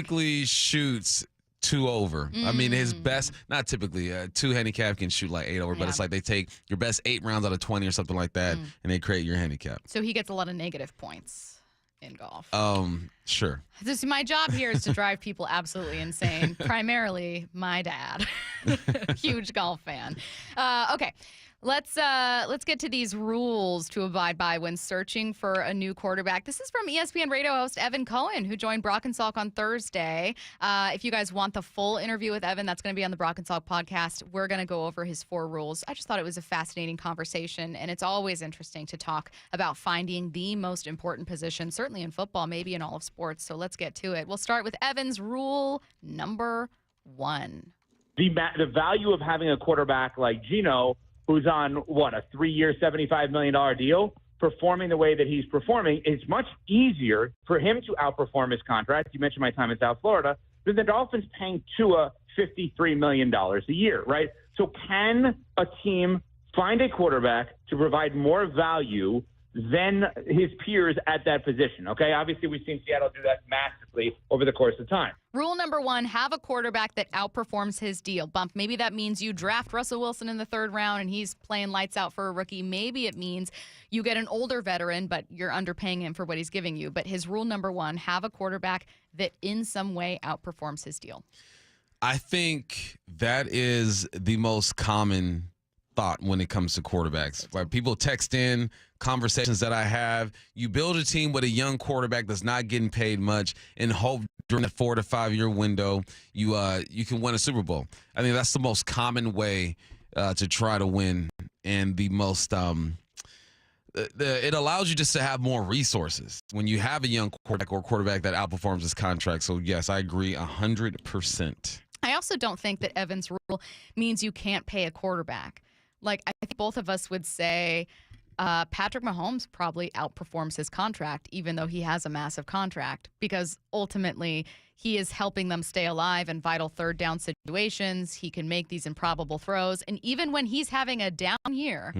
typically shoots 2 over. I mean, his best, not typically, 2 handicap can shoot like 8 over, but it's like they take your best 8 rounds out of 20 or something like that, and they create your handicap. So he gets a lot of negative points in golf. Sure. My job here is to drive people absolutely insane. Primarily my dad. Huge golf fan. Okay. Let's get to these rules to abide by when searching for a new quarterback. This is from ESPN radio host Evan Cohen, who joined Brock and Salk on Thursday. If you guys want the full interview with Evan, that's going to be on the Brock and Salk podcast. We're going to go over his 4 rules. I just thought it was a fascinating conversation, and it's always interesting to talk about finding the most important position, certainly in football, maybe in all of sports. So let's get to it. We'll start with Evan's rule number 1. The value of having a quarterback like Geno, who's on, a 3-year, $75 million deal, performing the way that he's performing, it's much easier for him to outperform his contract. You mentioned my time in South Florida, than the Dolphins paying Tua $53 million a year, right? So can a team find a quarterback to provide more value than his peers at that position? Okay, obviously we've seen Seattle do that massively over the course of time. Rule number 1, have a quarterback that outperforms his deal. Bump, maybe that means you draft Russell Wilson in the 3rd round and he's playing lights out for a rookie. Maybe it means you get an older veteran, but you're underpaying him for what he's giving you. But his rule number 1, have a quarterback that in some way outperforms his deal. I think that is the most common thought when it comes to quarterbacks. Like people text in conversations that I have. You build a team with a young quarterback that's not getting paid much and hope during the 4 to 5 year window you can win a Super Bowl. I think that's the most common way to try to win, and the most it allows you just to have more resources when you have a young quarterback or quarterback that outperforms his contract. So yes, I agree 100%. I also don't think that Evan's rule means you can't pay a quarterback. Like, I think both of us would say Patrick Mahomes probably outperforms his contract, even though he has a massive contract, because ultimately he is helping them stay alive in vital 3rd down situations. He can make these improbable throws. And even when he's having a down year,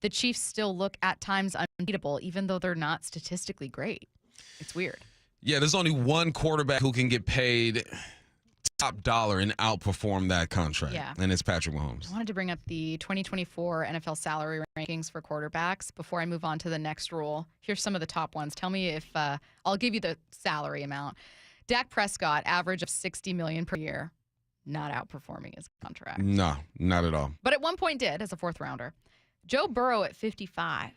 the Chiefs still look at times unbeatable, even though they're not statistically great. It's weird. Yeah, there's only one quarterback who can get paid top dollar and outperform that contract, and it's Patrick Mahomes. I wanted to bring up the 2024 NFL salary rankings for quarterbacks before I move on to the next rule. Here's some of the top ones. Tell me if I'll give you the salary amount. Dak Prescott, average of $60 million per year, not outperforming his contract. No, not at all. But at one point did as a 4th rounder. Joe Burrow at 55.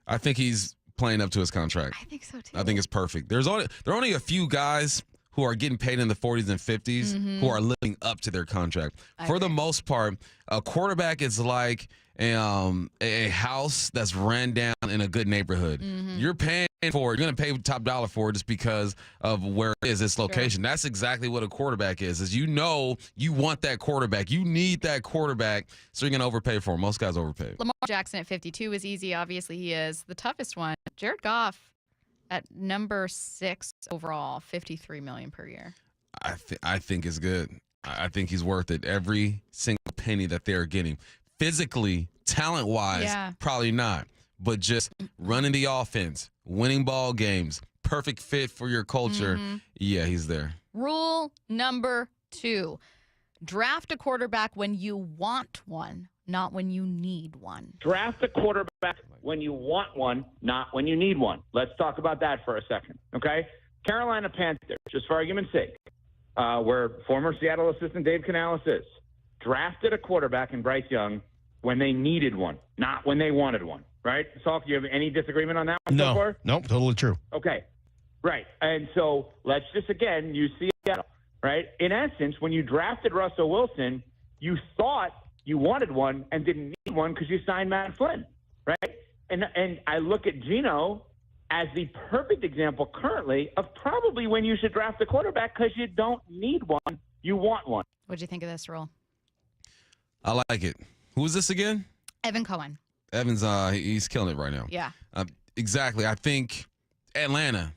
I think he's playing up to his contract. I think so too. I think it's perfect. There are only a few guys who are getting paid in the 40s and 50s who are living up to their contract. For the most part, a quarterback is like a house that's ran down in a good neighborhood. You're paying for it. You're going to pay top dollar for it just because of where it is, its location. Sure. That's exactly what a quarterback is you want that quarterback. You need that quarterback, so you're going to overpay for him. Most guys overpay. Lamar Jackson at 52 is easy. Obviously, he is. The toughest one, Jared Goff at number 6 overall, $53 million per year. I think it's good. I think he's worth it. Every single penny that they're getting. Physically, talent-wise, probably not. But just running the offense, winning ball games, perfect fit for your culture. Yeah, he's there. Rule number 2, draft a quarterback when you want one, not when you need one. Draft a quarterback when you want one, not when you need one. Let's talk about that for a second, okay? Carolina Panthers, just for argument's sake, where former Seattle assistant Dave Canales is, drafted a quarterback in Bryce Young when they needed one, not when they wanted one, right? Salk, do you have any disagreement on that one so far? Nope, totally true. Okay, right. And so let's just, again, use Seattle, right? In essence, when you drafted Russell Wilson, you thought you wanted one and didn't need one because you signed Matt Flynn, right? And I look at Geno as the perfect example currently of probably when you should draft a quarterback because you don't need one, you want one. What'd you think of this rule? I like it. Who is this again? Evan Cohen. Evan's, he's killing it right now. Yeah. Exactly. I think Atlanta,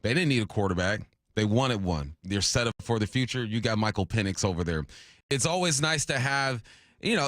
they didn't need a quarterback. They wanted one. They're set up for the future. You got Michael Penix over there. It's always nice to have,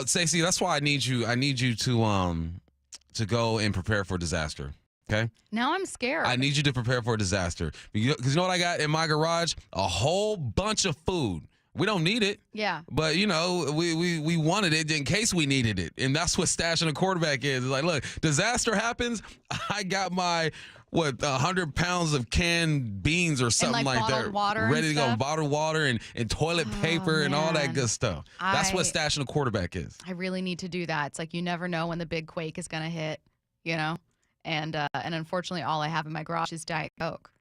Stacey, that's why I need you to go and prepare for disaster. Okay? Now I'm scared. I need you to prepare for a disaster. Because you know what I got in my garage? A whole bunch of food. We don't need it. Yeah. But, we wanted it in case we needed it. And that's what stashing a quarterback is. It's like, look, disaster happens. I got my, 100 pounds of canned beans or something like that. Water ready to go. stuff? Bottled water and toilet paper and all that man. good stuff. That's what stashing a quarterback is. I really need to do that. It's like you never know when the big quake is going to hit, And unfortunately, all I have in my garage is Diet Coke.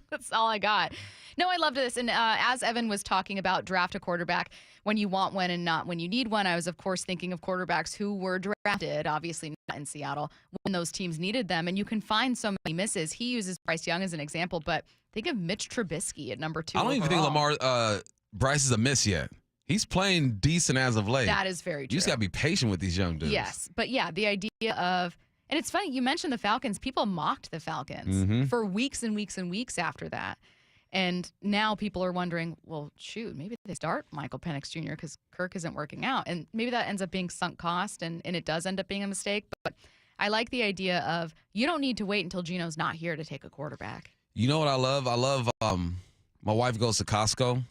That's all I got. No, I loved this. And as Evan was talking about draft a quarterback when you want one and not when you need one, I was, of course, thinking of quarterbacks who were drafted, obviously not in Seattle, when those teams needed them. And you can find so many misses. He uses Bryce Young as an example, but think of Mitch Trubisky at number 2 I don't even think Bryce is a miss yet. He's playing decent as of late. That is very true. You just got to be patient with these young dudes. Yes. But yeah, the idea of, and it's funny, you mentioned the Falcons. People mocked the Falcons for weeks and weeks and weeks after that. And now people are wondering, well, shoot, maybe they start Michael Penix Jr. because Kirk isn't working out. And maybe that ends up being sunk cost, and it does end up being a mistake. But I like the idea of you don't need to wait until Geno's not here to take a quarterback. You know what I love? I love my wife goes to Costco,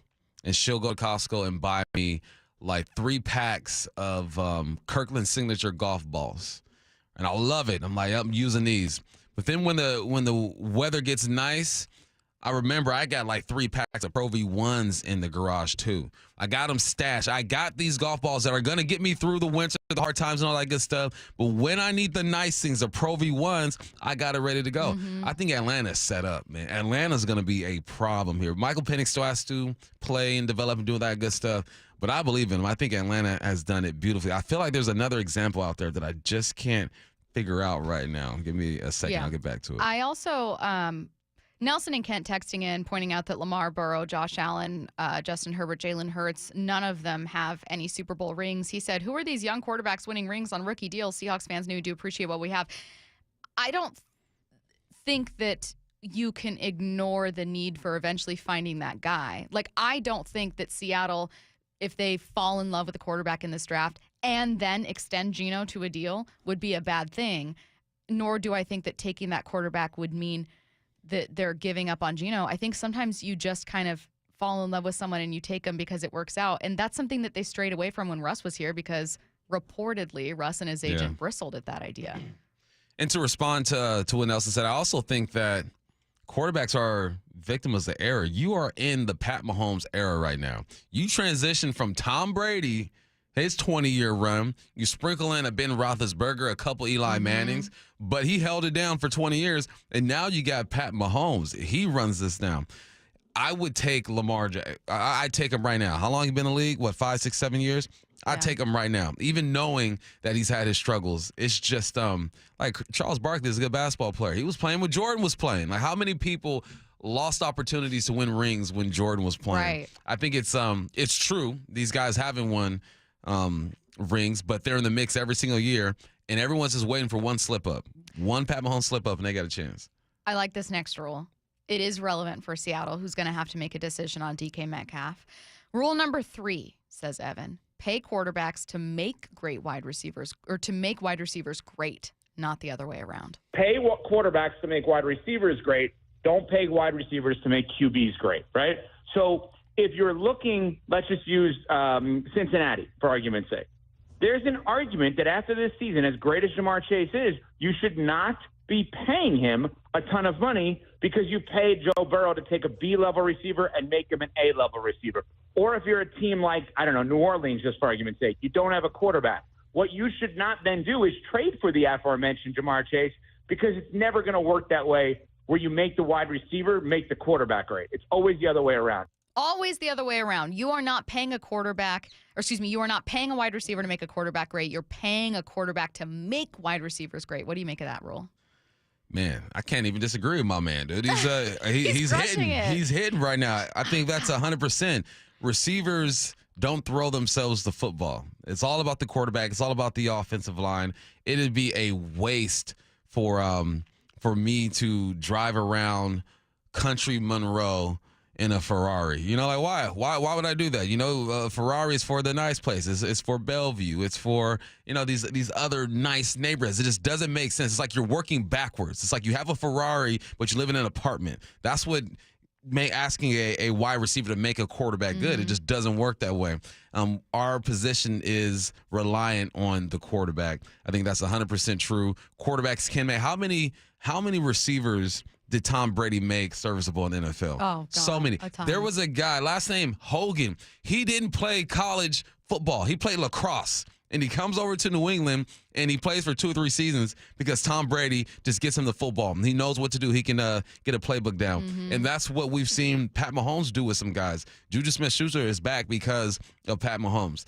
and she'll go to Costco and buy me like 3 packs of Kirkland signature golf balls. And I love it. I'm like, I'm using these. But then when the weather gets nice, I remember I got like 3 packs of Pro V1s in the garage too. I got them stashed. I got these golf balls that are going to get me through the winter, the hard times and all that good stuff. But when I need the nice things, the Pro V1s, I got it ready to go. I think Atlanta's set up, man. Atlanta's going to be a problem here. Michael Penix still has to play and develop and do that good stuff. But I believe in him. I think Atlanta has done it beautifully. I feel like there's another example out there that I just can't figure out right now. Give me a second. Yeah. I'll get back to it. I also, Nelson and Kent texting in, pointing out that Lamar, Burrow, Josh Allen, Justin Herbert, Jalen Hurts, none of them have any Super Bowl rings. He said, who are these young quarterbacks winning rings on rookie deals? Seahawks fans do appreciate what we have. I don't think that you can ignore the need for eventually finding that guy. Like, I don't think that Seattle, if they fall in love with a quarterback in this draft and then extend Geno to a deal, would be a bad thing. Nor do I think that taking that quarterback would mean that they're giving up on Geno. I think sometimes you just kind of fall in love with someone and you take them because it works out. And that's something that they strayed away from when Russ was here, because reportedly Russ and his agent bristled at that idea. And to respond to what Nelson said, I also think that quarterbacks are victims of the era. You are in the Pat Mahomes era right now. You transition from Tom Brady, his 20-year run. You sprinkle in a Ben Roethlisberger, a couple Eli Mannings, but he held it down for 20 years. And now you got Pat Mahomes. He runs this down. I would take Lamar. I'd take him right now. How long he been in the league? What, 5, 6, 7 years? I'd take him right now, even knowing that he's had his struggles. It's just like Charles Barkley is a good basketball player. He was playing when Jordan was playing. Like, how many people lost opportunities to win rings when Jordan was playing? Right. I think it's true. These guys haven't won rings, but they're in the mix every single year, and everyone's just waiting for one slip up, one Pat Mahomes slip up, and they got a chance. I like this next rule. It is relevant for Seattle, who's going to have to make a decision on DK Metcalf. Rule number 3, says Evan, pay quarterbacks to make great wide receivers, or to make wide receivers great, not the other way around. Pay quarterbacks to make wide receivers great. Don't pay wide receivers to make QBs great, right? So if you're looking, let's just use Cincinnati for argument's sake. There's an argument that after this season, as great as Jamar Chase is, you should not be paying him a ton of money because you paid Joe Burrow to take a B-level receiver and make him an A-level receiver. Or if you're a team like, I don't know, New Orleans, just for argument's sake, you don't have a quarterback. What you should not then do is trade for the aforementioned Jamar Chase, because it's never going to work that way where you make the wide receiver make the quarterback great. It's always the other way around. Always the other way around. You are not paying a quarterback, or excuse me, you are not paying a wide receiver to make a quarterback great. You're paying a quarterback to make wide receivers great. What do you make of that rule? Man, I can't even disagree with my man, dude. He's He's hitting. it. He's hitting right now. I think that's 100%. Receivers don't throw themselves the football. It's all about the quarterback. It's all about the offensive line. It'd be a waste for me to drive around Country Monroe in a Ferrari. You know, like why would I do that? You know, Ferrari is for the nice places. It's for Bellevue. It's for, you know, these other nice neighborhoods. It just doesn't make sense. It's like you're working backwards. It's like you have a Ferrari, but you live in an apartment. That's what asking a wide receiver to make a quarterback good. It just doesn't work that way. Our position is reliant on the quarterback. I think that's 100% true. Quarterbacks can make how many receivers did Tom Brady make serviceable in the NFL? Oh, God, so many. There was a guy, last name Hogan. He didn't play college football. He played lacrosse. And he comes over to New England, and he plays for 2 or 3 seasons because Tom Brady just gets him the football. He knows what to do. He can get a playbook down. And that's what we've seen Pat Mahomes do with some guys. Juju Smith-Schuster is back because of Pat Mahomes.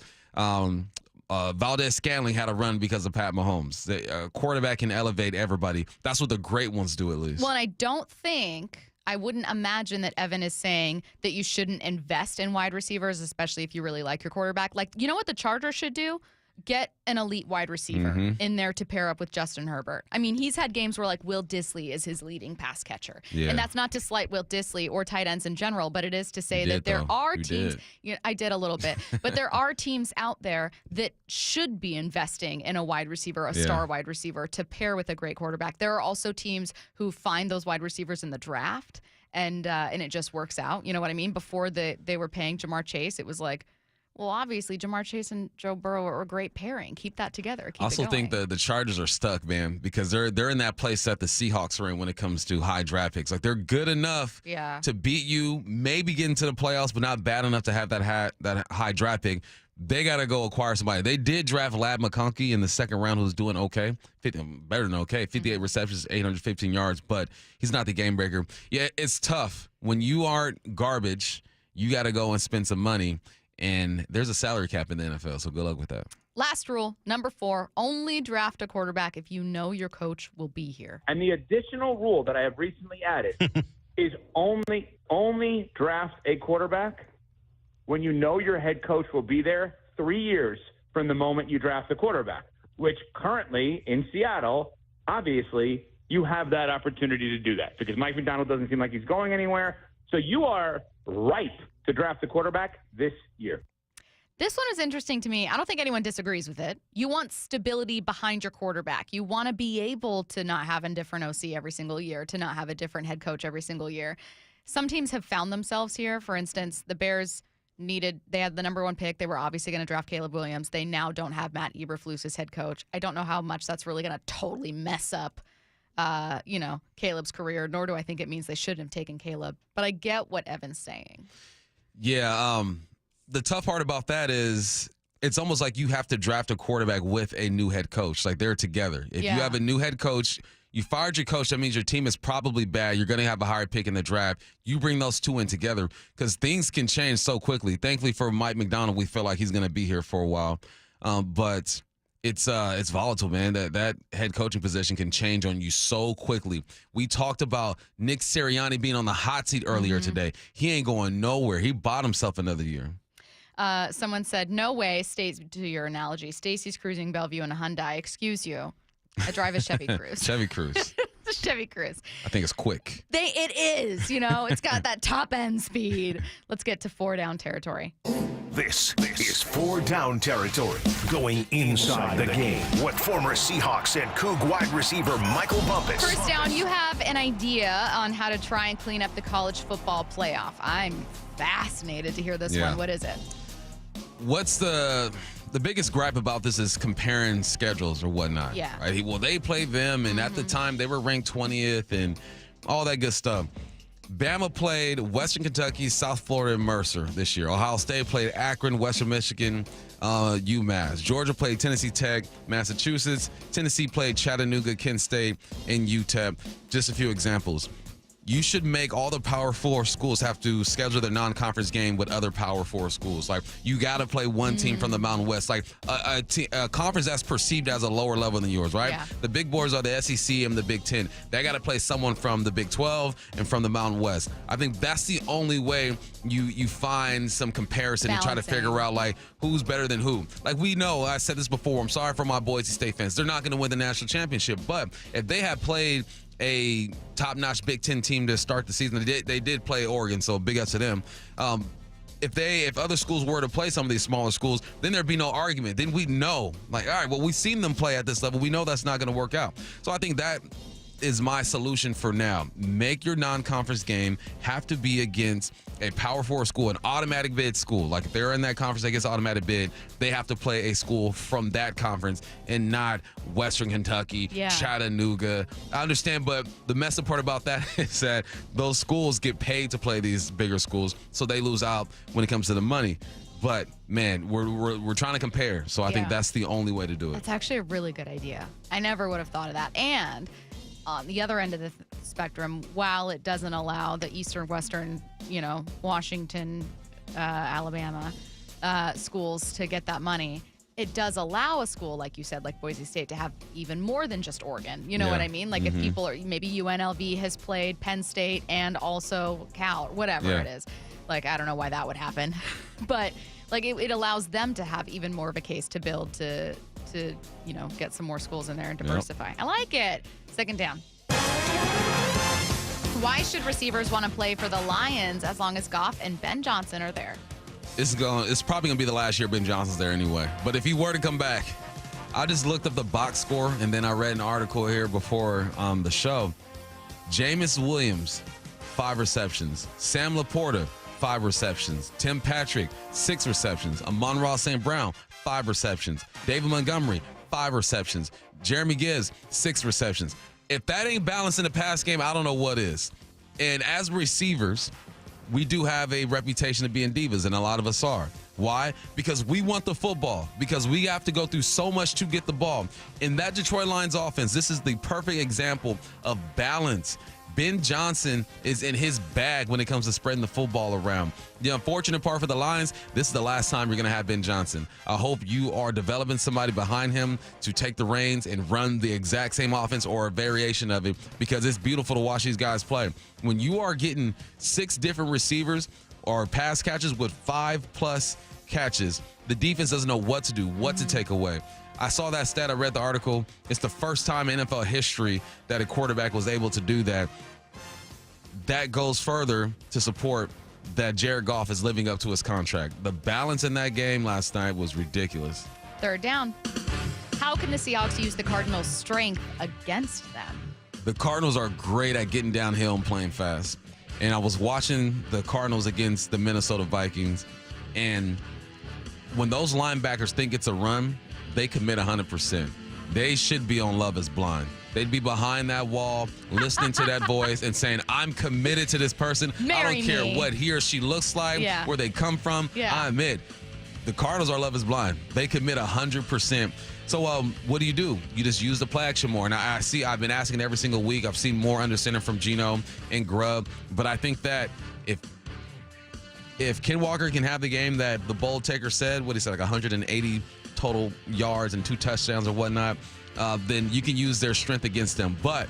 Valdez-Scantling had a run because of Pat Mahomes. The quarterback can elevate everybody. That's what the great ones do, at least. Well, and I wouldn't imagine that Evan is saying that you shouldn't invest in wide receivers, especially if you really like your quarterback. Like, you know what the Chargers should do? Get an elite wide receiver in there to pair up with Justin Herbert. I mean, he's had games where, like, Will Dissly is his leading pass catcher. Yeah. And that's not to slight Will Dissly or tight ends in general, but it is to say that there are teams. You know, I did a little bit. But there are teams out there that should be investing in a wide receiver, a star wide receiver, to pair with a great quarterback. There are also teams who find those wide receivers in the draft, and it just works out. You know what I mean? Before they were paying Jamar Chase, it was like, well, obviously, Jamar Chase and Joe Burrow are a great pairing. Keep that together. I also think the Chargers are stuck, man, because they're in that place that the Seahawks are in when it comes to high draft picks. Like, they're good enough to beat you, maybe get into the playoffs, but not bad enough to have that high draft pick. They got to go acquire somebody. They did draft Lad McConkey in the second round, who's doing okay, better than okay, 58 receptions, 815 yards, but he's not the game breaker. Yeah, it's tough. When you aren't garbage, you got to go and spend some money. And there's a salary cap in the NFL, so good luck with that. Last rule, number 4, only draft a quarterback if you know your coach will be here. And the additional rule that I have recently added is only draft a quarterback when you know your head coach will be there 3 years from the moment you draft the quarterback, which currently in Seattle, obviously, you have that opportunity to do that because Mike McDonald doesn't seem like he's going anywhere. So you are ripe to draft the quarterback this year. This one is interesting to me. I don't think anyone disagrees with it. You want stability behind your quarterback. You want to be able to not have a different OC every single year, to not have a different head coach every single year. Some teams have found themselves here. For instance, the Bears they had the number 1 pick. They were obviously going to draft Caleb Williams. They now don't have Matt Eberflus as head coach. I don't know how much that's really going to totally mess up Caleb's career, nor do I think it means they shouldn't have taken Caleb. But I get what Evan's saying. Yeah, the tough part about that is it's almost like you have to draft a quarterback with a new head coach. Like, they're together. If you have a new head coach, you fired your coach, that means your team is probably bad. You're going to have a higher pick in the draft. You bring those two in together because things can change so quickly. Thankfully for Mike McDonald, we feel like he's going to be here for a while. But it's volatile, man. That head coaching position can change on you so quickly. We talked about Nick Sirianni being on the hot seat earlier today. He ain't going nowhere. He bought himself another year. Someone said, no way, to your analogy. Stacy's cruising Bellevue in a Hyundai. Excuse you. I drive a Chevy Cruze. Chevy Cruze. The Chevy Cruze. I think it's quick. It is, it's got that top end speed. Let's get to 4 down territory. This is 4 down territory, going inside the game. What former Seahawks and Coug wide receiver Michael Bumpus. First down, you have an idea on how to try and clean up the college football playoff. I'm fascinated to hear this one. What is it? What's the biggest gripe about this is comparing schedules or whatnot. Yeah. Right? Well, they played them, and at the time they were ranked 20th and all that good stuff. Bama played Western Kentucky, South Florida, and Mercer this year. Ohio State played Akron, Western Michigan, UMass. Georgia played Tennessee Tech, Massachusetts. Tennessee played Chattanooga, Kent State, and UTEP. Just a few examples. You should make all the Power 4 schools have to schedule their non-conference game with other Power 4 schools. Like, you got to play one team from the Mountain West. Like, a conference that's perceived as a lower level than yours, right? Yeah. The big boys are the SEC and the Big Ten. They got to play someone from the Big 12 and from the Mountain West. I think that's the only way you find some comparison and try to figure out, like, who's better than who. Like, we know, I said this before, I'm sorry for my Boise State fans. They're not going to win the national championship. But if they had played a top-notch Big Ten team to start the season. They did play Oregon, so big ups to them. If other schools were to play some of these smaller schools, then there'd be no argument. Then we'd know, like, all right, well, we've seen them play at this level. We know that's not going to work out. So I think that is my solution for now. Make your non-conference game have to be against a Power 4 school, an automatic bid school. Like if they're in that conference that gets automatic bid, they have to play a school from that conference and not Western Kentucky, Chattanooga. I understand, but the messed up part about that is that those schools get paid to play these bigger schools, so they lose out when it comes to the money. But man, we're trying to compare, so I think that's the only way to do it. That's actually a really good idea. I never would have thought of that. And on the other end of the spectrum, while it doesn't allow the Eastern, Western, Washington, Alabama schools to get that money, it does allow a school, like you said, like Boise State, to have even more than just Oregon. You know what I mean? Like if people are, maybe UNLV has played Penn State and also Cal, or whatever it is. Like, I don't know why that would happen. But like it allows them to have even more of a case to build to get some more schools in there and diversify. I like it. Second down. Why should receivers want to play for the Lions as long as Goff and Ben Johnson are there? It's probably going to be the last year Ben Johnson's there anyway. But if he were to come back, I just looked up the box score, and then I read an article here before the show. Jameis Williams, 5 receptions. Sam Laporta, 5 receptions. Tim Patrick, 6 receptions. Amon-Ra St. Brown, 5 receptions. David Montgomery, 5 receptions. Jeremy Gibbs, 6 receptions. If that ain't balanced in the pass game, I don't know what is. And as receivers, we do have a reputation of being divas, and a lot of us are. Why? Because we want the football, because we have to go through so much to get the ball. In that Detroit Lions offense, this is the perfect example of balance. Ben Johnson is in his bag when it comes to spreading the football around. The unfortunate part for the Lions, this is the last time you're going to have Ben Johnson. I hope you are developing somebody behind him to take the reins and run the exact same offense or a variation of it, because it's beautiful to watch these guys play. When you are getting 6 different receivers or pass catches with 5+ catches, the defense doesn't know what to do, what to take away. I saw that stat. I read the article. It's the first time in NFL history that a quarterback was able to do that. That goes further to support that Jared Goff is living up to his contract. The balance in that game last night was ridiculous. Third down. How can the Seahawks use the Cardinals' strength against them? The Cardinals are great at getting downhill and playing fast. And I was watching the Cardinals against the Minnesota Vikings, and when those linebackers think it's a run, they commit 100%. They should be on Love is Blind. They'd be behind that wall, listening to that voice and saying, I'm committed to this person. I don't care what he or she looks like, where they come from. I admit, the Cardinals are Love is Blind. They commit 100%. So what do? You just use the play action more. And I've been asking every single week. I've seen more under center from Geno and Grubb. But I think that if Ken Walker can have the game that the bold taker said, what he said, like 180 total yards and 2 touchdowns or whatnot, then you can use their strength against them. But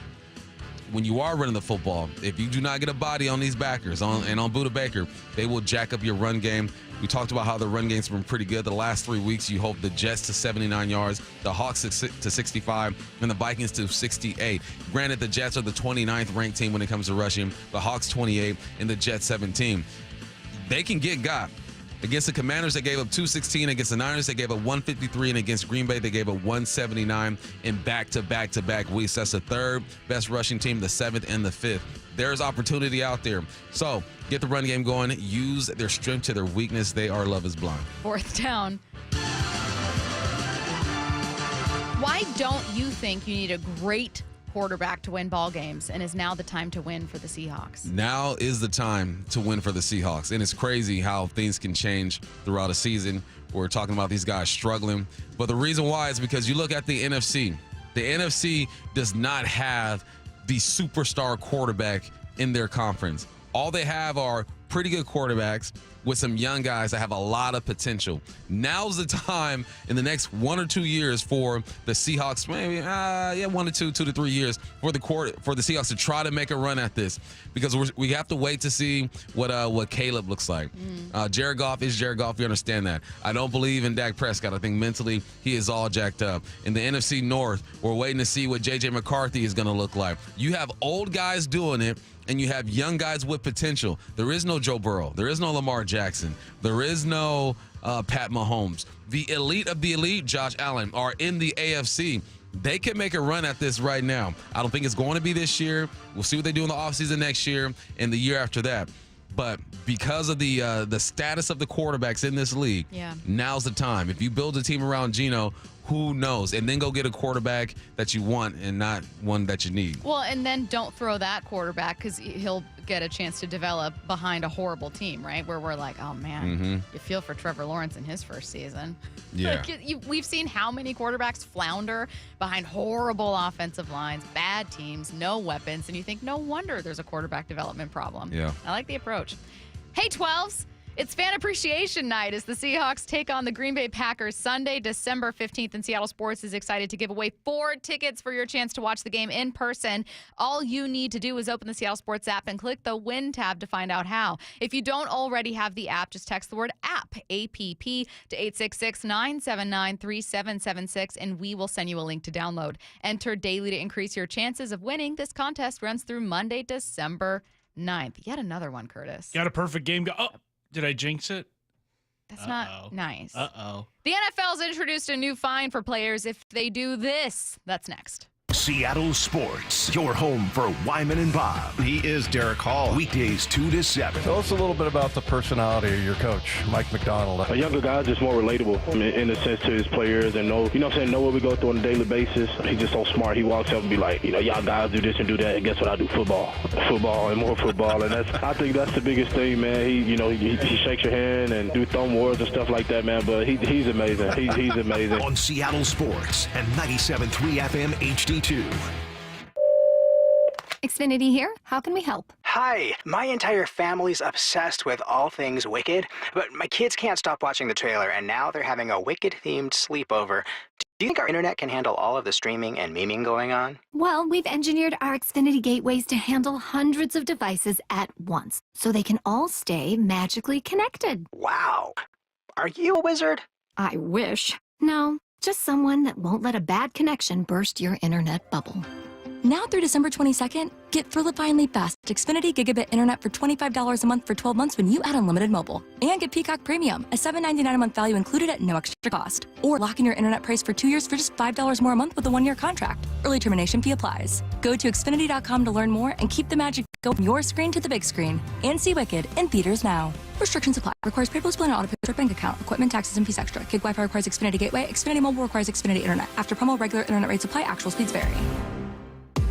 when you are running the football, if you do not get a body on these backers and on Budda Baker, they will jack up your run game. We talked about how the run game's been pretty good. The last 3 weeks, you hope the Jets to 79 yards, the Hawks to 65, and the Vikings to 68. Granted, the Jets are the 29th ranked team when it comes to rushing, the Hawks 28, and the Jets 17. They can get got. Against the Commanders, they gave up 216. Against the Niners, they gave up 153. And against Green Bay, they gave up 179 in back-to-back-to-back weeks. That's the 3rd best rushing team, the 7th and the 5th. There's opportunity out there. So get the run game going. Use their strength to their weakness. They are Love is Blind. 4th down. Why don't you think you need a great quarterback to win ball games, and is now the time to win for the Seahawks? Now is the time to win for the Seahawks. And it's crazy how things can change throughout a season. We're talking about these guys struggling. But the reason why is because you look at the NFC. The NFC does not have the superstar quarterback in their conference. All they have are pretty good quarterbacks with some young guys that have a lot of potential. Now's the time in the next 1 or 2 years for the Seahawks, maybe 2 to 3 years for the Seahawks to try to make a run at this, because we have to wait to see what Caleb looks like. Jared Goff is Jared Goff. We understand that. I don't believe in Dak Prescott. I think mentally he is all jacked up. In the NFC North, we're waiting to see what J.J. McCarthy is going to look like. You have old guys doing it, and you have young guys with potential. There is no Joe Burrow. There is no Lamar Jackson. There is no Pat Mahomes. The elite of the elite, Josh Allen, are in the AFC. They can make a run at this right now. I don't think it's going to be this year. We'll see what they do in the offseason next year and the year after that. But because of the status of the quarterbacks in this league, now's the time. If you build a team around Geno, who knows? And then go get a quarterback that you want and not one that you need. Well, and then don't throw that quarterback, because he'll get a chance to develop behind a horrible team, right? Where we're like, oh, man, you feel for Trevor Lawrence in his first season. Yeah. We've seen how many quarterbacks flounder behind horrible offensive lines, bad teams, no weapons, and you think, no wonder there's a quarterback development problem. Yeah. I like the approach. Hey, 12s. It's Fan Appreciation Night as the Seahawks take on the Green Bay Packers Sunday, December 15th, and Seattle Sports is excited to give away 4 tickets for your chance to watch the game in person. All you need to do is open the Seattle Sports app and click the Win tab to find out how. If you don't already have the app, just text the word app, APP, to 866-979-3776, and we will send you a link to download. Enter daily to increase your chances of winning. This contest runs through Monday, December 9th. Yet another one, Curtis. Got a perfect game. Oh, did I jinx it? That's not nice. Uh-oh. The NFL's introduced a new fine for players if they do this. That's next. Seattle Sports, your home for Wyman and Bob. He is Derek Hall. Weekdays 2 to 7. Tell us a little bit about the personality of your coach, Mike McDonald. A younger guy, just more relatable in the sense to his players and know what we go through on a daily basis. He's just so smart. He walks up and be like, y'all guys do this and do that. And guess what? I do football and more football. And I think that's the biggest thing, man. He shakes your hand and do thumb wars and stuff like that, man. But he's amazing. He's amazing. On Seattle Sports and 97.3 FM HD2. Xfinity here. How can we help? Hi, my entire family's obsessed with all things Wicked, but my kids can't stop watching the trailer, and now they're having a Wicked-themed sleepover. Do you think our internet can handle all of the streaming and memeing going on? Well, we've engineered our Xfinity gateways to handle hundreds of devices at once, so they can all stay magically connected. Wow. Are you a wizard? I wish. No, just someone that won't let a bad connection burst your internet bubble. Now through December 22nd, get Thrillifyingly fast Xfinity Gigabit Internet for $25 a month for 12 months when you add unlimited mobile. And get Peacock Premium, a $7.99 a month value included at no extra cost. Or lock in your internet price for 2 years for just $5 more a month with a 1-year contract. Early termination fee applies. Go to Xfinity.com to learn more and keep the magic going from your screen to the big screen. And see Wicked in theaters now. Restrictions apply. Requires paperless plan and auto pay bank account. Equipment, taxes, and fees extra. Gig Wi-Fi requires Xfinity Gateway. Xfinity Mobile requires Xfinity Internet. After promo, regular internet rates apply. Actual speeds vary.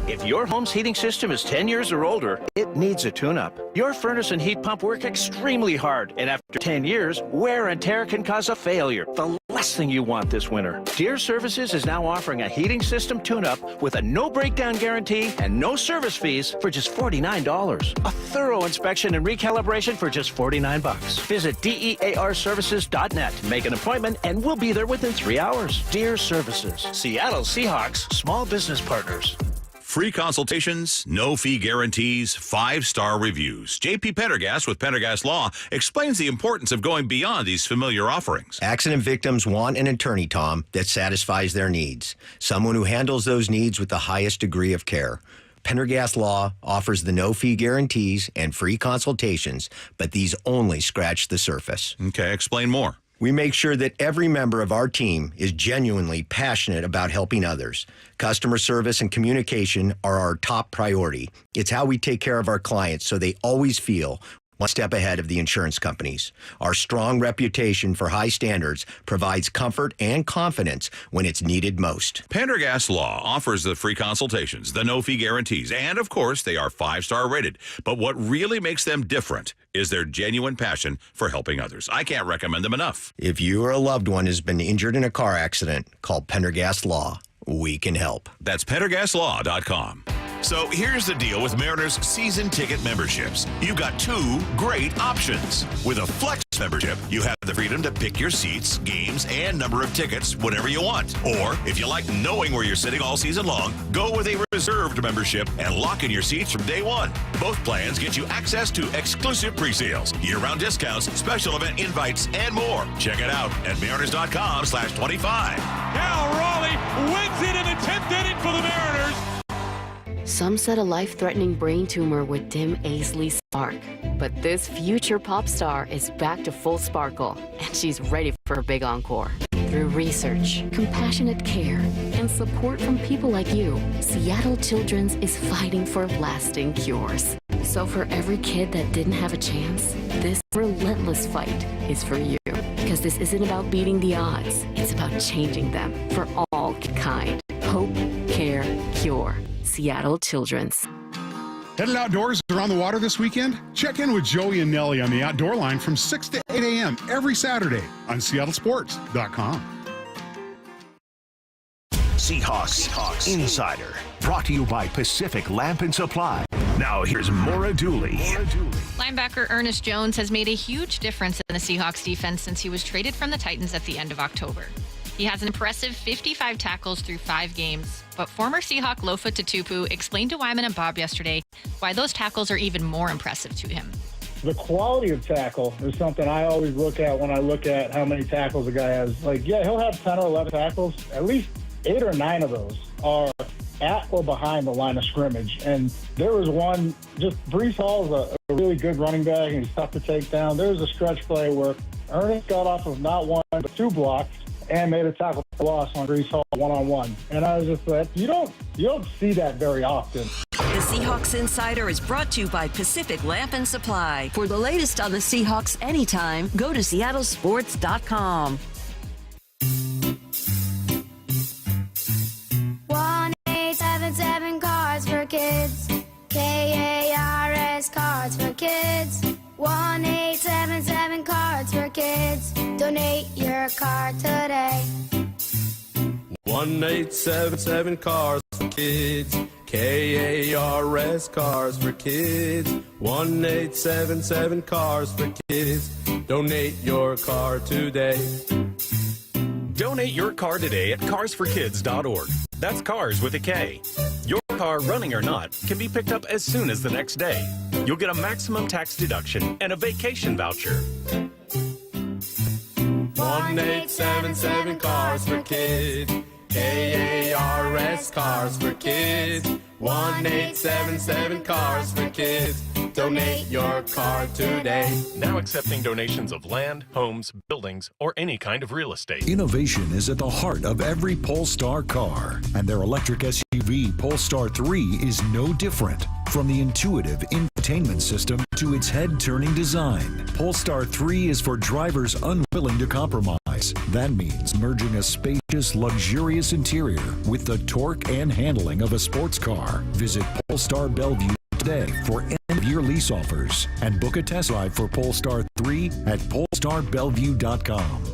If your home's heating system is 10 years or older, it needs a tune-up. Your furnace and heat pump work extremely hard, and after 10 years, wear and tear can cause a failure. The last thing you want this winter. Deere Services is now offering a heating system tune-up with a no-breakdown guarantee and no service fees for just $49. A thorough inspection and recalibration for just $49. Visit DEARservices.net. Make an appointment, and we'll be there within 3 hours. Deere Services, Seattle Seahawks, small business partners. Free consultations, no fee guarantees, 5-star reviews. JP Pendergast with Pendergast Law explains the importance of going beyond these familiar offerings. Accident victims want an attorney, Tom, that satisfies their needs. Someone who handles those needs with the highest degree of care. Pendergast Law offers the no-fee guarantees and free consultations, but these only scratch the surface. Okay, explain more. We make sure that every member of our team is genuinely passionate about helping others. Customer service and communication are our top priority. It's how we take care of our clients so they always feel one step ahead of the insurance companies. Our strong reputation for high standards provides comfort and confidence when it's needed most. Pendergast Law offers the free consultations, the no-fee guarantees, and, of course, they are 5-star rated. But what really makes them different is their genuine passion for helping others. I can't recommend them enough. If you or a loved one has been injured in a car accident, call Pendergast Law. We can help. That's PendergastLaw.com. So here's the deal with Mariners season ticket memberships. You've got two great options. With a Flex membership, you have the freedom to pick your seats, games, and number of tickets whenever you want. Or if you like knowing where you're sitting all season long, go with a reserved membership and lock in your seats from day one. Both plans get you access to exclusive pre-sales, year-round discounts, special event invites, and more. Check it out at mariners.com/25. Now Raleigh wins it in the 10th inning for the Mariners. Some said a life-threatening brain tumor would dim Aisley's spark. But this future pop star is back to full sparkle, and she's ready for a big encore. Through research, compassionate care, and support from people like you, Seattle Children's is fighting for lasting cures. So for every kid that didn't have a chance, this relentless fight is for you. Because this isn't about beating the odds, it's about changing them for all kind. Hope, care, cure. Seattle Children's. Headed outdoors around the water this weekend? Check in with Joey and Nellie on the Outdoor Line from 6 to 8 a.m. every Saturday on seattlesports.com. Seahawks Insider, brought to you by Pacific Lamp and Supply. Now here's Maura Dooley. Linebacker Ernest Jones has made a huge difference in the Seahawks defense since he was traded from the Titans at the end of October. He has an impressive 55 tackles through 5 games, but former Seahawk Lofa Tatupu explained to Wyman and Bob yesterday why those tackles are even more impressive to him. The quality of tackle is something I always look at when I look at how many tackles a guy has. Like, yeah, he'll have 10 or 11 tackles. At least 8 or 9 of those are at or behind the line of scrimmage. And there was one, just Breece Hall's a really good running back, and he's tough to take down. There was a stretch play where Ernest got off of not one, but 2 blocks and made a tackle for loss on Breece Hall one-on-one. And I was just like, you don't see that very often. The Seahawks Insider is brought to you by Pacific Lamp and Supply. For the latest on the Seahawks anytime, go to seattlesports.com. 1-877 Cards for Kids. KARS Cards for Kids. 1-877 Cards for Kids. Donate your card today. 1-877 Cars for Kids. KARS Cars for Kids. 1-877 Cars for Kids. Donate your car today. Donate your car today at carsforkids.org. That's cars with a K. Your car, running or not, can be picked up as soon as the next day. You'll get a maximum tax deduction and a vacation voucher. 1-877 Cars for Kids. KARS Cars for Kids. 1-877 Cars for Kids. Donate your car today. Now accepting donations of land, homes, buildings, or any kind of real estate. Innovation is at the heart of every Polestar car, and their electric SUV Polestar 3 is no different. From the intuitive infotainment system to its head-turning design, Polestar 3 is for drivers unwilling to compromise. That means merging a spacious, luxurious interior with the torque and handling of a sports car. Visit Polestar Bellevue today for end-of-year lease offers and book a test drive for Polestar 3 at polestarbellevue.com.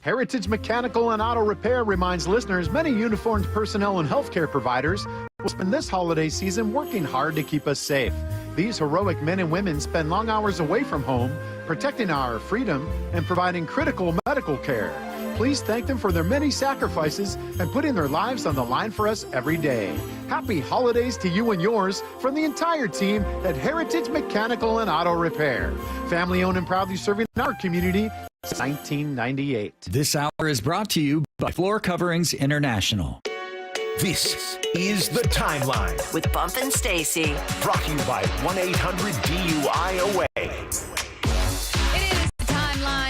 Heritage Mechanical and Auto Repair reminds listeners many uniformed personnel and healthcare providers will spend this holiday season working hard to keep us safe. These heroic men and women spend long hours away from home, protecting our freedom and providing critical medical care. Please thank them for their many sacrifices and putting their lives on the line for us every day. Happy holidays to you and yours from the entire team at Heritage Mechanical and Auto Repair. Family owned and proudly serving our community since 1998. This hour is brought to you by Floor Coverings International. This is The Timeline with Bump and Stacy. Brought to you by 1-800-DUI-AWAY.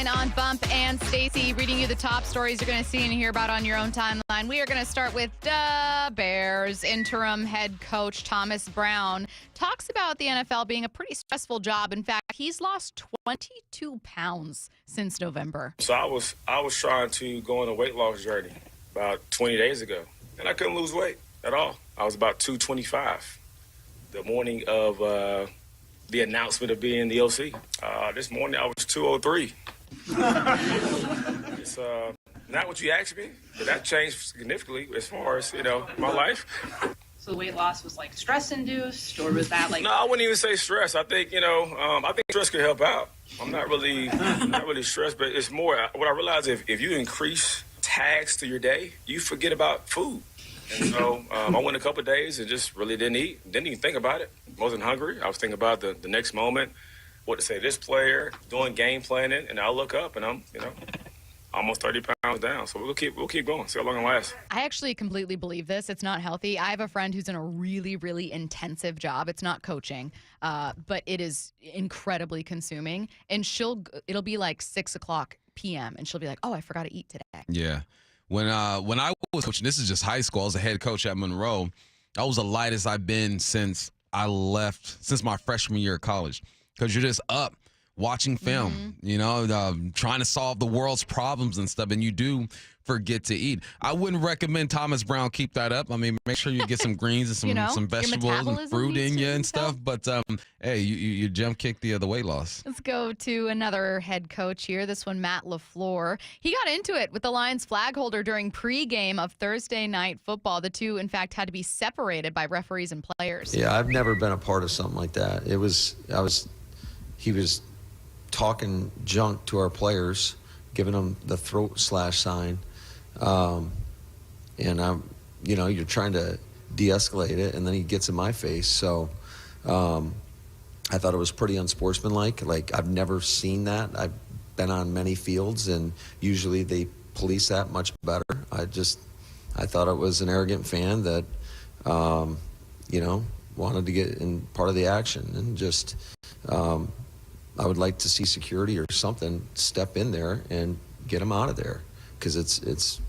On Bump and Stacy, reading you the top stories you're going to see and hear about on your own timeline. We are going to start with Bears interim head coach Thomas Brown talks about the NFL being a pretty stressful job. In fact, he's lost 22 pounds since November. So I was trying to go on a weight loss journey about 20 days ago, and I couldn't lose weight at all. I was about 225 the morning of the announcement of being the OC. This morning I was 203. It's not what you asked me, but that changed significantly as far as, my life. So the weight loss was like stress induced, or was that like? No, I wouldn't even say stress. I think I think stress could help out. I'm not really stressed, but it's more what I realize if you increase tags to your day, you forget about food. And so I went a couple of days and just really didn't even think about it. Wasn't hungry. I was thinking about the next moment, what to say to this player, doing game planning, and I look up and I'm almost 30 pounds down. So we'll keep going. See how long it lasts. I actually completely believe this. It's not healthy. I have a friend who's in a really, really intensive job. It's not coaching, but it is incredibly consuming. And it'll be like 6:00 p.m. and she'll be like, "Oh, I forgot to eat today." Yeah. When I was coaching, this is just high school. I was a head coach at Monroe. I was the lightest I've been since my freshman year of college, because you're just up watching film, trying to solve the world's problems and stuff, and you do forget to eat. I wouldn't recommend Thomas Brown keep that up. I mean, make sure you get some greens and some vegetables and fruit in you and stuff. But hey, you jump kick the weight loss. Let's go to another head coach here. This one, Matt LaFleur. He got into it with the Lions flag holder during pregame of Thursday night football. The two, in fact, had to be separated by referees and players. Yeah, I've never been a part of something like that. He was talking junk to our players, giving them the throat slash sign. And you're trying to de-escalate it, and then he gets in my face. So I thought it was pretty unsportsmanlike. Like, I've never seen that. I've been on many fields, and usually they police that much better. I thought it was an arrogant fan that, wanted to get in part of the action, and just, I would like to see security or something step in there and get him out of there, because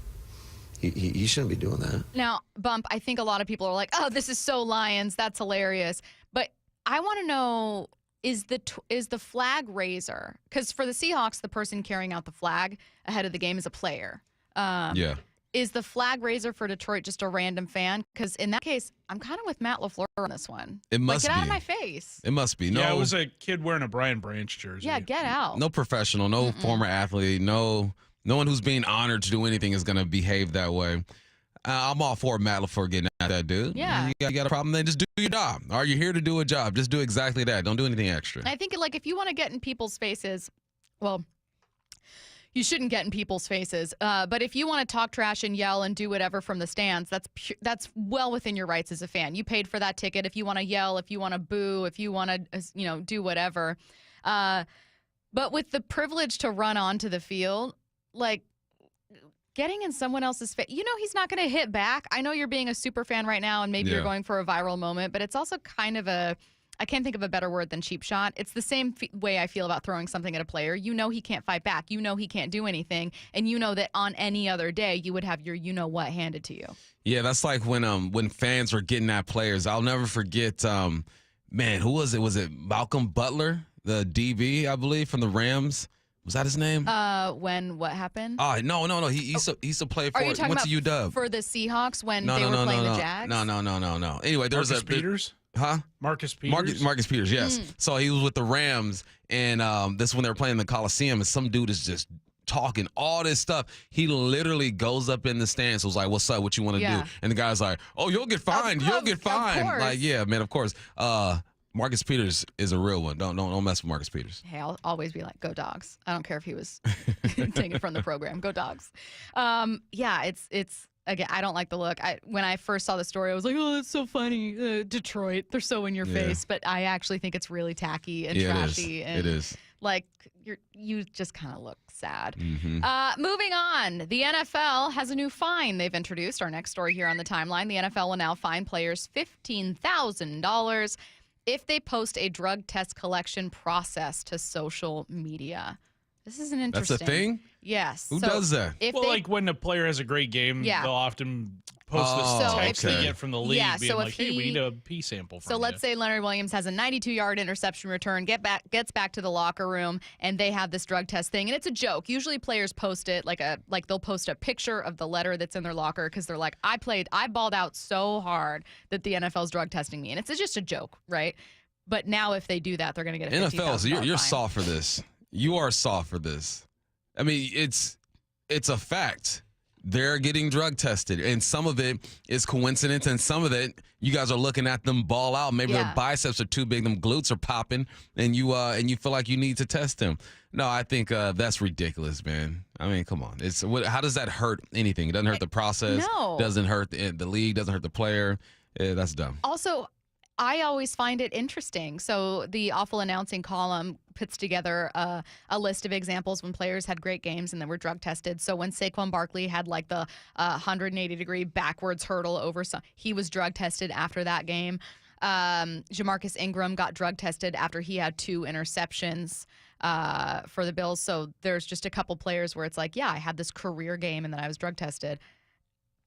he shouldn't be doing that. Now, Bump, I think a lot of people are like, "Oh, this is so Lions. That's hilarious." But I want to know, is the flag raiser, because for the Seahawks, the person carrying out the flag ahead of the game is a player. Yeah. Is the flag raiser for Detroit just a random fan? Because in that case, I'm kind of with Matt LaFleur on this one. It must get be. out of my face. It must be. No, yeah, it was a kid wearing a Brian Branch jersey. Yeah, get out. No professional, no former athlete, no one who's being honored to do anything is going to behave that way. I'm all for Matt LaFleur getting at that dude. Yeah. You got a problem, then just do your job. Are you here to do a job? Just do exactly that. Don't do anything extra. I think, like, if you want to get in people's faces, well, you shouldn't get in people's faces. But if you want to talk trash and yell and do whatever from the stands, that's well within your rights as a fan. You paid for that ticket. If you want to yell, if you want to boo, if you want to, do whatever. But with the privilege to run onto the field, like, getting in someone else's face, he's not going to hit back. I know you're being a super fan right now, and maybe you're going for a viral moment, but it's also kind of I can't think of a better word than cheap shot. It's the same way I feel about throwing something at a player. He can't fight back. He can't do anything. And that on any other day, you would have your what handed to you. Yeah, that's like when fans were getting at players. I'll never forget, who was it? Was it Malcolm Butler, the DB, I believe, from the Rams? Was that his name? When what happened? No. He used to play for. Are you talking about UW. For the Seahawks when they were playing the Jags? No. Anyway, there was Marcus Peters. Huh? Marcus Peters? Marcus Peters, yes. So he was with the Rams, and this is when they were playing in the Coliseum, and some dude is just talking all this stuff. He literally goes up in the stands, was like, "What's up? What you want to do?" And the guy's like, "Oh, you'll get fined. You'll get fined." Like, yeah, man, of course. Marcus Peters is a real one. Don't mess with Marcus Peters. Hey, I'll always be like, "Go Dogs." I don't care if he was taken from the program. Go Dogs. Yeah, it's. Again, I don't like the look. When I first saw the story, I was like, "Oh, that's so funny." Detroit, they're so in your face. But I actually think it's really tacky and trashy. It is. Like, you just kind of look sad. Mm-hmm. Moving on, the NFL has a new fine they've introduced. Our next story here on the timeline: the NFL will now fine players $15,000 if they post a drug test collection process to social media. This is an interesting. That's a thing? Yes. Who does that? Like when a player has a great game, they'll often post this text they get from the league being like, "Hey, we need a pee sample from you." So let's say Leonard Williams has a 92-yard interception return, gets back to the locker room, and they have this drug test thing. And it's a joke. Usually players post it like they'll post a picture of the letter that's in their locker because they're like, I balled out so hard that the NFL's drug testing me. And it's just a joke, right? But now if they do that, they're going to get a $15,000 NFL, so you're fine. soft for this. You are soft for this. I mean, it's a fact. they're getting drug tested. And some of it is coincidence, and some of it, you guys are looking at them ball out. Maybe their biceps are too big, them glutes are popping, and you feel like you need to test them. No, I think that's ridiculous, man. I mean, come on. How does that hurt anything? It doesn't hurt the process. No. Doesn't hurt the league. Doesn't hurt the player. That's dumb. Also, I always find it interesting. So the Awful Announcing column puts together a list of examples when players had great games and then were drug tested. So when Saquon Barkley had like the 180-degree backwards hurdle over he was drug tested after that game. Jamarcus Ingram got drug tested after he had 2 interceptions for the Bills. So there's just a couple players where it's like, yeah, I had this career game and then I was drug tested.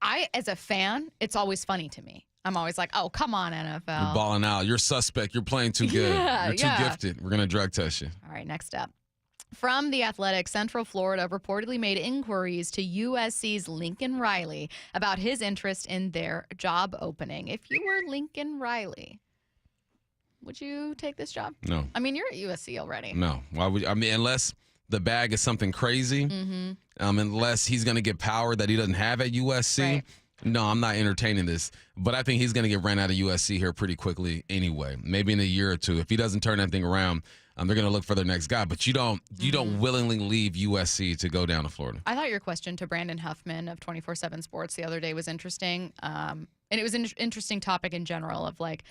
As a fan, it's always funny to me. I'm always like, oh, come on, NFL. You're balling out. You're suspect. You're playing too good. You're too gifted. We're going to drug test you. All right, next up. From The Athletic, Central Florida reportedly made inquiries to USC's Lincoln Riley about his interest in their job opening. If you were Lincoln Riley, would you take this job? No. I mean, you're at USC already. No. Why would? I mean, unless the bag is something crazy, unless he's going to get power that he doesn't have at USC. Right. No, I'm not entertaining this. But I think he's going to get ran out of USC here pretty quickly anyway. Maybe in a year or two. If he doesn't turn that thing around, they're going to look for their next guy. But you don't willingly leave USC to go down to Florida. I thought your question to Brandon Huffman of 24/7 Sports the other day was interesting. And it was an interesting topic in general of like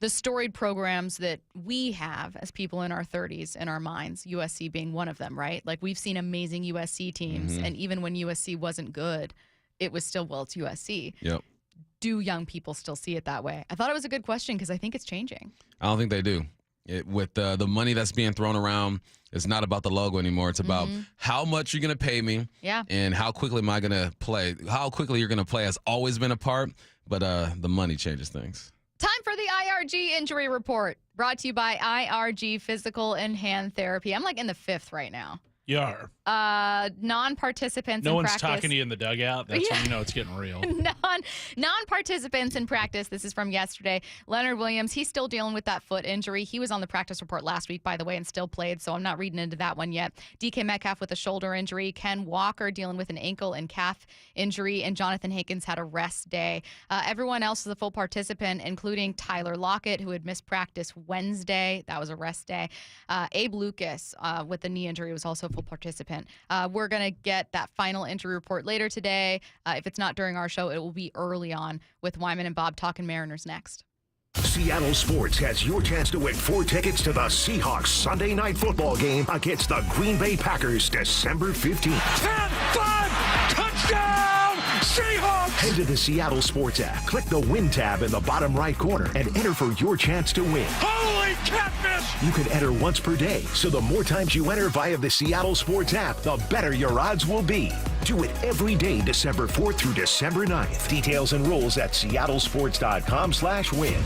the storied programs that we have as people in our 30s in our minds, USC being one of them, right? Like we've seen amazing USC teams. And even when USC wasn't good, it was still, well, it's USC. Yep. Do young people still see it that way? I thought it was a good question because I think it's changing. I don't think they do. With the money that's being thrown around, it's not about the logo anymore. It's about how much you're going to pay me and how quickly am I going to play. How quickly you're going to play has always been a part, but the money changes things. Time for the IRG injury report, brought to you by IRG Physical and Hand Therapy. I'm like in the 5th right now. You are. Non-participants no in one's practice. Talking to you in the dugout. That's when you know it's getting real. Non-participants in practice. This is from yesterday. Leonard Williams, he's still dealing with that foot injury. He was on the practice report last week, by the way, and still played, so I'm not reading into that one yet. DK Metcalf with a shoulder injury. Ken Walker dealing with an ankle and calf injury, and Jonathan Hankins had a rest day. Everyone else is a full participant, including Tyler Lockett, who had missed practice Wednesday. That was a rest day. Abe Lucas with the knee injury was also a full participant. We're going to get that final injury report later today. If it's not during our show, it will be early on with Wyman and Bob talking Mariners next. Seattle Sports has your chance to win 4 tickets to the Seahawks Sunday night football game against the Green Bay Packers December 15th. 10-5, touchdown, Seahawks! Head to the Seattle Sports app, click the Win tab in the bottom right corner, and enter for your chance to win. Holy catfish! You can enter once per day, so the more times you enter via the Seattle Sports app, the better your odds will be. Do it every day, December 4th through December 9th. Details and rules at seattlesports.com/win.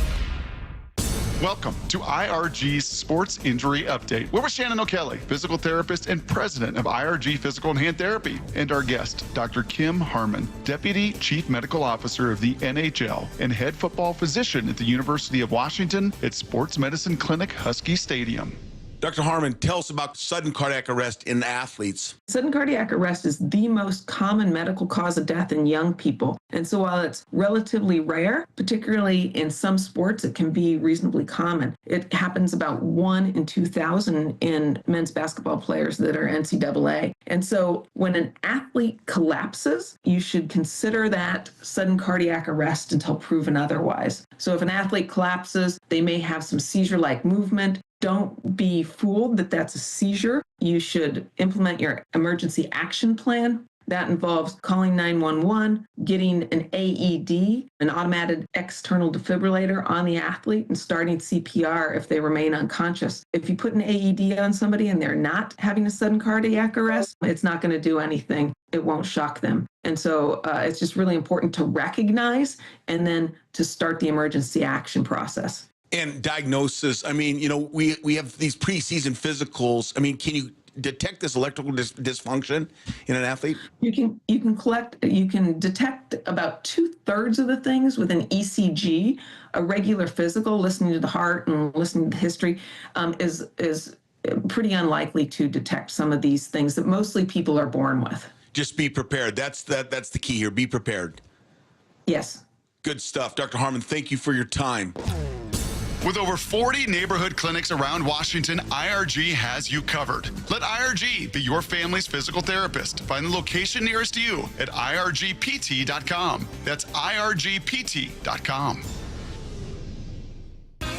Welcome to IRG's Sports Injury Update. We're with Shannon O'Kelly, physical therapist and president of IRG Physical and Hand Therapy, and our guest, Dr. Kim Harmon, Deputy Chief Medical Officer of the NHL and head football physician at the University of Washington at Sports Medicine Clinic Husky Stadium. Dr. Harmon, tell us about sudden cardiac arrest in athletes. Sudden cardiac arrest is the most common medical cause of death in young people. And so while it's relatively rare, particularly in some sports, it can be reasonably common. It happens about 1 in 2,000 in men's basketball players that are NCAA. And so when an athlete collapses, you should consider that sudden cardiac arrest until proven otherwise. So if an athlete collapses, they may have some seizure-like movement. Don't be fooled that that's a seizure. You should implement your emergency action plan. That involves calling 911, getting an AED, an automated external defibrillator, on the athlete and starting CPR if they remain unconscious. If you put an AED on somebody and they're not having a sudden cardiac arrest, it's not going to do anything. It won't shock them. And so it's just really important to recognize and then to start the emergency action process. And diagnosis, I mean, you know, we have these preseason physicals. I mean, can you detect this electrical dysfunction in an athlete? You can detect about 2/3 of the things with an ECG. A regular physical, listening to the heart and listening to the history, is pretty unlikely to detect some of these things that mostly people are born with. Just be prepared. That's the key here. Be prepared. Yes. Good stuff. Dr. Harmon, thank you for your time. With over 40 neighborhood clinics around Washington, IRG has you covered. Let IRG be your family's physical therapist. Find the location nearest you at irgpt.com. That's irgpt.com.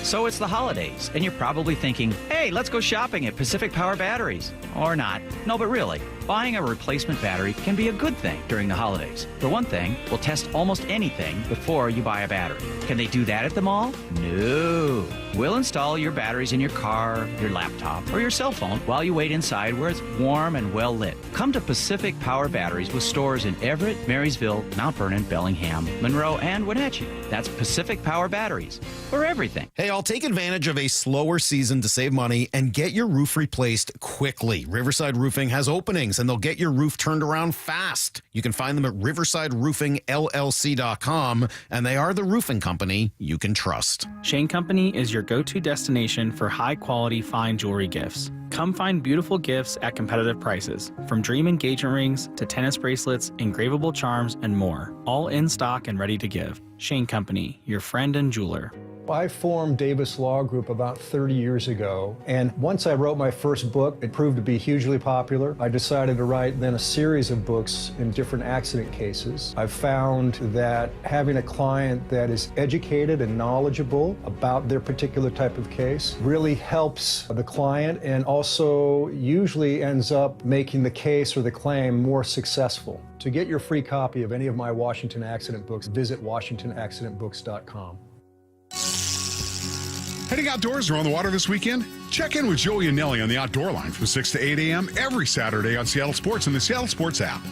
So it's the holidays, and you're probably thinking, hey, let's go shopping at Pacific Power Batteries. Or not. No, but really, buying a replacement battery can be a good thing during the holidays. For one thing, we'll test almost anything before you buy a battery. Can they do that at the mall? No. We'll install your batteries in your car, your laptop, or your cell phone while you wait inside where it's warm and well lit. Come to Pacific Power Batteries with stores in Everett, Marysville, Mount Vernon, Bellingham, Monroe, and Wenatchee. That's Pacific Power Batteries for everything. Hey, I'll take advantage of a slower season to save money and get your roof replaced quickly. Riverside Roofing has openings, and they'll get your roof turned around fast. You can find them at riversideroofingllc.com, and they are the roofing company you can trust. Shane Company is your go-to destination for high-quality fine jewelry gifts. Come find beautiful gifts at competitive prices, from dream engagement rings to tennis bracelets, engravable charms, and more, all in stock and ready to give. Shane Company, your friend and jeweler. I formed Davis Law Group about 30 years ago, and once I wrote my first book, it proved to be hugely popular. I decided to write then a series of books in different accident cases. I've found that having a client that is educated and knowledgeable about their particular type of case really helps the client, and also usually ends up making the case or the claim more successful. To get your free copy of any of my Washington accident books, visit WashingtonAccidentBooks.com. Heading outdoors or on the water this weekend? Check in with Joey and Nelly on the Outdoor Line from 6 to 8 a.m. every Saturday on Seattle Sports and the Seattle Sports app.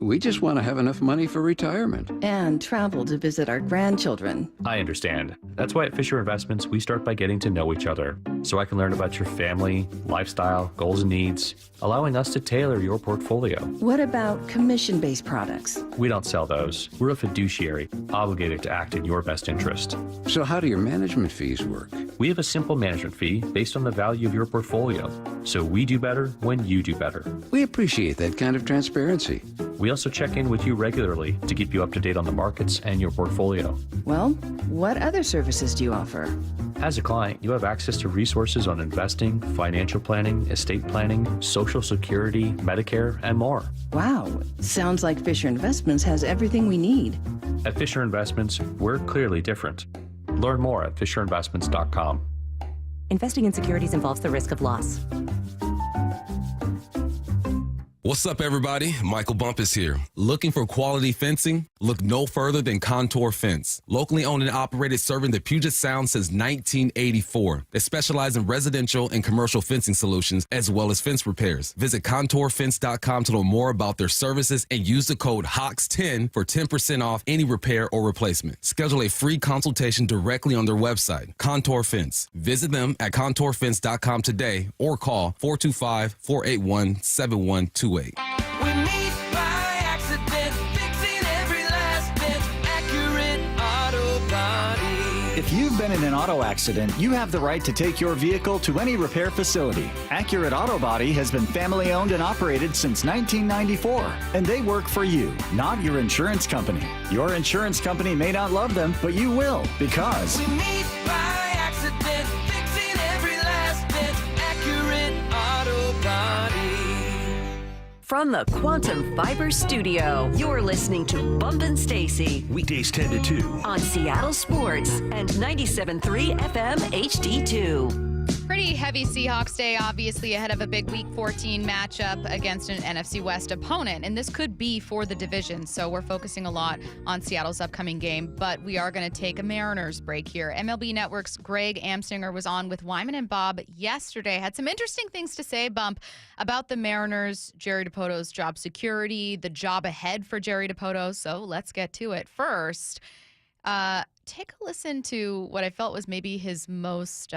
We just want to have enough money for retirement. And travel to visit our grandchildren. I understand. That's why at Fisher Investments, we start by getting to know each other, so I can learn about your family, lifestyle, goals and needs, allowing us to tailor your portfolio. What about commission-based products? We don't sell those. We're a fiduciary, obligated to act in your best interest. So how do your management fees work? We have a simple management fee based on the value of your portfolio, so we do better when you do better. We appreciate that kind of transparency. We also check in with you regularly to keep you up to date on the markets and your portfolio. Well, what other services do you offer? As a client, you have access to resources on investing, financial planning, estate planning, Social Security, Medicare, and more. Wow, sounds like Fisher Investments has everything we need. At Fisher Investments, we're clearly different. Learn more at FisherInvestments.com. Investing in securities involves the risk of loss. What's up, everybody? Michael Bumpus here. Looking for quality fencing? Look no further than Contour Fence. Locally owned and operated, serving the Puget Sound since 1984. They specialize in residential and commercial fencing solutions, as well as fence repairs. Visit contourfence.com to learn more about their services and use the code HAWKS10 for 10% off any repair or replacement. Schedule a free consultation directly on their website, Contour Fence. Visit them at contourfence.com today or call 425-481-7128. We meet by accident, fixing every last bit, Accurate Auto Body. If you've been in an auto accident, you have the right to take your vehicle to any repair facility. Accurate Auto Body has been family owned and operated since 1994, and they work for you, not your insurance company. Your insurance company may not love them, but you will, because we meet by accident, fixing every last bit, Accurate Auto Body. From the Quantum Fiber Studio, you're listening to Bumpin' Stacy. Weekdays 10 to 2. On Seattle Sports and 97.3 FM HD2. Pretty heavy Seahawks day, obviously, ahead of a big Week 14 matchup against an NFC West opponent. And this could be for the division, so we're focusing a lot on Seattle's upcoming game. But we are going to take a Mariners break here. MLB Network's Greg Amsinger was on with Wyman and Bob yesterday. Had some interesting things to say, Bump, about the Mariners, Jerry Dipoto's job security, the job ahead for Jerry Dipoto. So let's get to it. First, take a listen to what I felt was maybe his most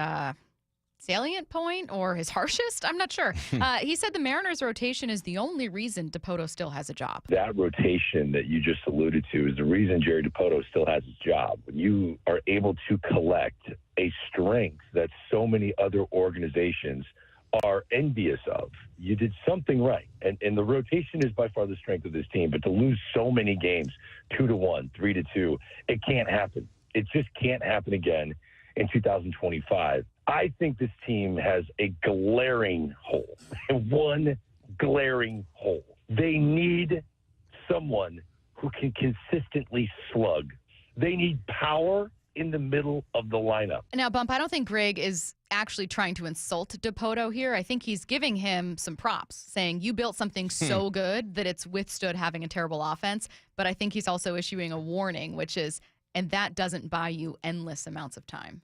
salient point or his harshest. I'm not sure. He said the Mariners rotation is the only reason Dipoto still has a job. That rotation that you just alluded to is the reason Jerry Dipoto still has his job. When you are able to collect a strength that so many other organizations are envious of. You did something right. And the rotation is by far the strength of this team. But to lose so many games, 2-1, 3-2, it can't happen. It just can't happen again in 2025. I think this team has a glaring hole, one glaring hole. They need someone who can consistently slug. They need power in the middle of the lineup. Now, Bump, I don't think Greg is actually trying to insult DePoto here. I think he's giving him some props, saying you built something so good that it's withstood having a terrible offense. But I think he's also issuing a warning, which is, and that doesn't buy you endless amounts of time.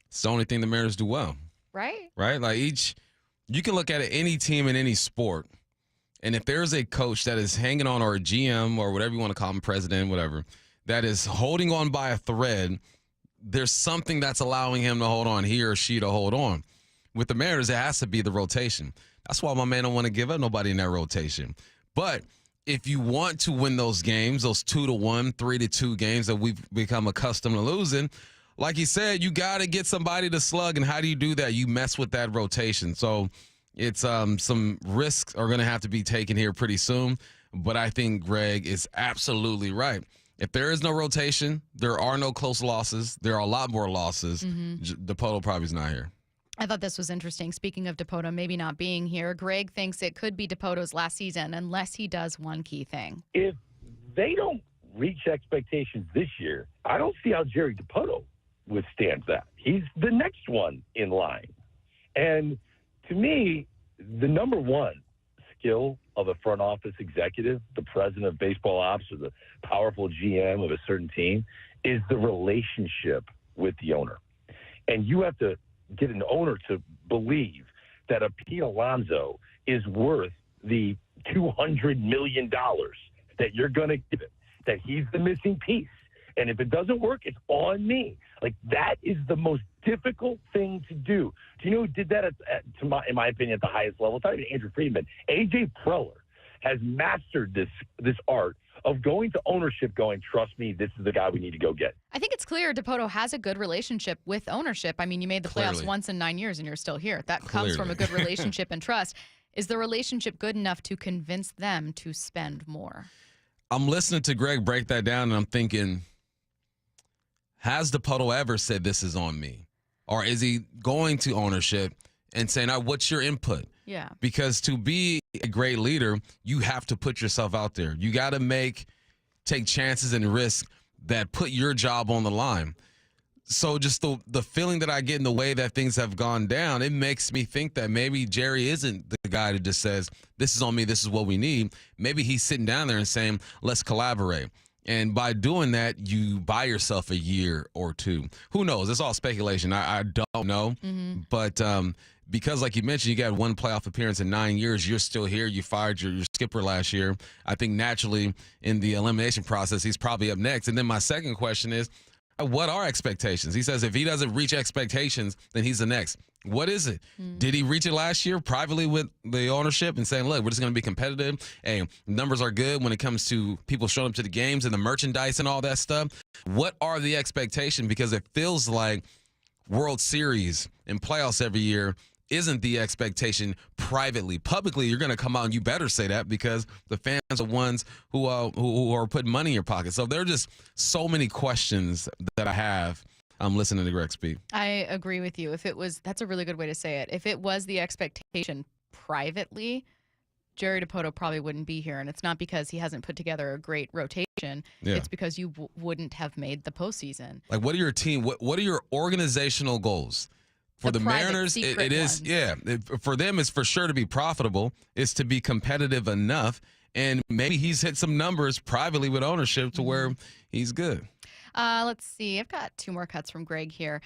It's the only thing the Mariners do well. Right? Right? Like you can look at it, any team in any sport, and if there's a coach that is hanging on, or a GM, or whatever you want to call him, president, whatever, that is holding on by a thread, there's something that's allowing him to hold on, he or she to hold on. With the Mariners, it has to be the rotation. That's why my man don't want to give up nobody in that rotation. But if you want to win those games, those 2-1, 3-2 games that we've become accustomed to losing, like you said, you got to get somebody to slug. And how do you do that? You mess with that rotation. So it's some risks are going to have to be taken here pretty soon. But I think Greg is absolutely right. If there is no rotation, there are no close losses. There are a lot more losses. DePoto probably is not here. I thought this was interesting. Speaking of DePoto maybe not being here, Greg thinks it could be DePoto's last season unless he does one key thing. If they don't reach expectations this year, I don't see how Jerry DePoto withstands that. He's the next one in line. And to me, the number one skill of a front office executive, the president of baseball ops, or the powerful GM of a certain team, is the relationship with the owner. And you have to get an owner to believe that a Pete Alonso is worth the $200 million that you're going to give him, that he's the missing piece. And if it doesn't work, it's on me. Like, that is the most difficult thing to do. Do you know who did that, in my opinion, at the highest level? It's not even Andrew Friedman. A.J. Preller has mastered this art of going to ownership, going, trust me, this is the guy we need to go get. I think it's clear DePoto has a good relationship with ownership. I mean, you made the playoffs once in 9 years and you're still here. That comes from a good relationship and trust. Is the relationship good enough to convince them to spend more? I'm listening to Greg break that down, and I'm thinking, has DePoto ever said this is on me? Or is he going to ownership and saying, what's your input? Yeah. Because to be a great leader, you have to put yourself out there. You got to take chances and risks that put your job on the line. So just the feeling that I get in the way that things have gone down, it makes me think that maybe Jerry isn't the guy that just says, this is on me, this is what we need. Maybe he's sitting down there and saying, let's collaborate. And by doing that, you buy yourself a year or two. Who knows? It's all speculation. I don't know. But because, like you mentioned, you got one playoff appearance in 9 years. You're still here. You fired your skipper last year. I think naturally in the elimination process, he's probably up next. And then my second question is, what are expectations? He says if he doesn't reach expectations, then he's the next. What is it? Did he reach it last year privately with the ownership and saying, look, we're just going to be competitive? Hey, numbers are good when it comes to people showing up to the games and the merchandise and all that stuff. What are the expectations? Because it feels like World Series and playoffs every year isn't the expectation privately. Publicly, you're going to come out and you better say that because the fans are ones who are putting money in your pocket. So there are just so many questions that I have. I'm listening to Greg speak. I agree with you. That's a really good way to say it. If it was the expectation privately, Jerry DePoto probably wouldn't be here. And it's not because he hasn't put together a great rotation. Yeah. It's because you wouldn't have made the postseason. Like, what are your team? What are your organizational goals? For the Mariners, it is, for them, it's for sure to be profitable. It's to be competitive enough. And maybe he's hit some numbers privately with ownership to where he's good. Let's see. I've got two more cuts from Greg here.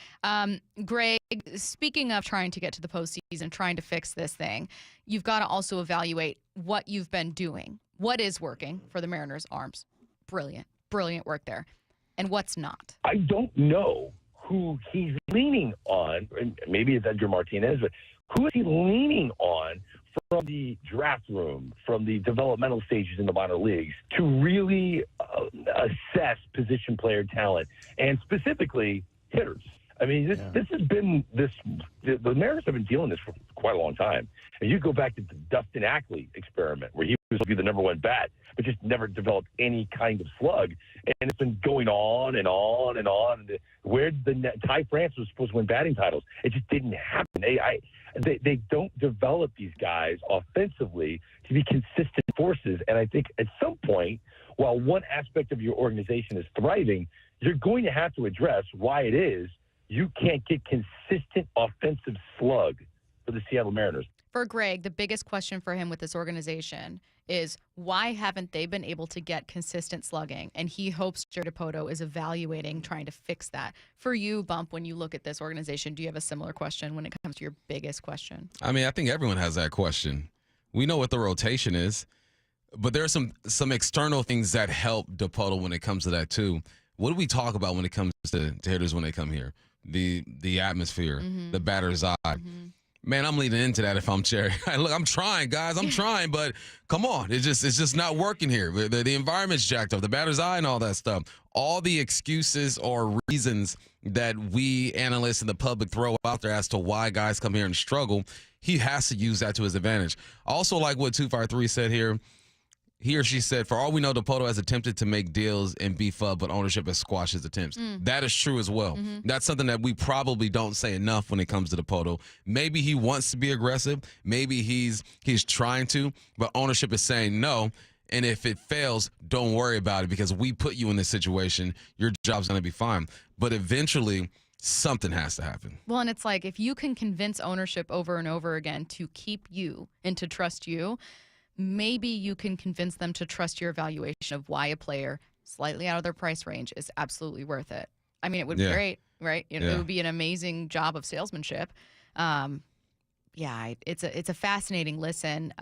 Greg, speaking of trying to get to the postseason, trying to fix this thing, you've got to also evaluate what you've been doing. What is working for the Mariners' arms? Brilliant work there. And what's not? I don't know who he's leaning on, and maybe it's Edgar Martinez, but who is he leaning on from the draft room, from the developmental stages in the minor leagues to really assess position player talent and specifically hitters? I mean, this has been the Mariners have been dealing this for quite a long time. And you go back to the Dustin Ackley experiment where he was supposed to be the number one bat, but just never developed any kind of slug. And it's been going on and on and on. Where Ty France was supposed to win batting titles, it just didn't happen. They don't develop these guys offensively to be consistent forces. And I think at some point, while one aspect of your organization is thriving, you're going to have to address why it is you can't get consistent offensive slug for the Seattle Mariners. For Greg, the biggest question for him with this organization is why haven't they been able to get consistent slugging? And he hopes Jerry Dipoto is evaluating trying to fix that. For you, Bump, when you look at this organization, do you have a similar question when it comes to your biggest question? I mean, I think everyone has that question. We know what the rotation is, but there are some external things that help Dipoto when it comes to that too. What do we talk about when it comes to hitters when they come here? The atmosphere, the batter's eye. Man, I'm leading into that if I'm Cherry. Look, I'm trying, guys. I'm trying, but come on. It's just not working here. The environment's jacked up, the batter's eye and all that stuff. All the excuses or reasons that we analysts and the public throw out there as to why guys come here and struggle, he has to use that to his advantage. I also like what 253 said here. He or she said, for all we know, Dipoto has attempted to make deals and beef up, but ownership has squashed his attempts. That is true as well. That's something that we probably don't say enough when it comes to Dipoto. Maybe he wants to be aggressive. Maybe he's trying to, but ownership is saying no. And if it fails, don't worry about it because we put you in this situation. Your job's going to be fine. But eventually, something has to happen. Well, and it's like if you can convince ownership over and over again to keep you and to trust you, maybe you can convince them to trust your evaluation of why a player slightly out of their price range is absolutely worth it. I mean, it would be great, right? It would be an amazing job of salesmanship. It's a fascinating listen.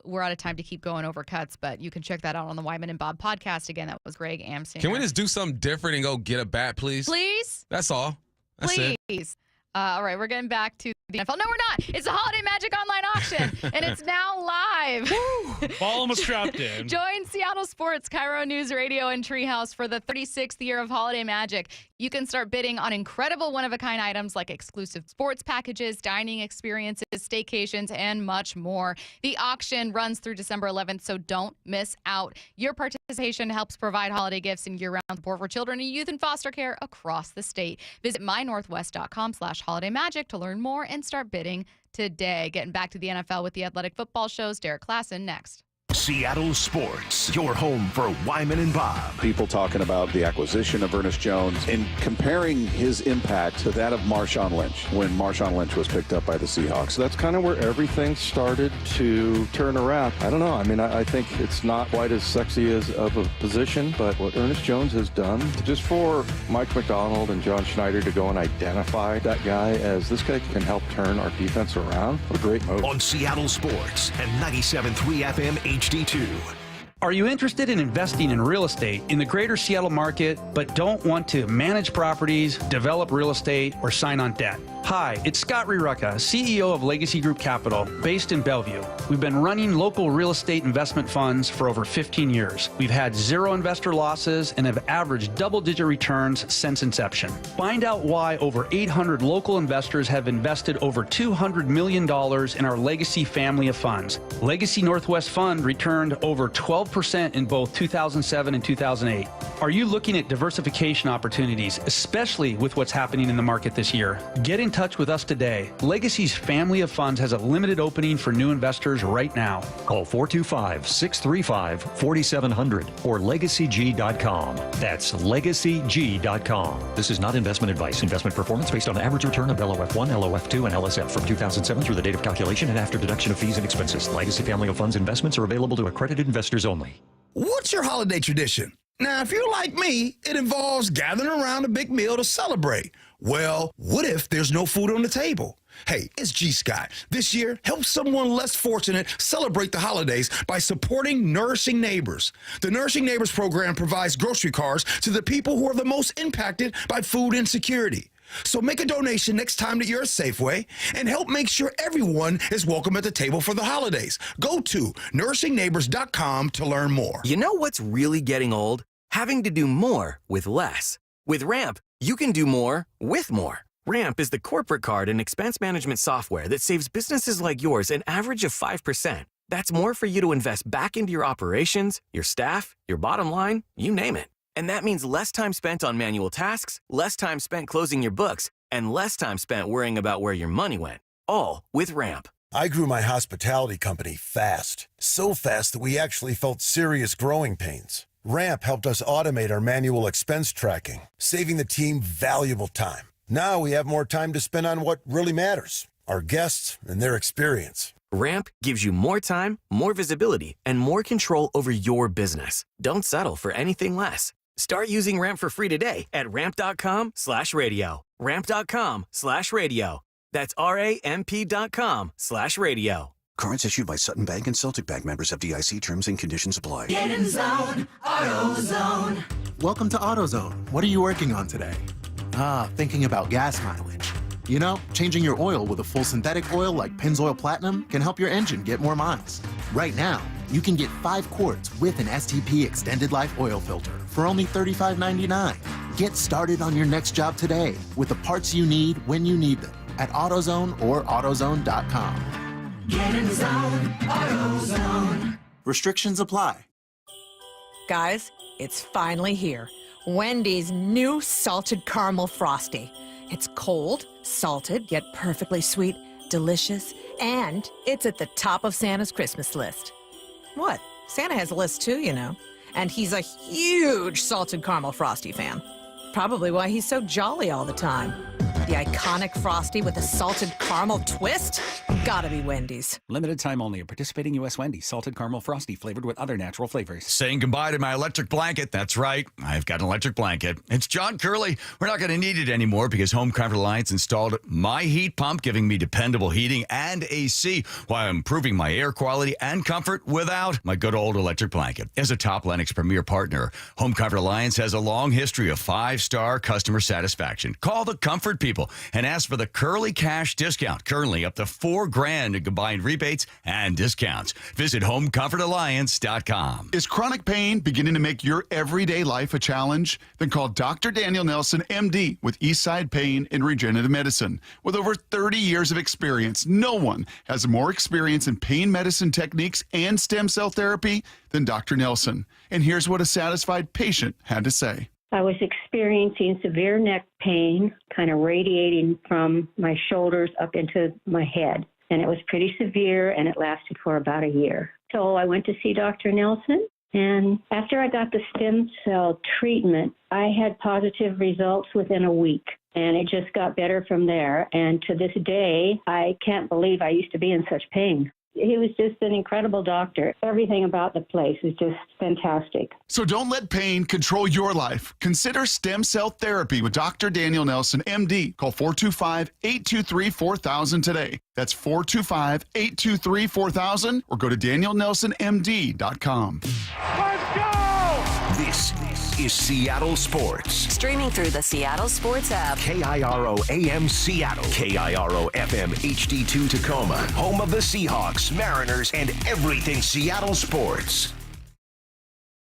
We're out of time to keep going over cuts, but you can check that out on the Wyman and Bob podcast. Again, that was Greg Amsinger. Can we just do something different and go get a bat, please? Please? That's all. That's please. it. All right, we're getting back to the NFL. No, we're not. It's a Holiday Magic online auction, and it's now live. Ball almost strapped in. Join Seattle Sports, Cairo News Radio, and Treehouse for the 36th year of Holiday Magic. You can start bidding on incredible one-of-a-kind items like exclusive sports packages, dining experiences, staycations, and much more. The auction runs through December 11th, so don't miss out. Your participation helps provide holiday gifts and year-round support for children and youth in foster care across the state. Visit mynorthwest.com/holidaymagic to learn more and start bidding today. Getting back to the NFL with the Athletic Football Show's Derek Klassen next. Seattle Sports, your home for Wyman and Bob. People talking about the acquisition of Ernest Jones and comparing his impact to that of Marshawn Lynch when Marshawn Lynch was picked up by the Seahawks. That's kind of where everything started to turn around. I don't know. I mean, I think it's not quite as sexy as of a position, but what Ernest Jones has done, just for Mike McDonald and John Schneider to go and identify that guy as this guy can help turn our defense around, what a great move. On Seattle Sports and 97.3 FM HD2. Are you interested in investing in real estate in the greater Seattle market, but don't want to manage properties, develop real estate, or sign on debt? Hi, it's Scott Rirucka, CEO of Legacy Group Capital, based in Bellevue. We've been running local real estate investment funds for over 15 years. We've had 0 investor losses and have averaged double-digit returns since inception. Find out why over 800 local investors have invested over $200 million in our Legacy family of funds. Legacy Northwest Fund returned over 12% in both 2007 and 2008. Are you looking at diversification opportunities, especially with what's happening in the market this year? Get in touch with us today. Legacy's family of funds has a limited opening for new investors right now. Call 425-635-4700 or legacyg.com. That's legacyg.com. This is not investment advice. Investment performance based on average return of LOF1, LOF2, and LSF from 2007 through the date of calculation and after deduction of fees and expenses. Legacy family of funds investments are available to accredited investors only. What's your holiday tradition? Now, if you're like me, it involves gathering around a big meal to celebrate. Well, what if there's no food on the table? Hey, it's G. Scott. This year, help someone less fortunate celebrate the holidays by supporting Nourishing Neighbors. The Nourishing Neighbors program provides grocery cards to the people who are the most impacted by food insecurity. So make a donation next time that you're at Safeway and help make sure everyone is welcome at the table for the holidays. Go to nourishingneighbors.com to learn more. You know what's really getting old? Having to do more with less. With Ramp, you can do more with more. Ramp is the corporate card and expense management software that saves businesses like yours an average of 5%. That's more for you to invest back into your operations, your staff, your bottom line, you name it. And that means less time spent on manual tasks, less time spent closing your books, and less time spent worrying about where your money went. All with Ramp. I grew my hospitality company fast. So fast that we actually felt serious growing pains. Ramp helped us automate our manual expense tracking, saving the team valuable time. Now we have more time to spend on what really matters, our guests and their experience. Ramp gives you more time, more visibility, and more control over your business. Don't settle for anything less. Start using Ramp for free today at ramp.com/radio. Ramp.com/radio. That's ramp.com/radio. Cards issued by Sutton Bank and Celtic Bank, members FDIC. Terms and conditions apply. Get in zone, AutoZone. Welcome to AutoZone. What are you working on today? Thinking about gas mileage. You know, changing your oil with a full synthetic oil like Pennzoil Platinum can help your engine get more miles. Right now, you can get 5 quarts with an STP Extended Life Oil Filter for only $35.99. Get started on your next job today with the parts you need when you need them at AutoZone or AutoZone.com. Get in zone, AutoZone. Restrictions apply. Guys, it's finally here. Wendy's new salted caramel frosty. It's cold, salted, yet perfectly sweet, delicious, and it's at the top of Santa's Christmas list. What? Santa has a list too, you know. And he's a huge salted caramel frosty fan. Probably why he's so jolly all the time. The iconic frosty with a salted caramel twist? Gotta be Wendy's. Limited time only at participating U.S. Wendy's. Salted caramel frosty flavored with other natural flavors. Saying goodbye to my electric blanket. That's right. I've got an electric blanket. It's John Curley. We're not going to need it anymore because Home Comfort Alliance installed my heat pump, giving me dependable heating and AC while improving my air quality and comfort without my good old electric blanket. As a top Lennox Premier partner, Home Comfort Alliance has a long history of 5-star customer satisfaction. Call the comfort people and ask for the Curly Cash discount. Currently up to $4,000 in combined rebates and discounts. Visit HomeComfortAlliance.com. Is chronic pain beginning to make your everyday life a challenge? Then call Dr. Daniel Nelson, MD, with Eastside Pain and Regenerative Medicine. With over 30 years of experience, no one has more experience in pain medicine techniques and stem cell therapy than Dr. Nelson. And here's what a satisfied patient had to say. I was experiencing severe neck pain, kind of radiating from my shoulders up into my head. And it was pretty severe, and it lasted for about a year. So I went to see Dr. Nelson, and after I got the stem cell treatment, I had positive results within a week. And it just got better from there. And to this day, I can't believe I used to be in such pain. He was just an incredible doctor. Everything about the place is just fantastic. So don't let pain control your life. Consider stem cell therapy with Dr. Daniel Nelson, MD. Call 425-823-4000 today. That's 425-823-4000 or go to danielnelsonmd.com. Let's go! This is Seattle Sports. Streaming through the Seattle Sports app. KIRO AM Seattle. KIRO FM HD2 Tacoma. Home of the Seahawks, Mariners, and everything Seattle sports.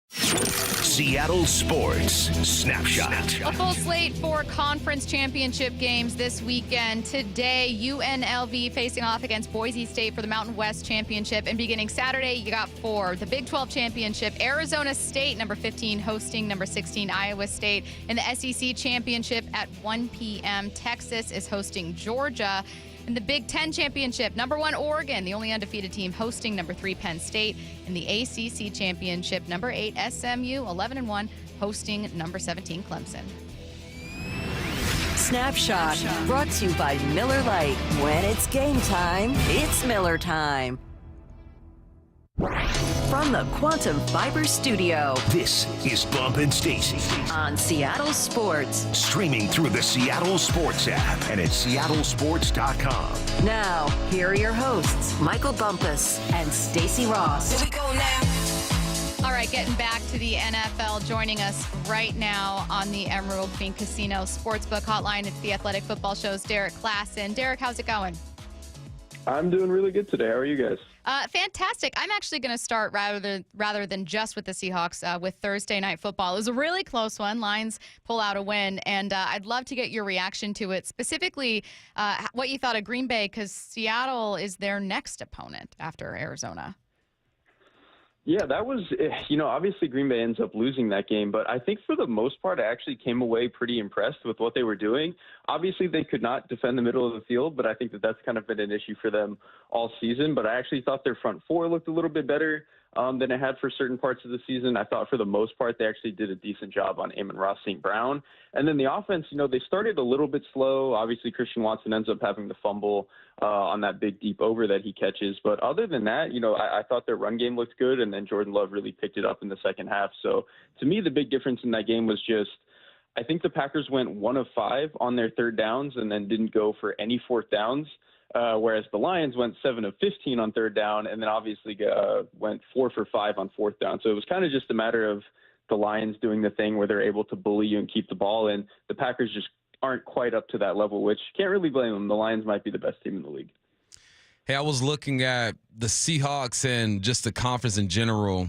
Seattle Sports Snapshot. A full slate for conference championship games this weekend. Today, UNLV facing off against Boise State for the Mountain West Championship. And beginning Saturday, you got 4. The Big 12 Championship, Arizona State, number 15, hosting number 16, Iowa State. In the SEC Championship at 1 p.m., Texas is hosting Georgia. In the Big 10 Championship, number 1 Oregon, the only undefeated team, hosting number 3 Penn State. In the ACC Championship, number 8 SMU, 11-1, hosting number 17 Clemson. Snapshot, brought to you by Miller Lite. When it's game time, it's Miller time. From the Quantum Fiber Studio, this is Bump and Stacy on Seattle Sports. Streaming through the Seattle Sports app and at seattlesports.com. Now, here are your hosts, Michael Bumpus and Stacy Ross. Here we go now. All right, getting back to the NFL. Joining us right now on the Emerald Queen Casino Sportsbook Hotline, it's the Athletic Football Show's Derek Klassen. Derek, how's it going? I'm doing really good today. How are you guys? Fantastic. I'm actually going to start rather than just with the Seahawks with Thursday Night Football. It was a really close one. Lions pull out a win, and I'd love to get your reaction to it, specifically what you thought of Green Bay, because Seattle is their next opponent after Arizona. Yeah, that was, obviously Green Bay ends up losing that game, but I think for the most part, I actually came away pretty impressed with what they were doing. Obviously, they could not defend the middle of the field, but I think that that's kind of been an issue for them all season. But I actually thought their front four looked a little bit better than it had for certain parts of the season. I thought for the most part, they actually did a decent job on Amon-Ra St. Brown. And then the offense, they started a little bit slow. Obviously, Christian Watson ends up having the fumble on that big deep over that he catches. But other than that, I thought their run game looked good, and then Jordan Love really picked it up in the second half. So to me, the big difference in that game was just, I think the Packers went 1 of 5 on their third downs and then didn't go for any fourth downs. Whereas the Lions went 7 of 15 on third down and then obviously went 4 for 5 on fourth down. So it was kind of just a matter of the Lions doing the thing where they're able to bully you and keep the ball, and the Packers just aren't quite up to that level, which can't really blame them. The Lions might be the best team in the league. Hey, I was looking at the Seahawks and just the conference in general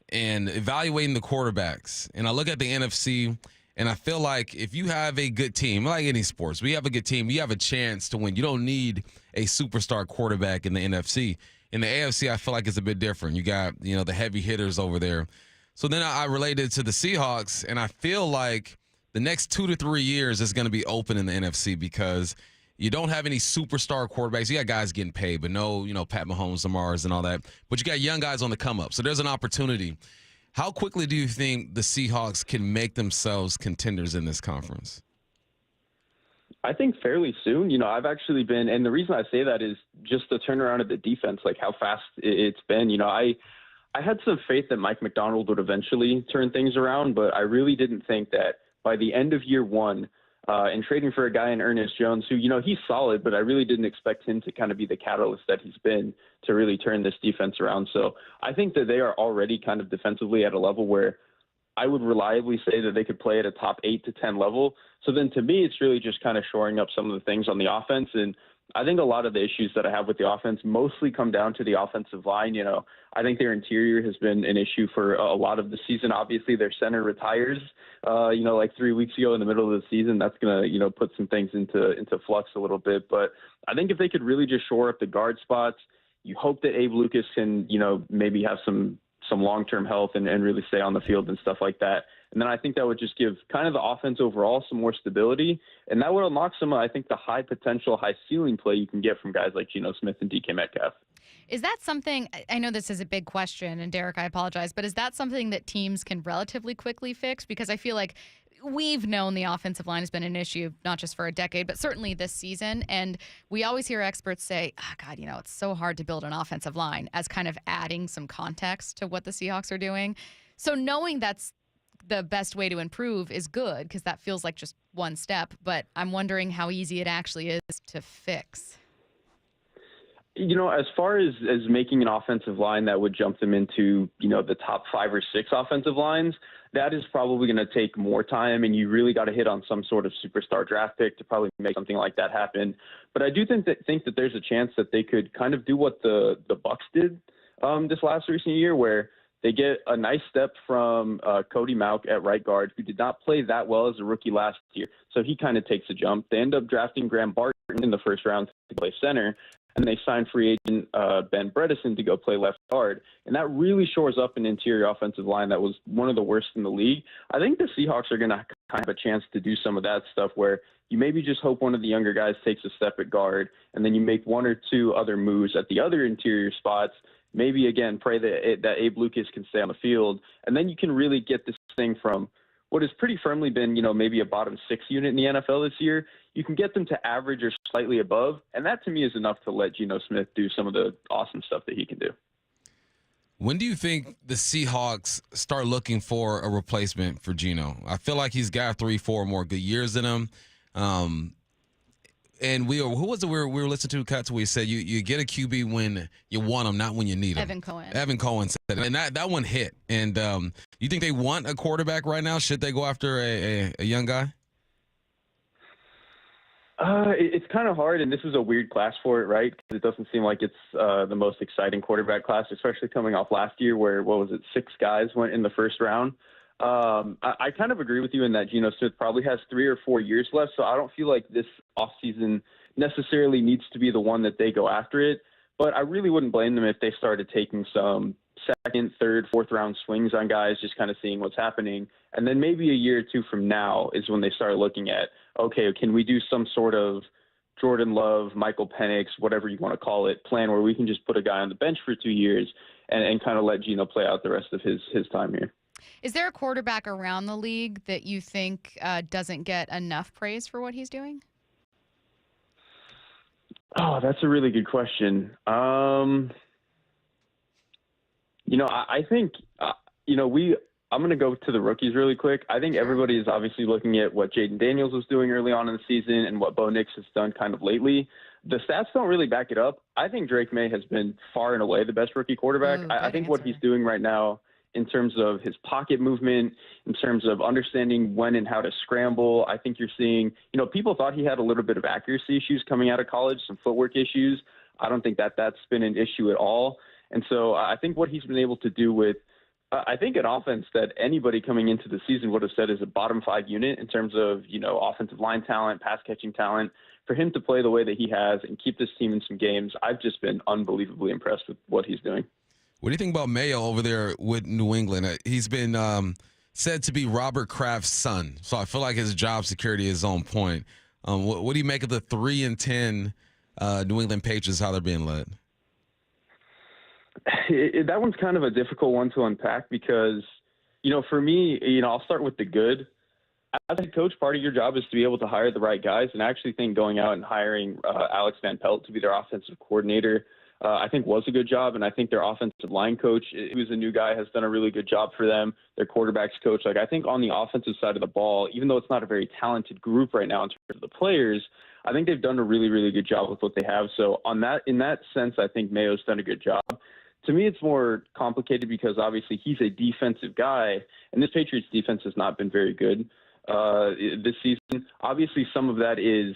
and evaluating the quarterbacks. And I look at the NFC, and I feel like if you have a good team, like any sports, we have a good team, you have a chance to win. You don't need a superstar quarterback in the NFC. In the AFC, I feel like it's a bit different. You got, the heavy hitters over there. So then I related to the Seahawks, and I feel like the next 2 to 3 years is going to be open in the NFC because you don't have any superstar quarterbacks. You got guys getting paid, but no, Pat Mahomes, Lamar's and all that. But you got young guys on the come up. So there's an opportunity. How quickly do you think the Seahawks can make themselves contenders in this conference? I think fairly soon. I've actually been, and the reason I say that is just the turnaround of the defense, like how fast it's been. I had some faith that Mike McDonald would eventually turn things around, but I really didn't think that by the end of year one, and trading for a guy in Ernest Jones, who, he's solid, but I really didn't expect him to kind of be the catalyst that he's been to really turn this defense around. So I think that they are already kind of defensively at a level where I would reliably say that they could play at a top 8 to 10 level. So then to me, it's really just kind of shoring up some of the things on the offense. And I think a lot of the issues that I have with the offense mostly come down to the offensive line. I think their interior has been an issue for a lot of the season. Obviously, their center retires, like 3 weeks ago in the middle of the season. That's going to, put some things into flux a little bit. But I think if they could really just shore up the guard spots, you hope that Abe Lucas can, maybe have some long-term health and really stay on the field and stuff like that. And then I think that would just give kind of the offense overall some more stability. And that would unlock some, I think, the high potential, high ceiling play you can get from guys like Geno Smith and DK Metcalf. Is that something, I know this is a big question, and Derek, I apologize, but is that something that teams can relatively quickly fix? Because I feel like we've known the offensive line has been an issue, not just for a decade, but certainly this season. And we always hear experts say, God, it's so hard to build an offensive line, as kind of adding some context to what the Seahawks are doing. So knowing that's the best way to improve is good, because that feels like just one step. But I'm wondering how easy it actually is to fix. As far as making an offensive line that would jump them into, the top 5 or 6 offensive lines, that is probably going to take more time, and you really got to hit on some sort of superstar draft pick to probably make something like that happen. But I do think that there's a chance that they could kind of do what the Bucs did this last recent year, where they get a nice step from Cody Mauch at right guard, who did not play that well as a rookie last year. So he kind of takes a jump. They end up drafting Graham Barton in the first round to play center, and they signed free agent Ben Bredesen to go play left guard. And that really shores up an interior offensive line that was one of the worst in the league. I think the Seahawks are going to kind of have a chance to do some of that stuff where you maybe just hope one of the younger guys takes a step at guard, and then you make 1 or 2 other moves at the other interior spots. Maybe, again, pray that Abe Lucas can stay on the field. And then you can really get this thing from what has pretty firmly been, maybe a bottom 6 unit in the NFL this year. You can get them to average or slightly above. And that, to me, is enough to let Geno Smith do some of the awesome stuff that he can do. When do you think the Seahawks start looking for a replacement for Geno? I feel like he's got 3-4 more good years in him. And who was it we were listening to? Cuts where he said you get a QB when you want him, not when you need him. Evan Cohen said it, and that one hit. And you think they want a quarterback right now? Should they go after a young guy? It's kind of hard, and this is a weird class for it, right? Because it doesn't seem like it's the most exciting quarterback class, especially coming off last year where, 6 guys went in the first round. I kind of agree with you in that Geno Smith probably has 3 or 4 years left, so I don't feel like this offseason necessarily needs to be the one that they go after it. But I really wouldn't blame them if they started taking some second, third, fourth round swings on guys, just kind of seeing what's happening. And then maybe a year or two from now is when they start looking at, okay, can we do some sort of Jordan Love, Michael Penix, whatever you want to call it, plan where we can just put a guy on the bench for 2 years and kind of let Geno play out the rest of his time here. Is there a quarterback around the league that you think doesn't get enough praise for what he's doing? Oh, that's a really good question. I think, I'm going to go to the rookies really quick. I think everybody is obviously looking at what Jaden Daniels was doing early on in the season and what Bo Nix has done kind of lately. The stats don't really back it up. I think Drake May has been far and away the best rookie quarterback. I think what he's doing right now in terms of his pocket movement, in terms of understanding when and how to scramble, I think you're seeing, people thought he had a little bit of accuracy issues coming out of college, some footwork issues. I don't think that's been an issue at all. And so I think what he's been able to do with, I think an offense that anybody coming into the season would have said is a bottom 5 unit in terms of, offensive line talent, pass catching talent, for him to play the way that he has and keep this team in some games. I've just been unbelievably impressed with what he's doing. What do you think about Mayo over there with New England? He's been said to be Robert Kraft's son, so I feel like his job security is on point. What do you make of the 3-10 New England Patriots, how they're being led? That one's kind of a difficult one to unpack because, for me, I'll start with the good. As a coach, part of your job is to be able to hire the right guys, and I actually think going out and hiring Alex Van Pelt to be their offensive coordinator, I think was a good job, and I think their offensive line coach, who's a new guy, has done a really good job for them. Their quarterbacks coach, I think on the offensive side of the ball, even though it's not a very talented group right now in terms of the players, I think they've done a really, really good job with what they have. So in that sense, I think Mayo's done a good job. To me, it's more complicated because obviously he's a defensive guy, and this Patriots defense has not been very good this season. Obviously, some of that is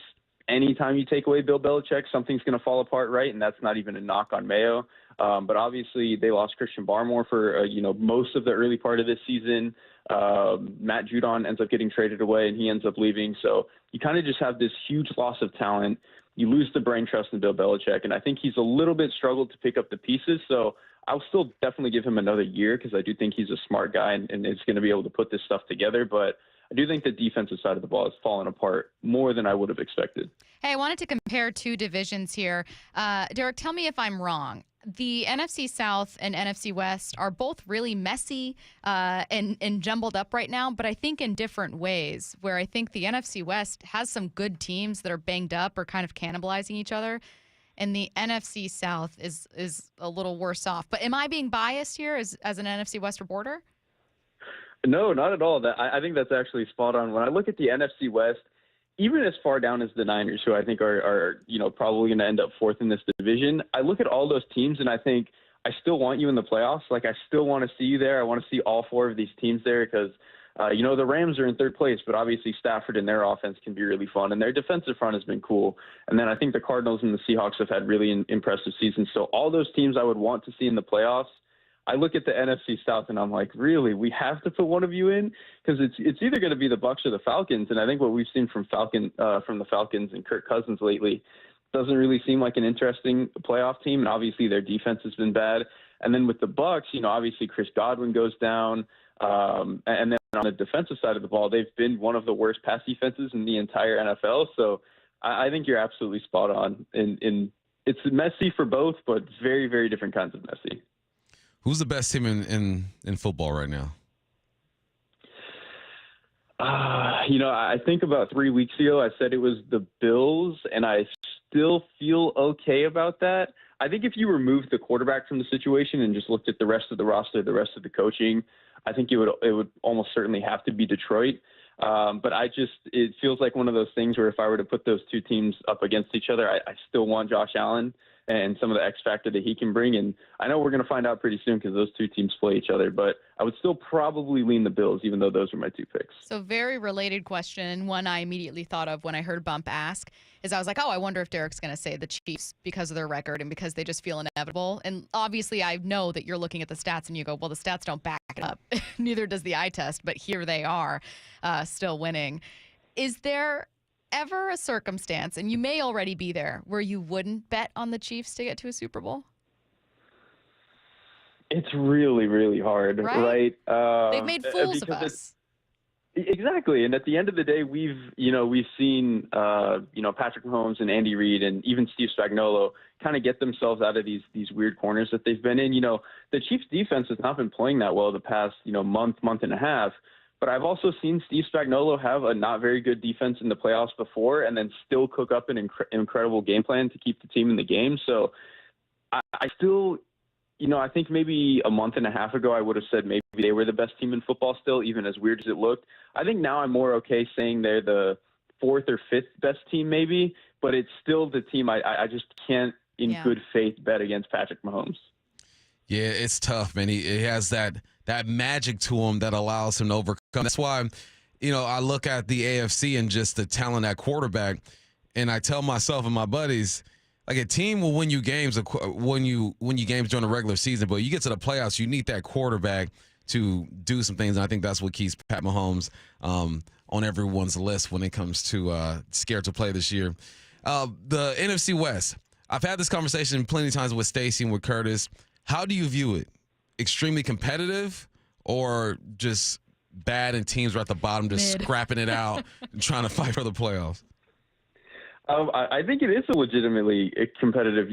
anytime you take away Bill Belichick, something's going to fall apart, right? And that's not even a knock on Mayo. But obviously, they lost Christian Barmore for most of the early part of this season. Matt Judon ends up getting traded away, and he ends up leaving. So you kind of just have this huge loss of talent. You lose the brain trust in Bill Belichick, and I think he's a little bit struggled to pick up the pieces. So I'll still definitely give him another year because I do think he's a smart guy and is going to be able to put this stuff together. But I do think the defensive side of the ball has fallen apart more than I would have expected. Hey, I wanted to compare 2 divisions here. Derek, tell me if I'm wrong. The NFC South and NFC West are both really messy and jumbled up right now, but I think in different ways, where I think the NFC West has some good teams that are banged up or kind of cannibalizing each other, and the NFC South is a little worse off. But am I being biased here as an NFC West reporter? No, not at all. I think that's actually spot on. When I look at the NFC West, even as far down as the Niners, who I think are probably going to end up 4th in this division, I look at all those teams and I think I still want you in the playoffs. Like, I still want to see you there. I want to see all 4 of these teams there because, the Rams are in 3rd place, but obviously Stafford and their offense can be really fun, and their defensive front has been cool. And then I think the Cardinals and the Seahawks have had really impressive seasons. So all those teams I would want to see in the playoffs, I look at the NFC South and I'm like, really, we have to put one of you in? Because it's either going to be the Bucs or the Falcons. And I think what we've seen from the Falcons and Kirk Cousins lately doesn't really seem like an interesting playoff team. And obviously their defense has been bad. And then with the Bucs, obviously Chris Godwin goes down. And then on the defensive side of the ball, they've been one of the worst pass defenses in the entire NFL. So I think you're absolutely spot on. It's messy for both, but very, very different kinds of messy. Who's the best team in football right now? I think about 3 weeks ago, I said it was the Bills, and I still feel okay about that. I think if you remove the quarterback from the situation and just looked at the rest of the roster, the rest of the coaching, I think it would almost certainly have to be Detroit. But it feels like one of those things where if I were to put those 2 teams up against each other, I still want Josh Allen. and some of the X factor that he can bring. And I know we're going to find out pretty soon because those two teams play each other, but I would still probably lean the Bills, even though those are my two picks. So very related question. One I immediately thought of when I heard Bump ask is I was like, oh, I wonder if Derek's going to say the Chiefs because of their record and because they just feel inevitable. And obviously I know that you're looking at the stats and you go, well, the stats don't back it up. Neither does the eye test, but here they are still winning. Is there ever a circumstance, and you may already be there, where you wouldn't bet on the Chiefs to get to a Super Bowl? It's really, really hard, right? They've made fools of us. Exactly. And at the end of the day, we've seen, Patrick Mahomes and Andy Reid and even Steve Spagnuolo kind of get themselves out of these weird corners that they've been in. The Chiefs defense has not been playing that well the past, month and a half. But I've also seen Steve Spagnuolo have a not very good defense in the playoffs before and then still cook up an incredible game plan to keep the team in the game. So I still, I think maybe a month and a half ago I would have said maybe they were the best team in football still, even as weird as it looked. I think now I'm more okay saying they're the fourth or fifth best team maybe, but it's still the team I just can't in good faith bet against Patrick Mahomes. Yeah, it's tough, man. He has that magic to him that allows him to overcome. That's why, I look at the AFC and just the talent at quarterback, and I tell myself and my buddies, like a team will win you games when you win you games during the regular season, but you get to the playoffs, you need that quarterback to do some things, and I think that's what keeps Pat Mahomes on everyone's list when it comes to scared to play this year. The NFC West, I've had this conversation plenty of times with Stacey and with Curtis. How do you view it? Extremely competitive or just bad and teams are at the bottom just scrapping it out and trying to fight for the playoffs? I think it is a legitimately competitive,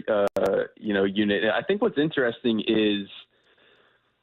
unit. I think what's interesting is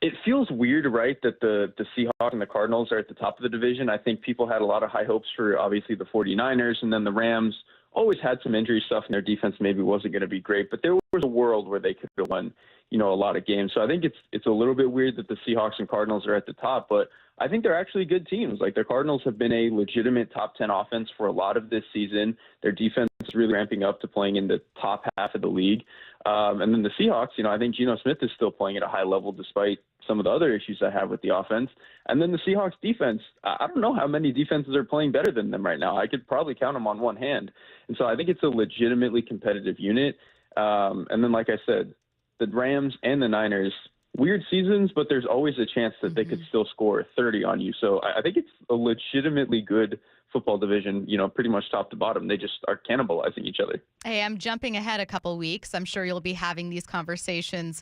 it feels weird, right, that the Seahawks and the Cardinals are at the top of the division. I think people had a lot of high hopes for, obviously, the 49ers, and then the Rams always had some injury stuff, and their defense maybe wasn't going to be great. But there was a world where they could have won, a lot of games. So I think it's a little bit weird that the Seahawks and Cardinals are at the top, but I think they're actually good teams. Like the Cardinals have been a legitimate top 10 offense for a lot of this season. Their defense is really ramping up to playing in the top half of the league. And then the Seahawks, I think Geno Smith is still playing at a high level despite some of the other issues I have with the offense. And then the Seahawks defense, I don't know how many defenses are playing better than them right now. I could probably count them on one hand. And so I think it's a legitimately competitive unit. And then, like I said, the Rams and the Niners, weird seasons, but there's always a chance that they could still score 30 on you. So I think it's a legitimately good football division, pretty much top to bottom. They just are cannibalizing each other. Hey, I'm jumping ahead a couple weeks. I'm sure you'll be having these conversations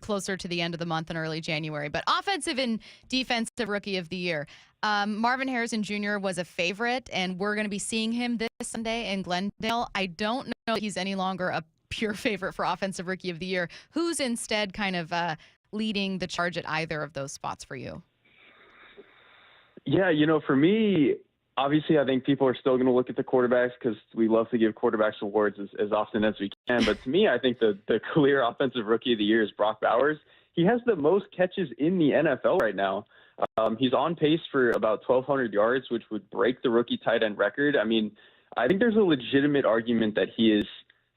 closer to the end of the month in early January. But offensive and defensive rookie of the year. Marvin Harrison Jr. was a favorite, and we're going to be seeing him this Sunday in Glendale. I don't know if he's any longer a pure favorite for offensive rookie of the year. Who's instead kind of leading the charge at either of those spots for you? Yeah, for me, obviously, I think people are still going to look at the quarterbacks because we love to give quarterbacks awards as often as we can. But to me, I think the clear offensive rookie of the year is Brock Bowers. He has the most catches in the NFL right now. He's on pace for about 1,200 yards, which would break the rookie tight end record. I mean, I think there's a legitimate argument that he is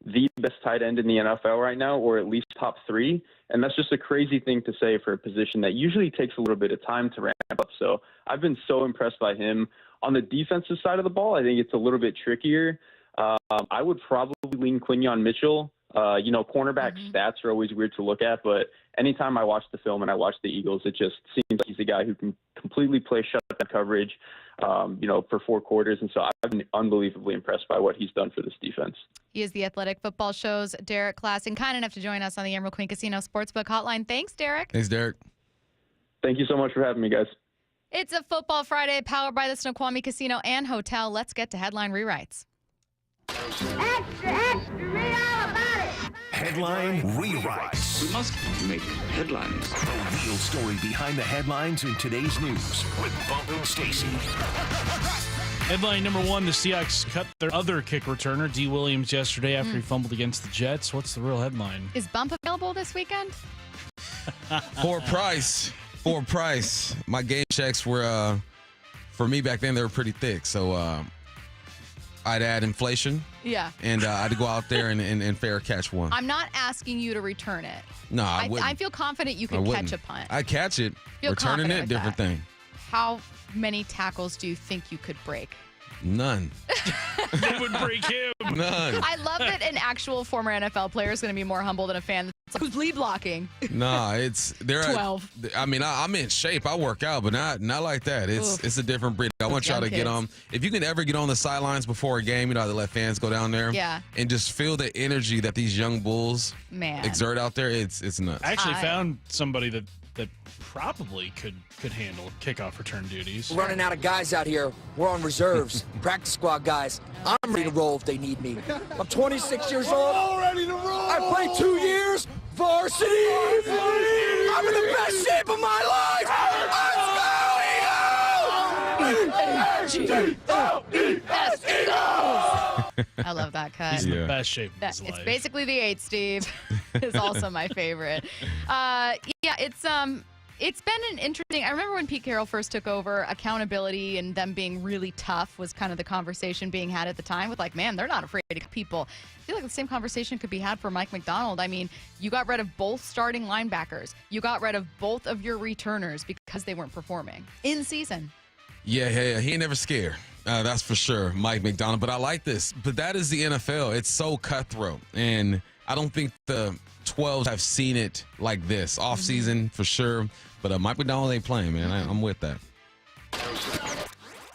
the best tight end in the NFL right now, or at least top three. And that's just a crazy thing to say for a position that usually takes a little bit of time to ramp up. So I've been so impressed by him. On the defensive side of the ball, I think it's a little bit trickier. I would probably lean Quinyon Mitchell. Cornerback stats are always weird to look at, but anytime I watch the film and I watch the Eagles, it just seems like he's a guy who can completely play shutdown coverage, for 4 quarters. And so I've been unbelievably impressed by what he's done for this defense. He is the Athletic Football Show's Derek Klassen, kind enough to join us on the Emerald Queen Casino Sportsbook Hotline. Thanks, Derek. Thanks, Derek. Thank you so much for having me, guys. It's a Football Friday powered by the Snoqualmie Casino and Hotel. Let's get to headline rewrites. Extra, extra, read all about it. Headline rewrites. We must make headlines. The real story behind the headlines in today's news with Bump and Stacy. Headline number 1, the Seahawks cut their other kick returner, D. Williams, yesterday after he fumbled against the Jets. What's the real headline? Is Bump available this weekend? For price. My game checks were, for me back then, they were pretty thick. So I'd add inflation. Yeah. And I'd go out there and fair catch one. I'm not asking you to return it. No, I wouldn't. I feel confident you can catch a punt. I'd catch it. Feel Returning confident it, with different that. thing. How many tackles do you think you could break? None. They would break him. None. I love that an actual former NFL player is going to be more humble than a fan. It's like, who's lead blocking? Nah, they're 12. I mean, I'm in shape. I work out, but not like that. It's a different breed. I want y'all to get on. If you can ever get on the sidelines before a game, they let fans go down there. Yeah. And just feel the energy that these young bulls exert out there. It's nuts. I actually found somebody that probably could handle kickoff return duties. We're running out of guys out here. We're on reserves, practice squad guys. I'm ready to roll if they need me. I'm 26 years old. All ready to roll. I played 2 years varsity. I'm in the best shape of my life. I love that cut. He's in the best shape of his It's life. basically the 8, Steve. Is also my favorite. It's been an interesting. I remember when Pete Carroll first took over, accountability and them being really tough was kind of the conversation being had at the time. With like, man, they're not afraid of people. I feel like the same conversation could be had for Mike Macdonald. I mean, you got rid of both starting linebackers. You got rid of both of your returners because they weren't performing in season. Yeah, he ain't never scared. That's for sure, Mike Macdonald. But I like this. But that is the NFL. It's so cutthroat. And I don't think the 12s have seen it like this. Off-season, for sure. But Mike Macdonald ain't playing, man. I'm with that.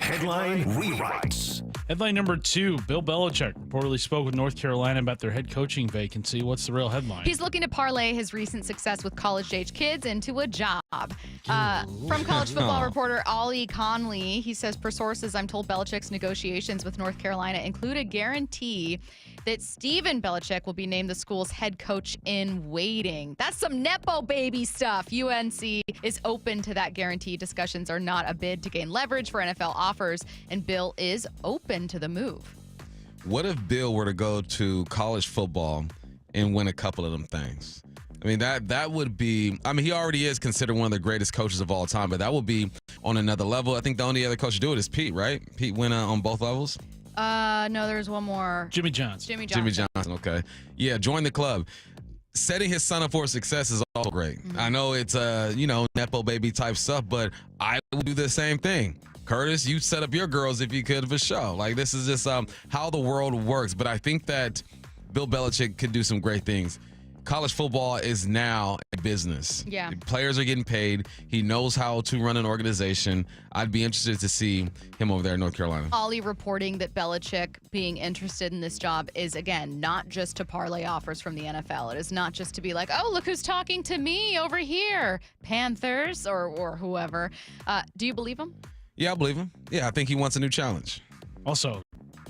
Headline rewrites. Headline number 2, Bill Belichick reportedly spoke with North Carolina about their head coaching vacancy. What's the real headline? He's looking to parlay his recent success with college-age kids into a job. From college football reporter Ollie Conley, he says, per sources, I'm told Belichick's negotiations with North Carolina include a guarantee that Steven Belichick will be named the school's head coach in waiting. That's some Nepo baby stuff. UNC is open to that guarantee. Discussions are not a bid to gain leverage for NFL offers, and Bill is open to the move. What if Bill were to go to college football and win a couple of them things? I mean, that would be, I mean, he already is considered one of the greatest coaches of all time, but that would be on another level. I think the only other coach to do it is Pete, right? Pete went on both levels. No, there's one more. Jimmy Johnson. Jimmy Johnson, okay. Yeah, join the club. Setting his son up for success is also great. I know it's, Nepo baby type stuff, but I would do the same thing. Curtis, you set up your girls if you could for sure. Like, this is just how the world works. But I think that Bill Belichick could do some great things. College football is now a business. Yeah. Players are getting paid. He knows how to run an organization. I'd be interested to see him over there in North Carolina. Ollie reporting that Belichick being interested in this job is, again, not just to parlay offers from the NFL. It is not just to be like, oh, look who's talking to me over here, Panthers or whoever. Do you believe him? Yeah, I believe him. Yeah, I think he wants a new challenge. Also,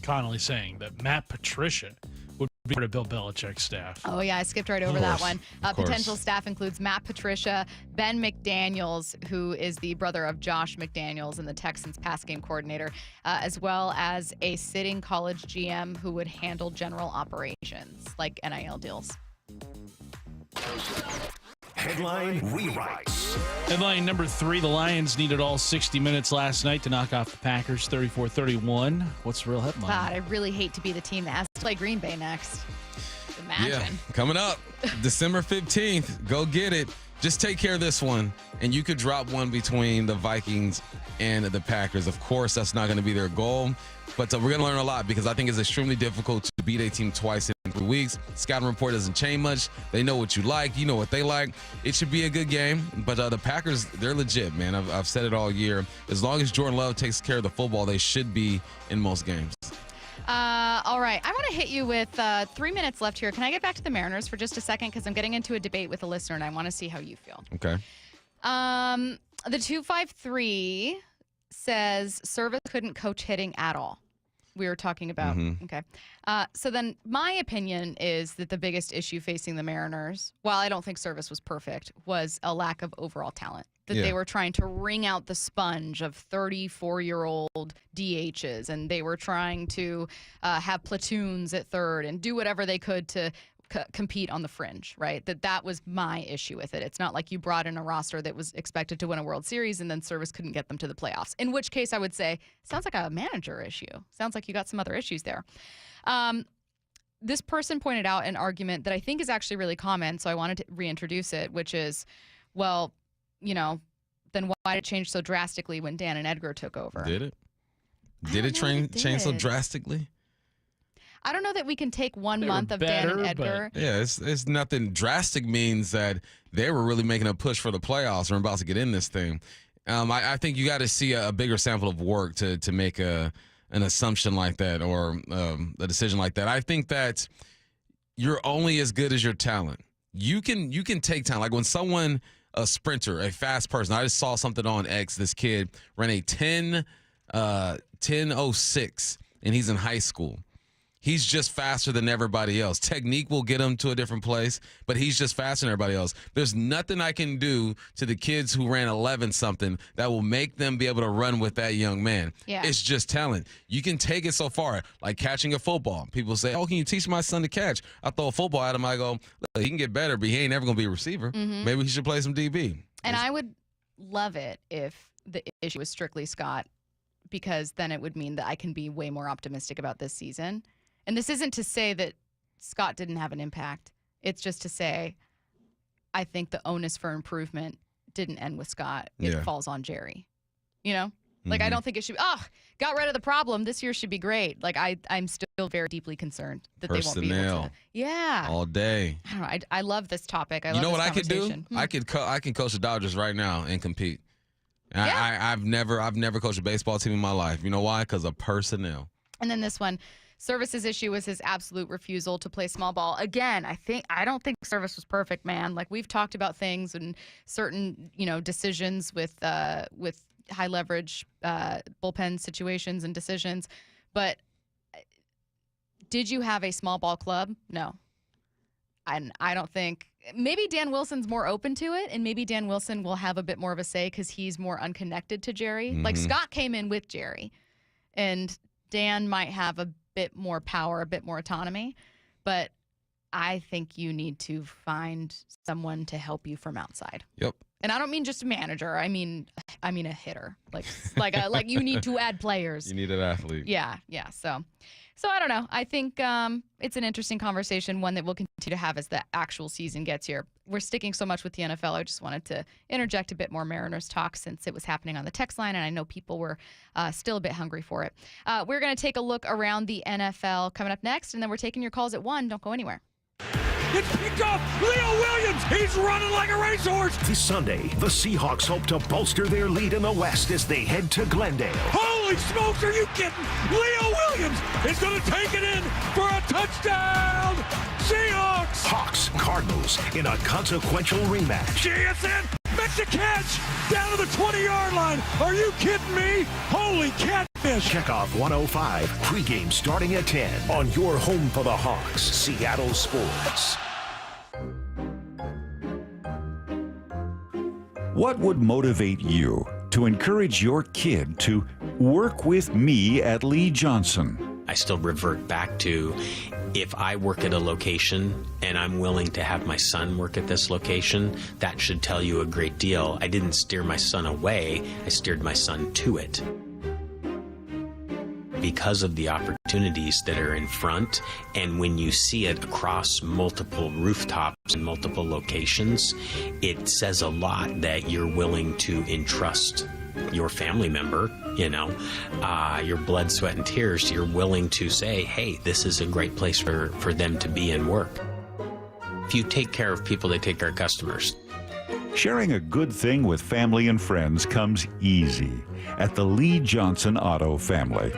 Connolly saying that Matt Patricia would be part of Bill Belichick's staff. Oh, yeah, I skipped right over that one. Of course. Potential staff includes Matt Patricia, Ben McDaniels, who is the brother of Josh McDaniels and the Texans pass game coordinator, as well as a sitting college GM who would handle general operations like NIL deals. Headline rewrites. Headline number 3, the Lions needed all 60 minutes last night to knock off the Packers 34-31. What's the real headline? God, I really hate to be the team that has to play Green Bay next. Imagine. Yeah, coming up December 15th. Go get it. Just take care of this one, and you could drop one between the Vikings and the Packers. Of course, that's not going to be their goal, but we're going to learn a lot because I think it's extremely difficult to beat a team twice in 3 weeks. Scouting report doesn't change much. They know what you like. You know what they like. It should be a good game, but the Packers, they're legit, man. I've said it all year. As long as Jordan Love takes care of the football, they should be in most games. All right. I want to hit you with 3 minutes left here. Can I get back to the Mariners for just a second? Because I'm getting into a debate with a listener, and I want to see how you feel. Okay. The 253 says Service couldn't coach hitting at all. We were talking about. Okay. So then my opinion is that the biggest issue facing the Mariners, while I don't think Service was perfect, was a lack of overall talent. That they were trying to wring out the sponge of 34-year-old DHs, and they were trying to have platoons at third and do whatever they could to compete on the fringe, right? That was my issue with it. It's not like you brought in a roster that was expected to win a World Series and then Service couldn't get them to the playoffs, in which case I would say, sounds like a manager issue. Sounds like you got some other issues there. This person pointed out an argument that I think is actually really common, so I wanted to reintroduce it, which is, well, then why did it change so drastically when Dan and Edgar took over? Did it? Did it change so drastically? I don't know that we can take 1 month of Dan and Edgar. Yeah, it's nothing. Drastic means that they were really making a push for the playoffs. We're about to get in this thing. I think you got to see a bigger sample of work to make an assumption like that or a decision like that. I think that you're only as good as your talent. You can take time. Like when a sprinter, a fast person, I just saw something on X. This kid ran a 10:06, and he's in high school. He's just faster than everybody else. Technique will get him to a different place, but he's just faster than everybody else. There's nothing I can do to the kids who ran 11-something that will make them be able to run with that young man. Yeah. It's just talent. You can take it so far, like catching a football. People say, oh, can you teach my son to catch? I throw a football at him. I go, look, he can get better, but he ain't never going to be a receiver. Mm-hmm. Maybe he should play some DB. And I would love it if the issue was strictly Scott, because then it would mean that I can be way more optimistic about this season. And this isn't to say that Scott didn't have an impact. It's just to say I think the onus for improvement didn't end with Scott. It falls on Jerry. Like, I don't think it should got rid of the problem. This year should be great. Like, I'm still very deeply concerned that they won't be able to. Yeah. All day. I don't know. I love this topic. I love You know this what I could do? conversation. I can coach the Dodgers right now and compete. Yeah. I've never coached a baseball team in my life. You know why? Because of personnel. And then this one. Service's issue was his absolute refusal to play small ball. Again, I don't think Service was perfect, man. Like, we've talked about things and certain, decisions with high leverage bullpen situations and decisions. But did you have a small ball club? No. And I don't think maybe Dan Wilson's more open to it, and maybe Dan Wilson will have a bit more of a say because he's more unconnected to Jerry. Like, Scott came in with Jerry, and Dan might have a bit more power, a bit more autonomy, but I think you need to find someone to help you from outside. Yep. And I don't mean just a manager. I mean a hitter. Like you need to add players. You need an athlete. Yeah. So I don't know. I think it's an interesting conversation, one that we'll continue to have as the actual season gets here. We're sticking so much with the NFL. I just wanted to interject a bit more Mariners talk since it was happening on the text line, and I know people were still a bit hungry for it. We're going to take a look around the NFL coming up next, and then we're taking your calls at 1. Don't go anywhere. It's picked off. Leo Williams, he's running like a racehorse. This Sunday, the Seahawks hope to bolster their lead in the West as they head to Glendale. Holy smokes, are you kidding? Leo Williams is going to take it in for a touchdown. Seahawks. Hawks, Cardinals in a consequential rematch. JSN makes a catch down to the 20-yard line. Are you kidding me? Holy catfish. Checkoff 105, pregame starting at 10 on your home for the Hawks, Seattle Sports. What would motivate you to encourage your kid to work with me at Lee Johnson? I still revert back to, if I work at a location and I'm willing to have my son work at this location, that should tell you a great deal. I didn't steer my son away, I steered my son to it. Because of the opportunities that are in front, and when you see it across multiple rooftops and multiple locations, it says a lot that you're willing to entrust your family member, your blood, sweat, and tears. You're willing to say, hey, this is a great place for them to be and work. If you take care of people, they take care of customers. Sharing a good thing with family and friends comes easy at the Lee Johnson Auto family.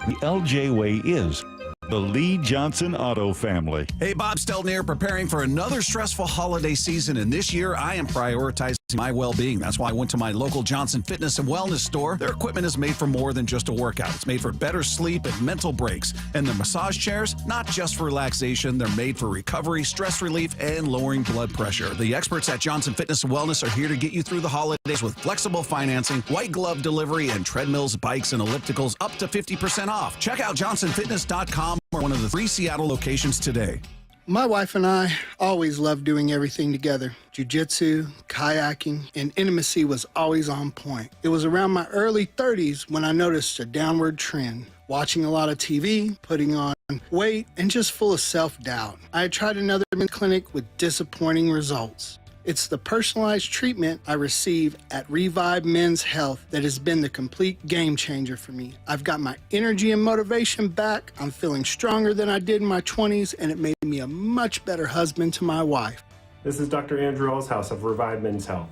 The LJ way is the Lee Johnson Auto family. Hey, Bob Stelton here, preparing for another stressful holiday season, and this year I am prioritizing my well-being. That's why I went to my local Johnson Fitness and Wellness store. Their equipment is made for more than just a workout. It's made for better sleep and mental breaks. And the massage chairs, not just for relaxation, they're made for recovery, stress relief, and lowering blood pressure. The experts at Johnson Fitness and Wellness are here to get you through the holidays with flexible financing, white glove delivery, and treadmills, bikes, and ellipticals up to 50% off. Check out johnsonfitness.com one of the 3 Seattle locations today. My wife and I always loved doing everything together. Jiu-jitsu, kayaking, and intimacy was always on point. It was around my early 30s when I noticed a downward trend. Watching a lot of TV, putting on weight, and just full of self-doubt. I had tried another men's clinic with disappointing results. It's the personalized treatment I receive at Revive Men's Health that has been the complete game changer for me. I've got my energy and motivation back. I'm feeling stronger than I did in my 20s, and it made me a much better husband to my wife. This is Dr. Andrew Olshouse of Revive Men's Health.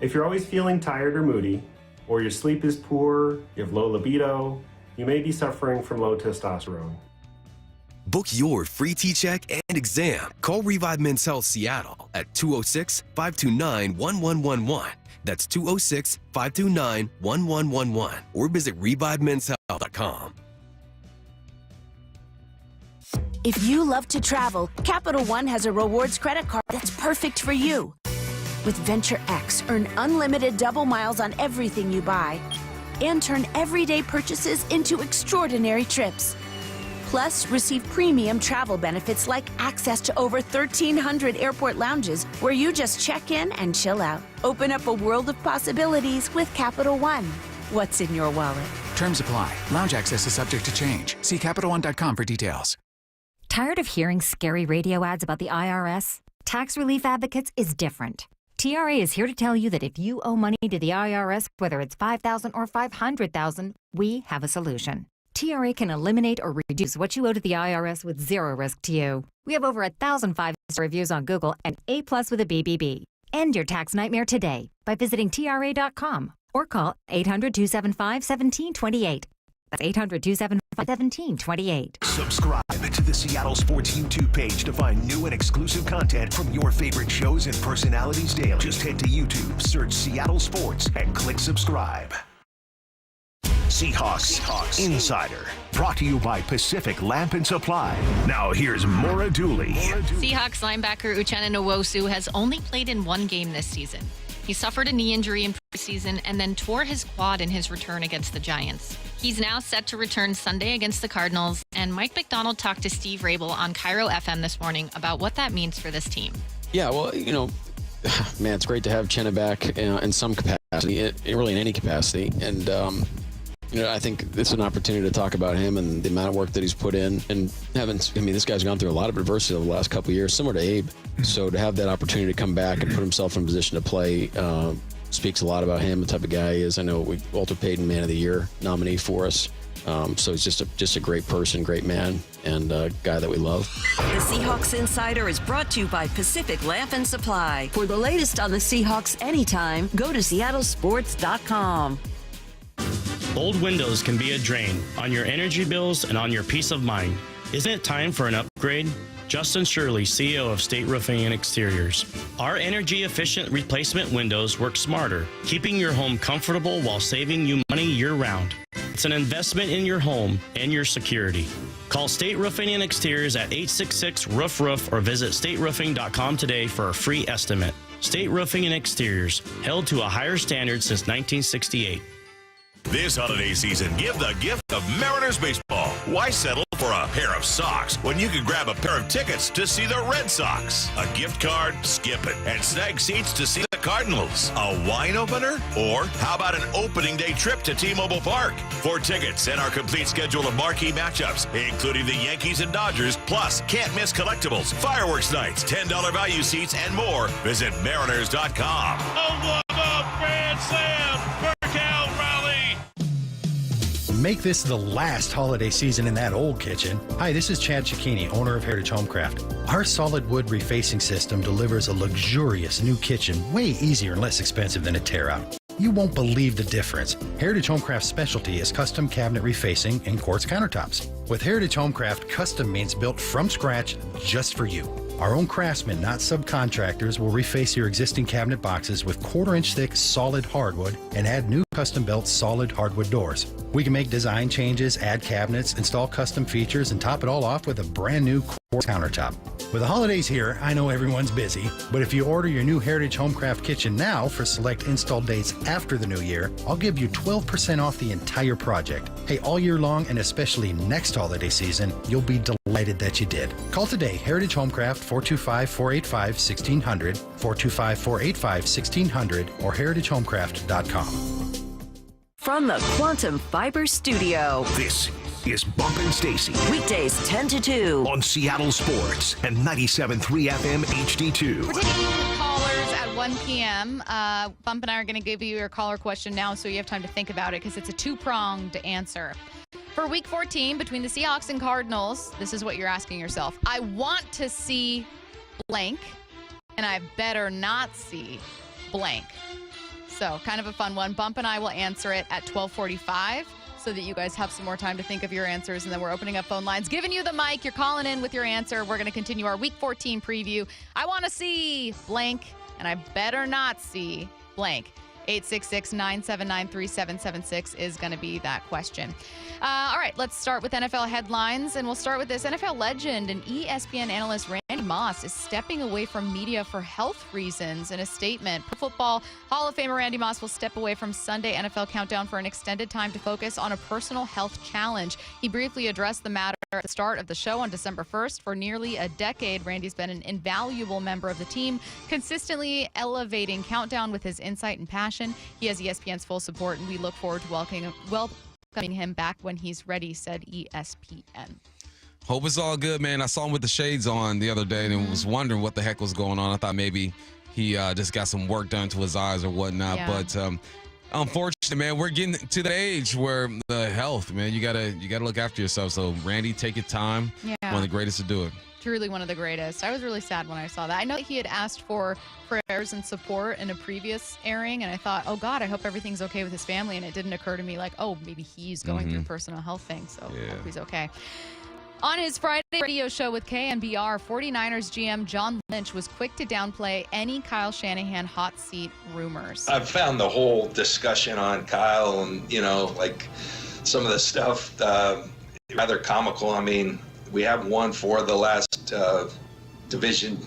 If you're always feeling tired or moody, or your sleep is poor, you have low libido, you may be suffering from low testosterone. Book your free T-check and exam. Call Revive Men's Health Seattle at 206-529-1111. That's 206-529-1111. Or visit revivemenshealth.com. If you love to travel, Capital One has a rewards credit card that's perfect for you. With Venture X, earn unlimited double miles on everything you buy and turn everyday purchases into extraordinary trips. Plus, receive premium travel benefits like access to over 1,300 airport lounges where you just check in and chill out. Open up a world of possibilities with Capital One. What's in your wallet? Terms apply. Lounge access is subject to change. See CapitalOne.com for details. Tired of hearing scary radio ads about the IRS? Tax Relief Advocates is different. TRA is here to tell you that if you owe money to the IRS, whether it's $5,000 or $500,000, we have a solution. TRA can eliminate or reduce what you owe to the IRS with zero risk to you. We have over 1,000 5-star reviews on Google and A+ with a BBB. End your tax nightmare today by visiting TRA.com or call 800-275-1728. That's 800-275-1728. Subscribe to the Seattle Sports YouTube page to find new and exclusive content from your favorite shows and personalities daily. Just head to YouTube, search Seattle Sports, and click subscribe. Seahawks Insider, brought to you by Pacific Lamp and Supply. Now here's Maura Dooley. Seahawks linebacker Uchenna Nwosu has only played in one game this season. He suffered a knee injury in preseason and then tore his quad in his return against the Giants. He's now set to return Sunday against the Cardinals, and Mike McDonald talked to Steve Rabel on Cairo FM this morning about what that means for this team. Yeah, well, man, it's great to have Chenna back in some capacity, really in any capacity. And, I think it's an opportunity to talk about him and the amount of work that he's put in. And this guy's gone through a lot of adversity over the last couple of years, similar to Abe. So to have that opportunity to come back and put himself in a position to play speaks a lot about him, the type of guy he is. I know Walter Payton, Man of the Year nominee for us. So he's just a great person, great man, and a guy that we love. The Seahawks Insider is brought to you by Pacific Lamp and Supply. For the latest on the Seahawks anytime, go to seattlesports.com. Old windows can be a drain on your energy bills and on your peace of mind. Isn't it time for an upgrade? Justin Shirley, CEO of State Roofing and Exteriors. Our energy-efficient replacement windows work smarter, keeping your home comfortable while saving you money year-round. It's an investment in your home and your security. Call State Roofing and Exteriors at 866-ROOF-ROOF or visit stateroofing.com today for a free estimate. State Roofing and Exteriors, held to a higher standard since 1968. This holiday season, give the gift of Mariners baseball. Why settle for a pair of socks when you can grab a pair of tickets to see the Red Sox? A gift card? Skip it. And snag seats to see the Cardinals. A wine opener? Or how about an opening day trip to T-Mobile Park? For tickets and our complete schedule of marquee matchups, including the Yankees and Dodgers, plus can't miss collectibles, fireworks nights, $10 value seats, and more, visit Mariners.com. Oh, what a grand slam! Workout rally! Make this the last holiday season in that old kitchen. Hi, this is Chad Cicchini, owner of Heritage Homecraft. Our solid wood refacing system delivers a luxurious new kitchen way easier and less expensive than a tear-out. You won't believe the difference. Heritage Homecraft's specialty is custom cabinet refacing and quartz countertops. With Heritage Homecraft, custom means built from scratch just for you. Our own craftsmen, not subcontractors, will reface your existing cabinet boxes with 1/4-inch thick solid hardwood and add new custom-built solid hardwood doors. We can make design changes, add cabinets, install custom features, and top it all off with a brand new countertop. With the holidays here, I know everyone's busy, but if you order your new Heritage Homecraft kitchen now for select install dates after the new year, I'll give you 12% off the entire project. Hey, all year long and especially next holiday season, you'll be delighted that you did. Call today, Heritage Homecraft, 425-485-1600, 425-485-1600, or heritagehomecraft.com. From the Quantum Fiber Studio. This is Bumpin' Stacy. Weekdays 10 to 2. On Seattle Sports and 97.3 FM HD2. We're taking callers at 1 p.m. Bump and I are going to give you your caller question now so you have time to think about it because it's a two-pronged answer. For Week 14, between the Seahawks and Cardinals, this is what you're asking yourself. I want to see blank, and I better not see blank. So kind of a fun one. Bump and I will answer it at 12:45 so that you guys have some more time to think of your answers. And then we're opening up phone lines, giving you the mic. You're calling in with your answer. We're going to continue our Week 14 preview. I want to see blank, and I better not see blank. 866-979-3776 is going to be that question. All right, let's start with NFL headlines, and we'll start with this. NFL legend and ESPN analyst Randy Moss is stepping away from media for health reasons. In a statement, Pro Football Hall of Famer Randy Moss will step away from Sunday NFL Countdown for an extended time to focus on a personal health challenge. He briefly addressed the matter at the start of the show on December 1st. For nearly a decade, Randy's been an invaluable member of the team, consistently elevating Countdown with his insight and passion. He has ESPN's full support, and we look forward to welcoming him back when he's ready, said ESPN. Hope it's all good, man. I saw him with the shades on the other day and was wondering what the heck was going on. I thought maybe he just got some work done to his eyes or whatnot. Yeah. But unfortunately, man, we're getting to the age where the health, man, you gotta look after yourself. So, Randy, take your time. Yeah. One of the greatest to do it. Truly one of the greatest. I was really sad when I saw that. I know he had asked for prayers and support in a previous airing, and I thought, oh, God, I hope everything's okay with his family. And it didn't occur to me like, oh, maybe he's going through personal health things. So I hope he's okay. On his Friday radio show with KNBR, 49ers GM John Lynch was quick to downplay any Kyle Shanahan hot seat rumors. I've found the whole discussion on Kyle and, like some of the stuff rather comical. I mean, we have won four of the last 5 division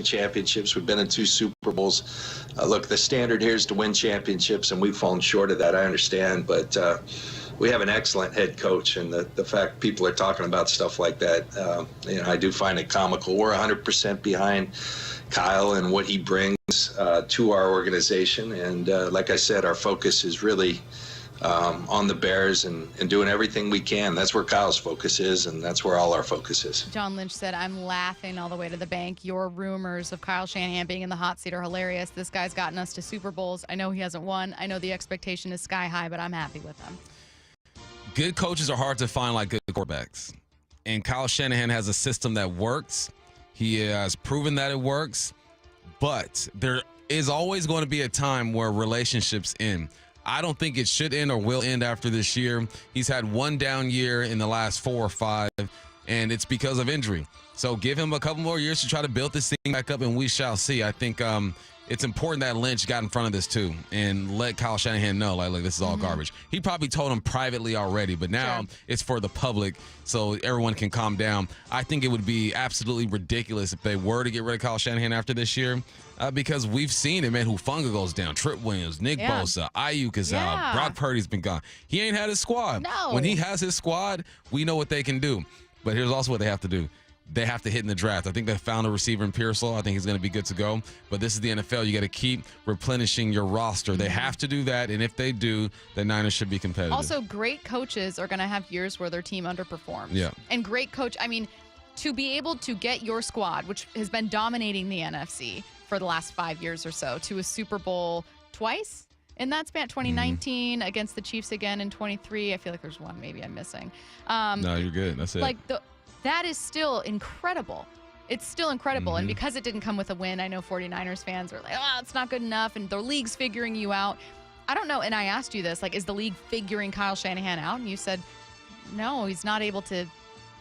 championships. We've been in 2 Super Bowls. Look, the standard here is to win championships, and we've fallen short of that. I understand, but we have an excellent head coach, and the fact people are talking about stuff like that, I do find it comical. We're 100% behind Kyle and what he brings to our organization, and like I said, our focus is really on the Bears and doing everything we can. That's where Kyle's focus is, and that's where all our focus is. John Lynch said, I'm laughing all the way to the bank. Your rumors of Kyle Shanahan being in the hot seat are hilarious. This guy's gotten us to Super Bowls. I know he hasn't won. I know the expectation is sky high, but I'm happy with him. Good coaches are hard to find like good quarterbacks. And Kyle Shanahan has a system that works. He has proven that it works. But there is always going to be a time where relationships end. I don't think it should end or will end after this year. He's had one down year in the last 4 or 5, and it's because of injury. So give him a couple more years to try to build this thing back up, and we shall see. I think it's important that Lynch got in front of this too and let Kyle Shanahan know, like, look, this is all garbage. He probably told him privately already, but now it's for the public so everyone can calm down. I think it would be absolutely ridiculous if they were to get rid of Kyle Shanahan after this year. Because we've seen it, man. Hufanga goes down, Trip Williams, Nick Bosa, Ayuk is out, Brock Purdy's been gone. He ain't had his squad. No. When he has his squad, we know what they can do. But here's also what they have to do. They have to hit in the draft. I think they found a receiver in Pearsall. I think he's going to be good to go. But this is the NFL. You got to keep replenishing your roster. They have to do that, and if they do, the Niners should be competitive. Also, great coaches are going to have years where their team underperforms. Yeah. And great coach, I mean, to be able to get your squad, which has been dominating the NFC for the last 5 years or so, to a Super Bowl twice in that span, 2019 against the Chiefs again in 23. I feel like there's one maybe I'm missing. No, you're good. That's it. That is still incredible. It's still incredible. And because it didn't come with a win, I know 49ers fans are like, oh, it's not good enough, and the league's figuring you out. I don't know, and I asked you this, like, is the league figuring Kyle Shanahan out? And you said, no, he's not able to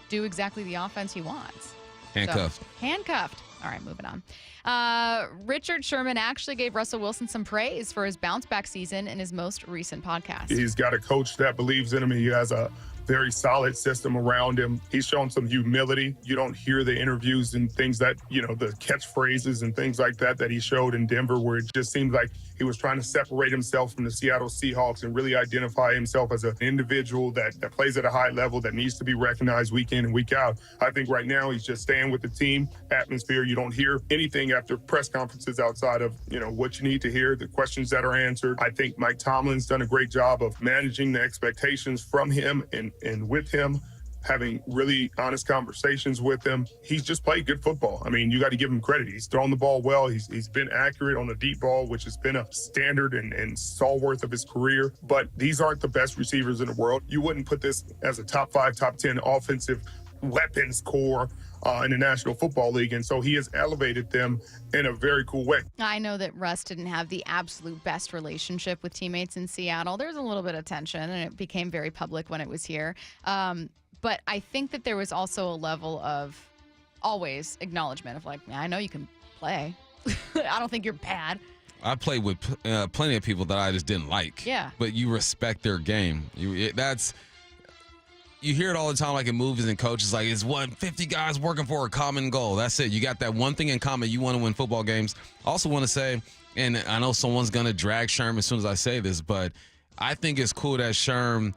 do exactly the offense he wants. Handcuffed. Handcuffed. All right, moving on. Richard Sherman actually gave Russell Wilson some praise for his bounce-back season in his most recent podcast. He's got a coach that believes in him. He has a very solid system around him. He's shown some humility. You don't hear the interviews and things that, the catchphrases and things like that he showed in Denver, where it just seemed like he was trying to separate himself from the Seattle Seahawks and really identify himself as an individual that plays at a high level, that needs to be recognized week in and week out. I think right now he's just staying with the team atmosphere. You don't hear anything after press conferences outside of, what you need to hear, the questions that are answered. I think Mike Tomlin's done a great job of managing the expectations from him and with him, having really honest conversations with him. He's just played good football. I mean, you got to give him credit. He's thrown the ball well. He's been accurate on the deep ball, which has been a standard and stalwart of his career. But these aren't the best receivers in the world. You wouldn't put this as a top 5, top 10 offensive weapons core in the National Football League. And so he has elevated them in a very cool way. I know that Russ didn't have the absolute best relationship with teammates in Seattle. There's a little bit of tension, and it became very public when it was here. But I think that there was also a level of always acknowledgement of I know you can play. I don't think you're bad. I played with plenty of people that I just didn't like. Yeah. But you respect their game. You hear it all the time, in movies and coaches, it's 50 guys working for a common goal. That's it. You got that one thing in common. You want to win football games. I also want to say, and I know someone's going to drag Sherman as soon as I say this, but I think it's cool that Sherman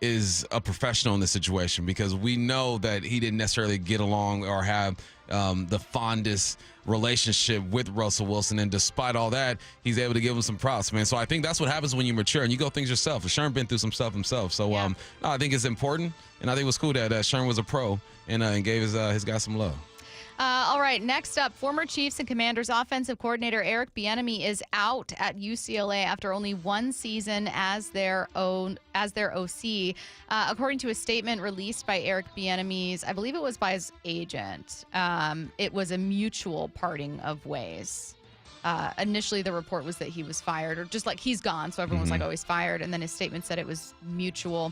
is a professional in this situation, because we know that he didn't necessarily get along or have the fondest relationship with Russell Wilson, and despite all that, he's able to give him some props, man. So I think that's what happens when you mature and you go things yourself. Sherman been through some stuff himself, so no, I think it's important, and I think it was cool that Sherman was a pro and gave his guy some love. All right, next up, former Chiefs and Commanders offensive coordinator Eric Bieniemy is out at UCLA after only one season as their OC. According to a statement released by Eric Bieniemy's, I believe it was by his agent, it was a mutual parting of ways. Initially, the report was that he was fired, or just he's gone, so everyone was oh, he's fired, and then his statement said it was mutual.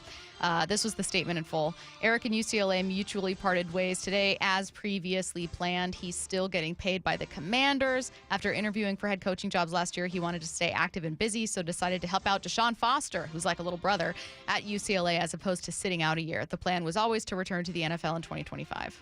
This was the statement in full. Eric and UCLA mutually parted ways today as previously planned. He's still getting paid by the Commanders. After interviewing for head coaching jobs last year, he wanted to stay active and busy, so decided to help out Deshaun Foster, who's like a little brother, at UCLA as opposed to sitting out a year. The plan was always to return to the NFL in 2025.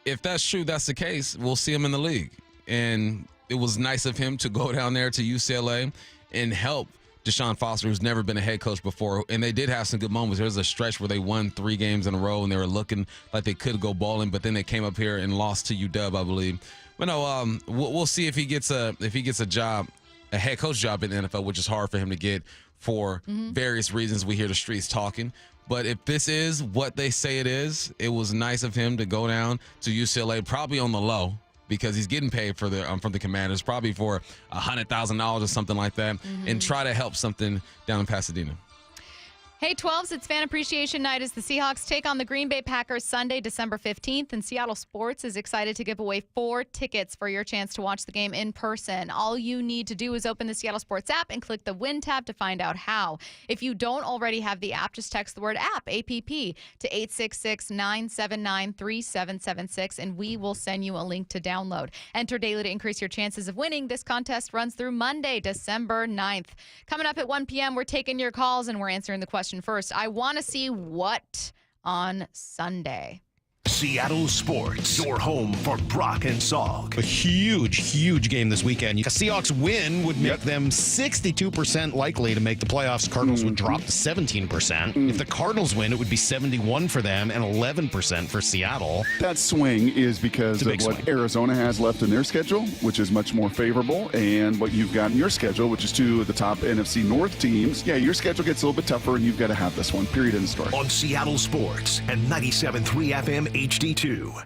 If that's true, that's the case, we'll see him in the league. And it was nice of him to go down there to UCLA and help Deshaun Foster, who's never been a head coach before. And they did have some good moments. There was a stretch where they won 3 games in a row and they were looking like they could go balling, but then they came up here and lost to UW, I believe. But no, we'll see if he gets a job, a head coach job in the NFL, which is hard for him to get for various reasons. We hear the streets talking. But if this is what they say it is, it was nice of him to go down to UCLA, probably on the low, because he's getting paid for from the Commanders, probably for $100,000 or something like that, and try to help something down in Pasadena. Hey, 12s, it's Fan Appreciation Night as the Seahawks take on the Green Bay Packers Sunday, December 15th, and Seattle Sports is excited to give away 4 tickets for your chance to watch the game in person. All you need to do is open the Seattle Sports app and click the Win tab to find out how. If you don't already have the app, just text the word app, APP, to 866-979-3776, and we will send you a link to download. Enter daily to increase your chances of winning. This contest runs through Monday, December 9th. Coming up at 1 p.m., we're taking your calls and we're answering the question first. I want to see what on Sunday. Seattle Sports, your home for Brock and Salk. A huge game this weekend. A Seahawks win would make them 62% likely to make the playoffs. Cardinals would drop to 17%. If the Cardinals win, it would be 71% for them and 11% for Seattle. That swing is because of what Arizona has left in their schedule, which is much more favorable, and what you've got in your schedule, which is 2 of the top NFC North teams. Yeah, your schedule gets a little bit tougher, and you've got to have this one. Period. End of story. On Seattle Sports and 97.3 FM HD2.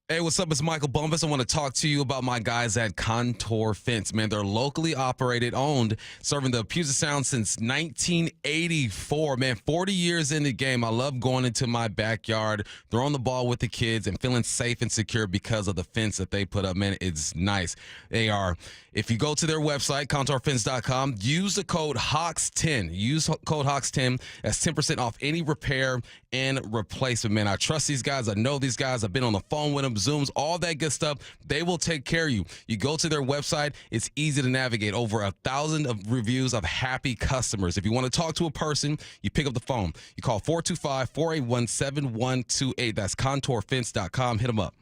Hey, what's up? It's Michael Bumpus. I want to talk to you about my guys at Contour Fence, man. They're locally operated, owned, serving the Puget Sound since 1984, man. 40 years in the game. I love going into my backyard, throwing the ball with the kids, and feeling safe and secure because of the fence that they put up, man. It's nice. They are, if you go to their website, contourfence.com, use the code HAWKS10. Use code HAWKS10. That's 10% off any repair and replacement, man. I trust these guys. I know these guys. I've been on the phone with them, Zooms, all that good stuff. They will take care of you. You go to their website. It's easy to navigate. Over 1,000 of reviews of happy customers. If you want to talk to a person, you pick up the phone. You call 425-481-7128. That's contourfence.com. Hit them up.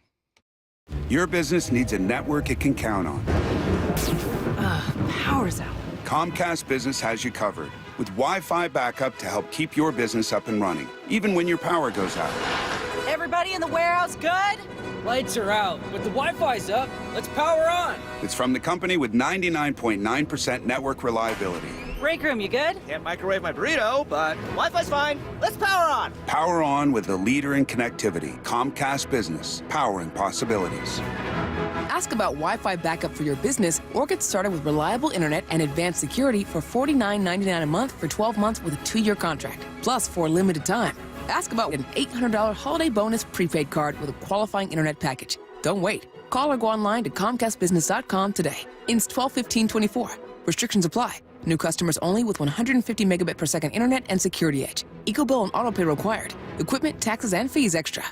Your business needs a network it can count on. Power's out. Comcast Business has you covered with Wi-Fi backup to help keep your business up and running, even when your power goes out. Everybody in the warehouse good? Lights are out, but the Wi-Fi's up. Let's power on. It's from the company with 99.9% network reliability. Break room, you good? Can't microwave my burrito, but Wi-Fi's fine. Let's power on. Power on with the leader in connectivity, Comcast Business, powering possibilities. Ask about Wi-Fi backup for your business or get started with reliable internet and advanced security for $49.99 a month for 12 months with a 2-year contract, plus for a limited time. Ask about an $800 holiday bonus prepaid card with a qualifying internet package. Don't wait. Call or go online to ComcastBusiness.com today. Inst 12/15/24. Restrictions apply. New customers only with 150 megabit per second internet and security edge. EcoBill and autopay required. Equipment, taxes, and fees extra.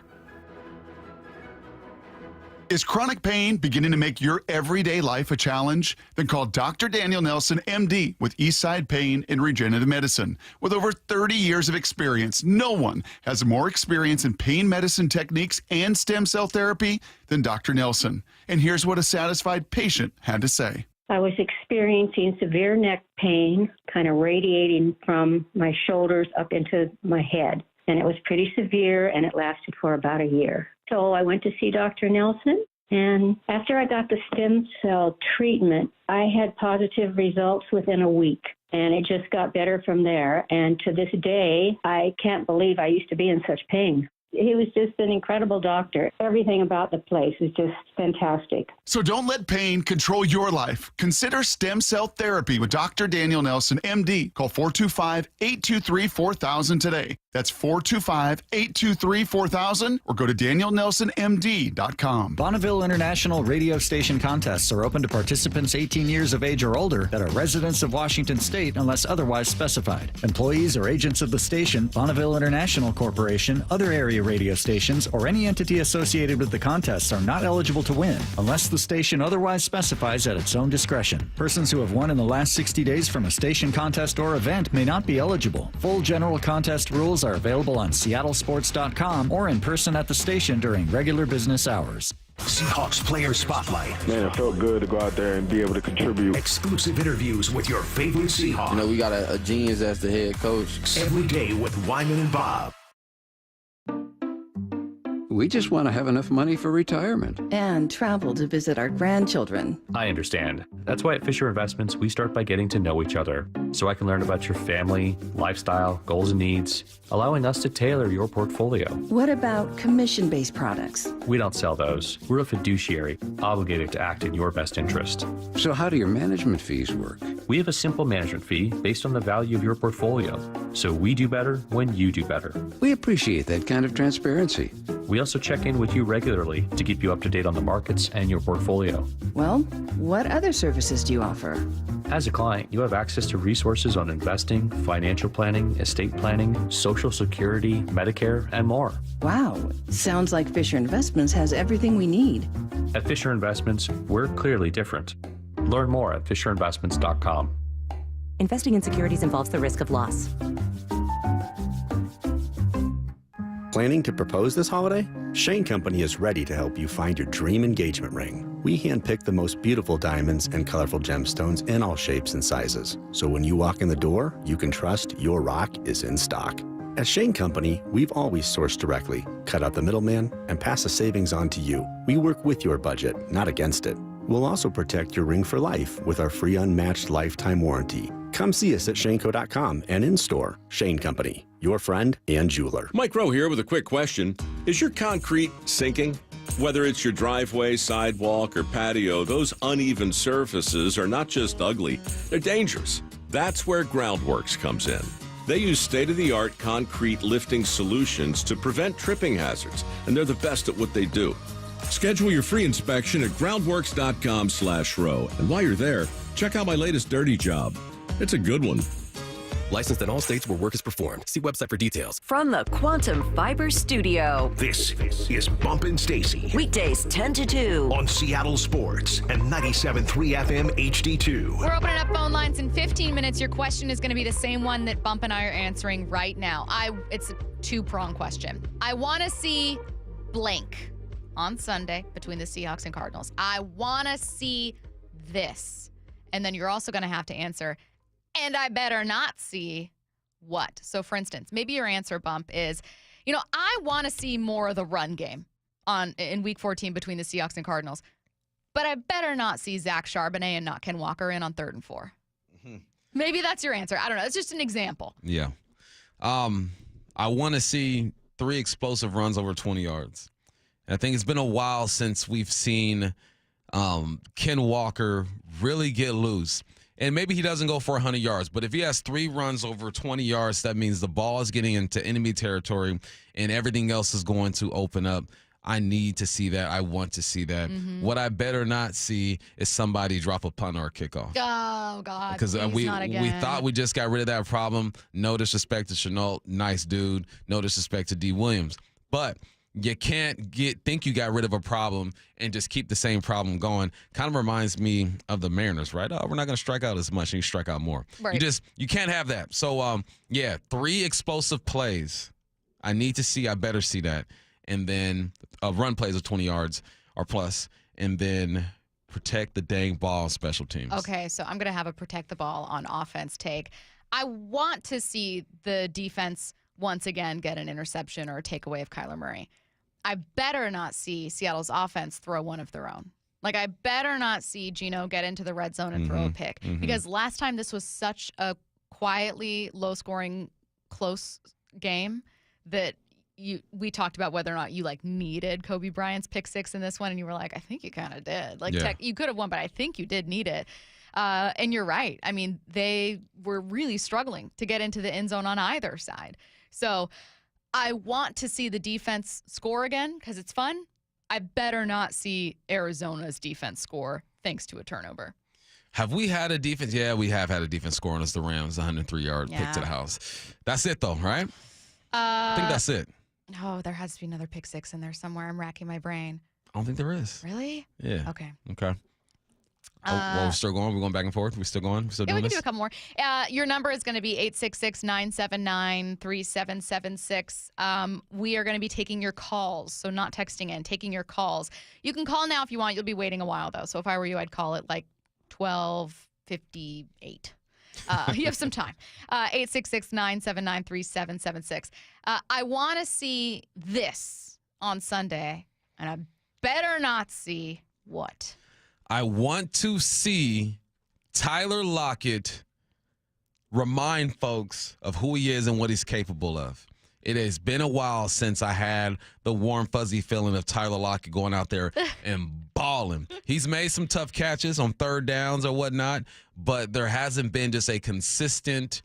Is chronic pain beginning to make your everyday life a challenge? Then call Dr. Daniel Nelson, MD, with Eastside Pain and Regenerative Medicine. With over 30 years of experience, no one has more experience in pain medicine techniques and stem cell therapy than Dr. Nelson. And here's what a satisfied patient had to say. I was experiencing severe neck pain, kind of radiating from my shoulders up into my head. And it was pretty severe, and it lasted for about a year. So I went to see Dr. Nelson, and after I got the stem cell treatment, I had positive results within a week, and it just got better from there. And to this day, I can't believe I used to be in such pain. He was just an incredible doctor. Everything about the place is just fantastic. So don't let pain control your life. Consider stem cell therapy with Dr. Daniel Nelson, MD. Call 425-823-4000 today. That's 425-823-4000 or go to danielnelsonmd.com. Bonneville International radio station contests are open to participants 18 years of age or older that are residents of Washington State unless otherwise specified. Employees or agents of the station, Bonneville International Corporation, other area radio stations, or any entity associated with the contests are not eligible to win unless the station otherwise specifies at its own discretion. Persons who have won in the last 60 days from a station contest or event may not be eligible. Full general contest rules are available on seattlesports.com or in person at the station during regular business hours. Seahawks Player Spotlight. Man, it felt good to go out there and be able to contribute. Exclusive interviews with your favorite Seahawks. You know, we got a genius as the head coach. Every day with Wyman and Bob. We just want to have enough money for retirement. And travel to visit our grandchildren. I understand. That's why at Fisher Investments, we start by getting to know each other, so I can learn about your family, lifestyle, goals and needs, allowing us to tailor your portfolio. What about commission-based products? We don't sell those. We're a fiduciary, obligated to act in your best interest. So how do your management fees work? We have a simple management fee based on the value of your portfolio, so we do better when you do better. We appreciate that kind of transparency. We also check in with you regularly to keep you up to date on the markets and your portfolio. Well, what other services do you offer? As a client, you have access to resources on investing, financial planning, estate planning, Social Security, Medicare, and more. Wow, sounds like Fisher Investments has everything we need. At Fisher Investments, we're clearly different. Learn more at FisherInvestments.com. Investing in securities involves the risk of loss. Planning to propose this holiday? Shane Company is ready to help you find your dream engagement ring. We handpick the most beautiful diamonds and colorful gemstones in all shapes and sizes. So when you walk in the door, you can trust your rock is in stock. At Shane Company, we've always sourced directly, cut out the middleman, and pass the savings on to you. We work with your budget, not against it. We'll also protect your ring for life with our free unmatched lifetime warranty. Come see us at shaneco.com and in-store. Shane Company, your friend and jeweler. Mike Rowe here with a quick question. Is your concrete sinking? Whether it's your driveway, sidewalk, or patio, those uneven surfaces are not just ugly, they're dangerous. That's where Groundworks comes in. They use state-of-the-art concrete lifting solutions to prevent tripping hazards, and they're the best at what they do. Schedule your free inspection at groundworks.com/row. And while you're there, check out my latest dirty job. It's a good one. Licensed in all states where work is performed. See website for details. From the Quantum Fiber Studio. This is Bumpin' Stacy. Weekdays 10 to 2. On Seattle Sports and 97.3 FM HD2. We're opening up phone lines in 15 minutes. Your question is going to be the same one that Bump and I are answering right now. It's a two-prong question. I want to see blank on Sunday between the Seahawks and Cardinals. I want to see this. And then you're also going to have to answer, and I better not see what. So, for instance, maybe your answer, Bump, is, I want to see more of the run game in Week 14 between the Seahawks and Cardinals, but I better not see Zach Charbonnet and not Ken Walker in on 3rd and 4. Mm-hmm. Maybe that's your answer. I don't know. It's just an example. Yeah. I want to see 3 explosive runs over 20 yards. And I think it's been a while since we've seen Ken Walker really get loose. And maybe he doesn't go for 100 yards, but if he has 3 runs over 20 yards, that means the ball is getting into enemy territory and everything else is going to open up. I need to see that. I want to see that. Mm-hmm. What I better not see is somebody drop a punt or a kickoff. Oh, God. Because we thought we just got rid of that problem. No disrespect to Chenault. Nice dude. No disrespect to D. Williams. But you can't think you got rid of a problem and just keep the same problem going. Kind of reminds me of the Mariners, right? Oh, we're not going to strike out as much and you strike out more. Right. You can't have that. So, 3 explosive plays. I need to see. I better see that. And then run plays of 20 yards or plus, and then protect the dang ball on special teams. Okay, so I'm going to have a protect the ball on offense take. I want to see the defense once again get an interception or a takeaway of Kyler Murray. I better not see Seattle's offense throw one of their own. Like, I better not see Geno get into the red zone and throw a pick. Mm-hmm. Because last time this was such a quietly low-scoring, close game that we talked about whether or not you needed Kobe Bryant's pick 6 in this one, and you were like, I think you kind of did. You could have won, but I think you did need it. And you're right. I mean, they were really struggling to get into the end zone on either side. So I want to see the defense score again because it's fun. I better not see Arizona's defense score thanks to a turnover. Have we had a defense? Yeah, we have had a defense score on us. The Rams, 103-yard pick to the house. That's it, though, right? I think that's it. No, there has to be another pick 6 in there somewhere. I'm racking my brain. I don't think there is. Really? Yeah. Okay. We're still going. We're going back and forth. We're still going. We're still doing we can this? do a couple more. Your number is going to be 866-979-3776. We are going to be taking your calls, so not texting in, taking your calls. You can call now if you want. You'll be waiting a while, though. So if I were you, I'd call it 12:58. You have some time. 866-979-3776. I want to see this on Sunday, and I better not see what? I want to see Tyler Lockett remind folks of who he is and what he's capable of. It has been a while since I had the warm, fuzzy feeling of Tyler Lockett going out there and balling. He's made some tough catches on 3rd downs or whatnot, but there hasn't been just a consistent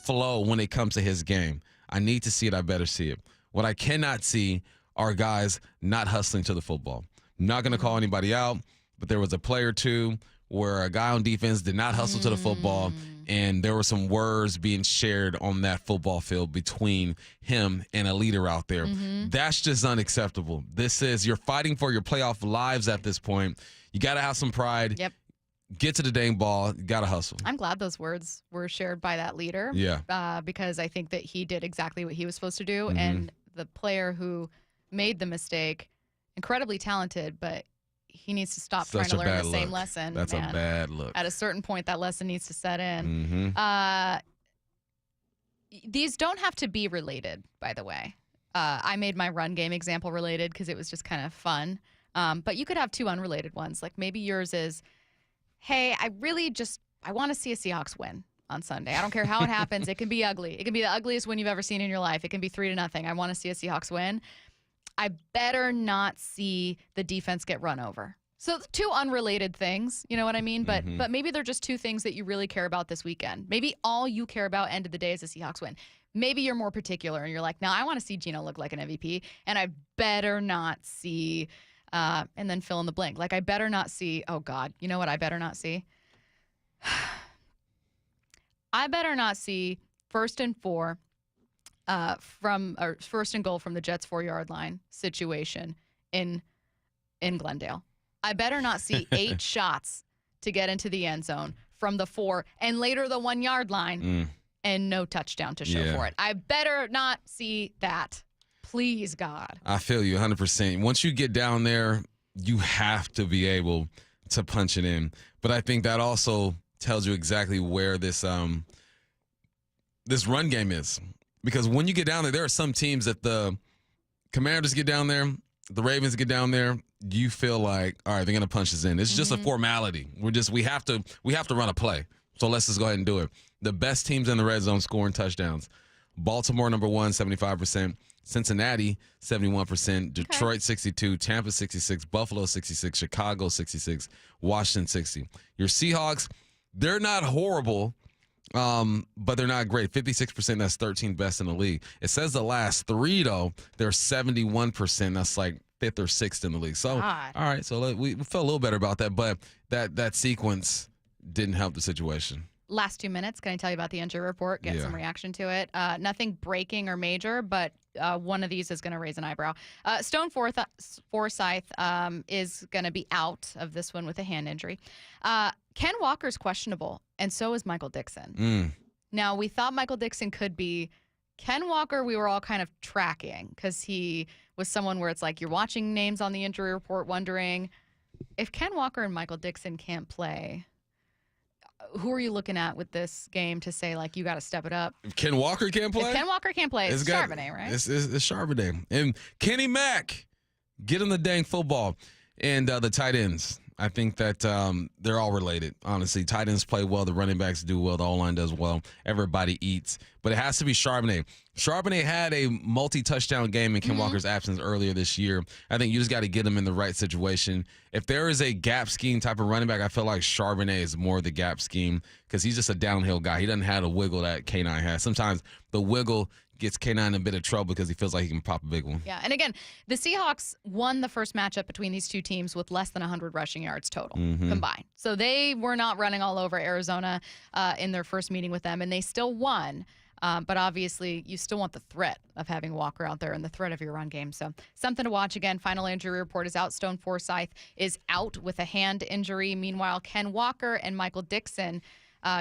flow when it comes to his game. I need to see it. I better see it. What I cannot see are guys not hustling to the football. I'm not going to call anybody out, but there was a play or two where a guy on defense did not hustle to the football, and there were some words being shared on that football field between him and a leader out there. Mm-hmm. That's just unacceptable. You're fighting for your playoff lives at this point. You got to have some pride. Yep. Get to the dang ball. You got to hustle. I'm glad those words were shared by that leader. Yeah. Because I think that he did exactly what he was supposed to do. Mm-hmm. And the player who made the mistake, incredibly talented, but he needs to stop trying to learn the same lesson. That's a bad look. At a certain point, that lesson needs to set in. Mm-hmm. These don't have to be related, by the way. I made my run game example related because it was just kind of fun. But you could have 2 unrelated ones. Like maybe yours is, hey, I want to see a Seahawks win on Sunday. I don't care how it happens. It can be ugly. It can be the ugliest win you've ever seen in your life. It can be 3-0. I want to see a Seahawks win. I better not see the defense get run over. So 2 unrelated things, you know what I mean? But maybe they're just 2 things that you really care about this weekend. Maybe all you care about end of the day is a Seahawks win. Maybe you're more particular and you're like, no, I want to see Geno look like an MVP, and I better not see, and then fill in the blank. Like I better not see, oh God, you know what I better not see? I better not see first and goal from the Jets' 4-yard line situation in Glendale. I better not see 8 shots to get into the end zone from the 4 and later the 1-yard line and no touchdown to show for it. I better not see that. Please, God. I feel you 100%. Once you get down there, you have to be able to punch it in. But I think that also tells you exactly where this run game is. Because when you get down there are some teams that the Commanders get down there, the Ravens get down there, you feel like, all right, they're going to punch this in. It's just a formality. We have to run a play. So let's just go ahead and do it. The best teams in the red zone scoring touchdowns. Baltimore, number 1, 75%. Cincinnati, 71%. Detroit, 62%. Tampa, 66%. Buffalo, 66%. Chicago, 66%. Washington, 60%. Your Seahawks, they're not horrible, but they're not great. 56%, that's 13th best in the league. It says the last 3, though, they're 71%. That's like 5th or 6th in the league. So, all right, so we felt a little better about that, but that sequence didn't help the situation. Last 2 minutes, can I tell you about the injury report? Get some reaction to it. Nothing breaking or major, but one of these is going to raise an eyebrow. Stone Forsythe is going to be out of this one with a hand injury. Ken Walker's questionable, and so is Michael Dixon. Now, we thought Michael Dixon could be. Ken Walker, we were all kind of tracking because he was someone where it's like you're watching names on the injury report wondering if Ken Walker and Michael Dixon can't play. Who are you looking at with this game to say, like, you got to step it up? If Ken Walker can't play? If Ken Walker can't play, it's Charbonnet, right? It's Charbonnet. And Kenny Mack, get him the dang football. And the tight ends, I think that they're all related, honestly. Tight ends play well. The running backs do well. The O-line does well. Everybody eats. But it has to be Charbonnet. Charbonnet had a multi-touchdown game in Ken Walker's absence earlier this year. I think you just got to get him in the right situation. If there is a gap scheme type of running back, I feel like Charbonnet is more the gap scheme because he's just a downhill guy. He doesn't have the wiggle that K9 has. Sometimes the wiggle gets K9 in a bit of trouble because he feels like he can pop a big one. Yeah, and again, the Seahawks won the first matchup between these two teams with less than 100 rushing yards total combined. So they were not running all over Arizona in their first meeting with them, and they still won. But obviously, you still want the threat of having Walker out there and the threat of your run game. So something to watch. Again, final injury report is out. Stone Forsythe is out with a hand injury. Meanwhile, Ken Walker and Michael Dixon,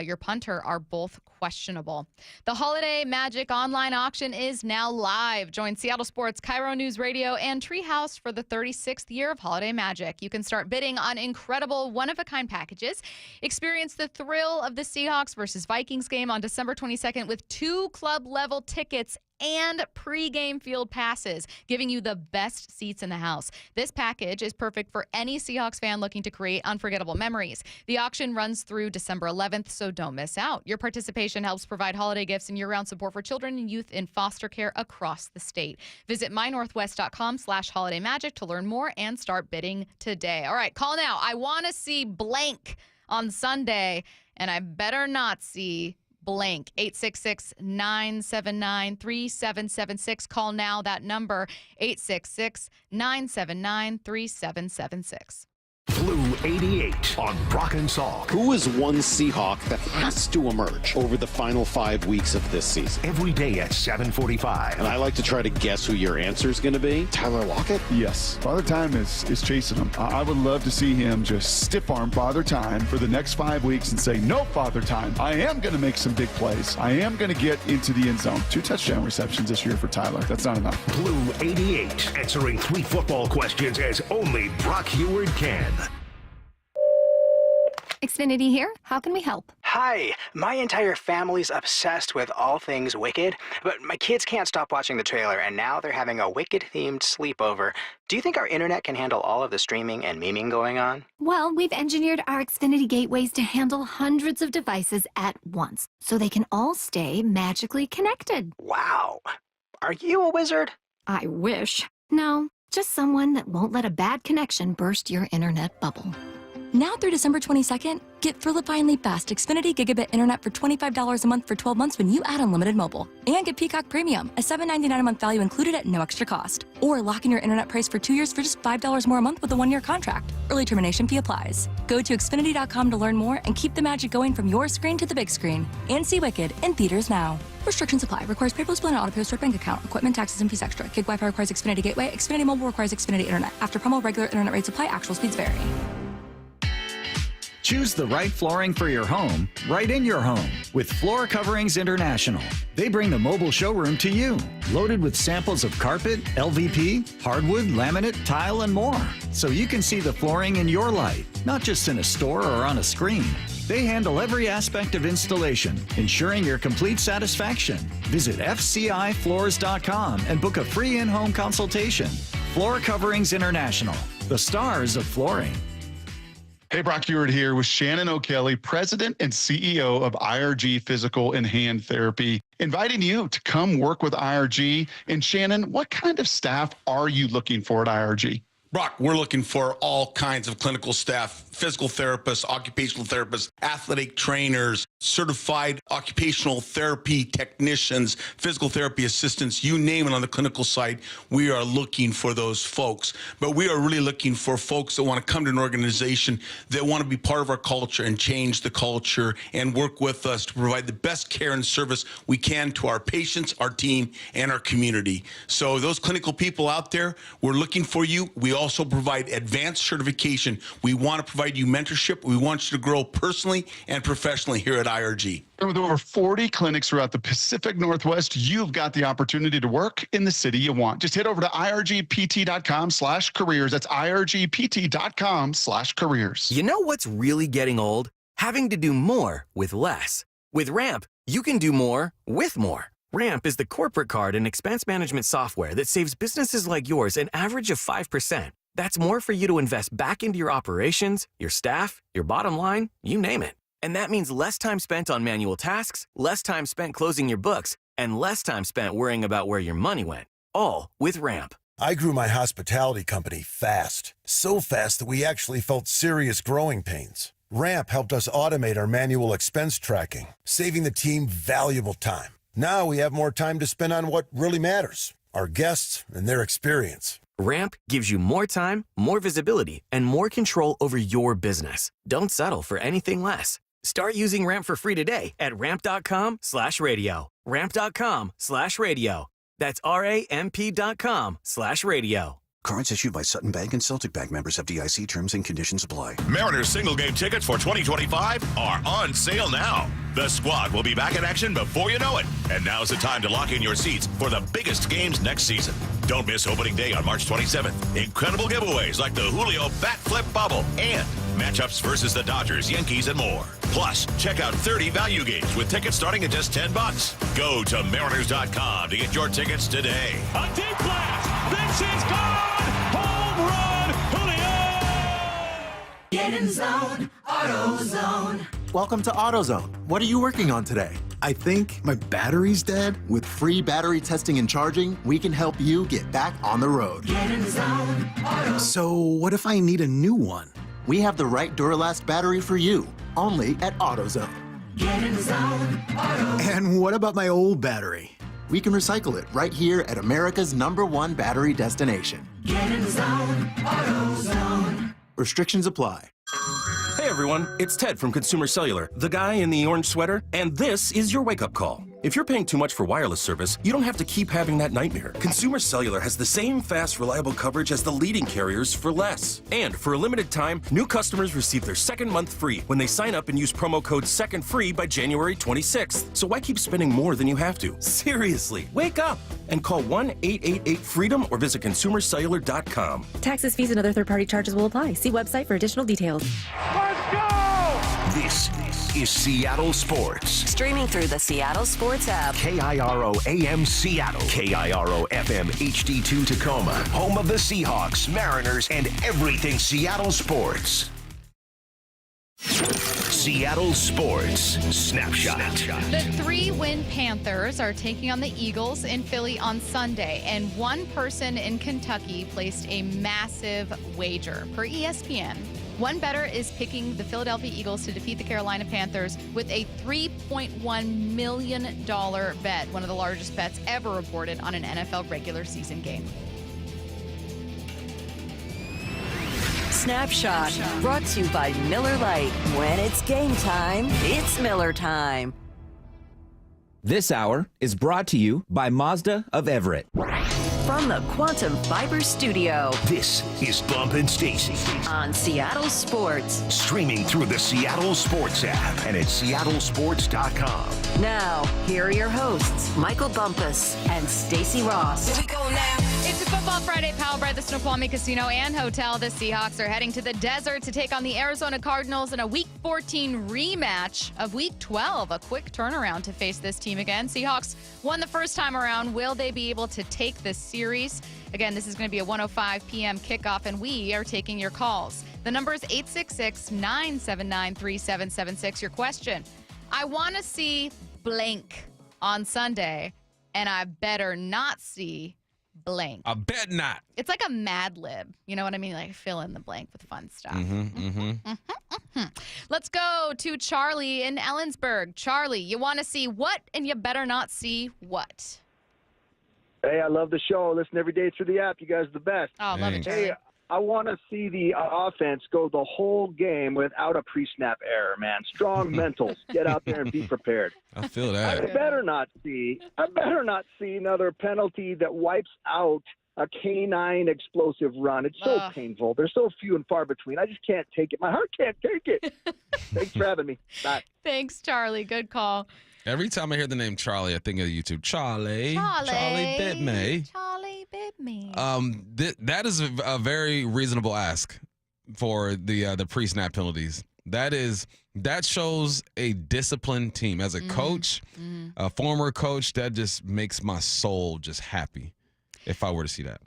your punter, are both questionable. The Holiday Magic online auction is now live. Join Seattle Sports, Cairo News Radio, and Treehouse for the 36th year of Holiday Magic. You can start bidding on incredible one-of-a-kind packages. Experience the thrill of the Seahawks versus Vikings game on December 22nd with 2 club-level tickets and pregame field passes, giving you the best seats in the house. This package is perfect for any Seahawks fan looking to create unforgettable memories. The auction runs through December 11th, so don't miss out. Your participation helps provide holiday gifts and year-round support for children and youth in foster care across the state. Visit mynorthwest.com/holidaymagic to learn more and start bidding today. All right, call now. I want to see blank on Sunday, and I better not see blank. 866-979-3776. Call now. That number, 866-979-3776. Blue 88 on Brock and Salk. Who is one Seahawk that has to emerge over the final 5 weeks of this season? Every day at 7:45. And I like to try to guess who your answer is going to be. Tyler Lockett? Yes. Father Time is chasing him. I would love to see him just stiff arm Father Time for the next 5 weeks and say, no, Father Time, I am going to make some big plays. I am going to get into the end zone. 2 touchdown receptions this year for Tyler. That's not enough. Blue 88, answering 3 football questions as only Brock Heward can. Xfinity here. How can we help? Hi. My entire family's obsessed with all things Wicked, but my kids can't stop watching the trailer, and now they're having a Wicked-themed sleepover. Do you think our internet can handle all of the streaming and memeing going on? Well, we've engineered our Xfinity gateways to handle hundreds of devices at once, so they can all stay magically connected. Wow. Are you a wizard? I wish. No, just someone that won't let a bad connection burst your internet bubble. Now through December 22nd, get Thrillifyingly fast Xfinity Gigabit Internet for $25 a month for 12 months when you add unlimited mobile. And get Peacock Premium, a $7.99 a month value included at no extra cost. Or lock in your internet price for 2 years for just $5 more a month with a 1-year contract. Early termination fee applies. Go to Xfinity.com to learn more and keep the magic going from your screen to the big screen. And see Wicked in theaters now. Restrictions apply. Requires paperless bill and auto pay bank account. Equipment, taxes, and fees extra. Gig Wi-Fi requires Xfinity Gateway. Xfinity Mobile requires Xfinity Internet. After promo, regular internet rates apply. Actual speeds vary. Choose the right flooring for your home, right in your home, with Floor Coverings International. They bring the mobile showroom to you, loaded with samples of carpet, LVP, hardwood, laminate, tile, and more, so you can see the flooring in your light, not just in a store or on a screen. They handle every aspect of installation, ensuring your complete satisfaction. Visit FCIFloors.com and book a free in-home consultation. Floor Coverings International, the stars of flooring. Hey, Brock Ewart here with Shannon O'Kelly, President and CEO of IRG Physical and Hand Therapy, inviting you to come work with IRG. And Shannon, what kind of staff are you looking for at IRG? Brock, we're looking for all kinds of clinical staff, physical therapists, occupational therapists, athletic trainers, certified occupational therapy technicians, physical therapy assistants, you name it on the clinical side. We are looking for those folks. But we are really looking for folks that want to come to an organization that want to be part of our culture and change the culture and work with us to provide the best care and service we can to our patients, our team, and our community. So those clinical people out there, we're looking for you. We also provide advanced certification. We want to provide you mentorship. We want you to grow personally and professionally here at IRG. With over 40 clinics throughout the Pacific Northwest, you've got the opportunity to work in the city you want. Just head over to irgpt.com/careers. That's irgpt.com/careers. You know what's really getting old? Having to do more with less. With Ramp, you can do more with more. Ramp is the corporate card and expense management software that saves businesses like yours an average of 5%. That's more for you to invest back into your operations, your staff, your bottom line, you name it. And that means less time spent on manual tasks, less time spent closing your books, and less time spent worrying about where your money went. All with Ramp. I grew my hospitality company fast. So fast that we actually felt serious growing pains. Ramp helped us automate our manual expense tracking, saving the team valuable time. Now we have more time to spend on what really matters, our guests and their experience. Ramp gives you more time, more visibility, and more control over your business. Don't settle for anything less. Start using Ramp for free today at ramp.com/radio. Ramp.com/radio. That's RAMP.com/radio. Cards issued by Sutton Bank and Celtic Bank, members of FDIC. Terms and conditions apply. Mariners single game tickets for 2025 are on sale now. The squad will be back in action before you know it. And now's the time to lock in your seats for the biggest games next season. Don't miss opening day on March 27th. Incredible giveaways like the Julio Bat Flip Bubble and matchups versus the Dodgers, Yankees, and more. Plus, check out 30 value games with tickets starting at just $10. Go to Mariners.com to get your tickets today. A deep blast. This is gone. Home run, Julio. Get in zone, AutoZone. Welcome to AutoZone. What are you working on today? I think my battery's dead. With free battery testing and charging, we can help you get back on the road. Get in zone, AutoZone. So what if I need a new one? We have the right Duralast battery for you, only at AutoZone. Get in zone, AutoZone. And what about my old battery? We can recycle it right here at America's #1 battery destination. Get in zone, AutoZone. Restrictions apply. Hey everyone, it's Ted from Consumer Cellular, the guy in the orange sweater, and this is your wake-up call. If you're paying too much for wireless service, you don't have to keep having that nightmare. Consumer Cellular has the same fast, reliable coverage as the leading carriers for less. And for a limited time, new customers receive their second month free when they sign up and use promo code SECONDFREE by January 26th. So why keep spending more than you have to? Seriously, wake up and call 1-888-FREEDOM or visit consumercellular.com. Taxes, fees, and other third-party charges will apply. See website for additional details. Let's go! This is Seattle Sports. Streaming through the Seattle Sports app. KIRO AM Seattle. KIRO FM HD2 Tacoma. Home of the Seahawks, Mariners, and everything Seattle sports. Seattle Sports Snapshot. The 3-win Panthers are taking on the Eagles in Philly on Sunday, and one person in Kentucky placed a massive wager. Per ESPN, One bettor is picking the Philadelphia Eagles to defeat the Carolina Panthers with a $3.1 million bet, one of the largest bets ever reported on an NFL regular season game. Snapshot, brought to you by Miller Lite. When it's game time, it's Miller time. This hour is brought to you by Mazda of Everett. From the Quantum Fiber Studio. This is Bump and Stacy on Seattle Sports. Streaming through the Seattle Sports app and at seattlesports.com. Now, here are your hosts, Michael Bumpus and Stacy Ross. Here we go now. It's a Football Friday powered by the Snoqualmie Casino and Hotel. The Seahawks are heading to the desert to take on the Arizona Cardinals in a Week 14 rematch of Week 12. A quick turnaround to face this team again. Seahawks won the first time around. Will they be able to take this series? Again, this is going to be a 1:05 p.m. kickoff, and we are taking your calls. The number is 866-979-3776. Your question: I want to see blank on Sunday, and I better not see blank. I bet not. It's like a Mad Lib. You know what I mean? Like fill in the blank with fun stuff. Let's go to Charlie in Ellensburg. Charlie, you want to see what, and you better not see what? Hey, I love the show. Listen every day through the app. You guys are the best. Oh, love it, Charlie. Hey, I want to see the offense go the whole game without a pre-snap error, man. Strong mentals. Get out there and be prepared. I feel that. I better not see another penalty that wipes out a canine explosive run. It's so painful. They're so few and far between. I just can't take it. My heart can't take it. Thanks for having me. Bye. Thanks, Charlie. Good call. Every time I hear the name Charlie, I think of YouTube. Charlie bit me. Charlie bit me. That is a very reasonable ask for the pre-snap penalties. That shows a disciplined team. As a coach, a former coach, that just makes my soul just happy if I were to see that.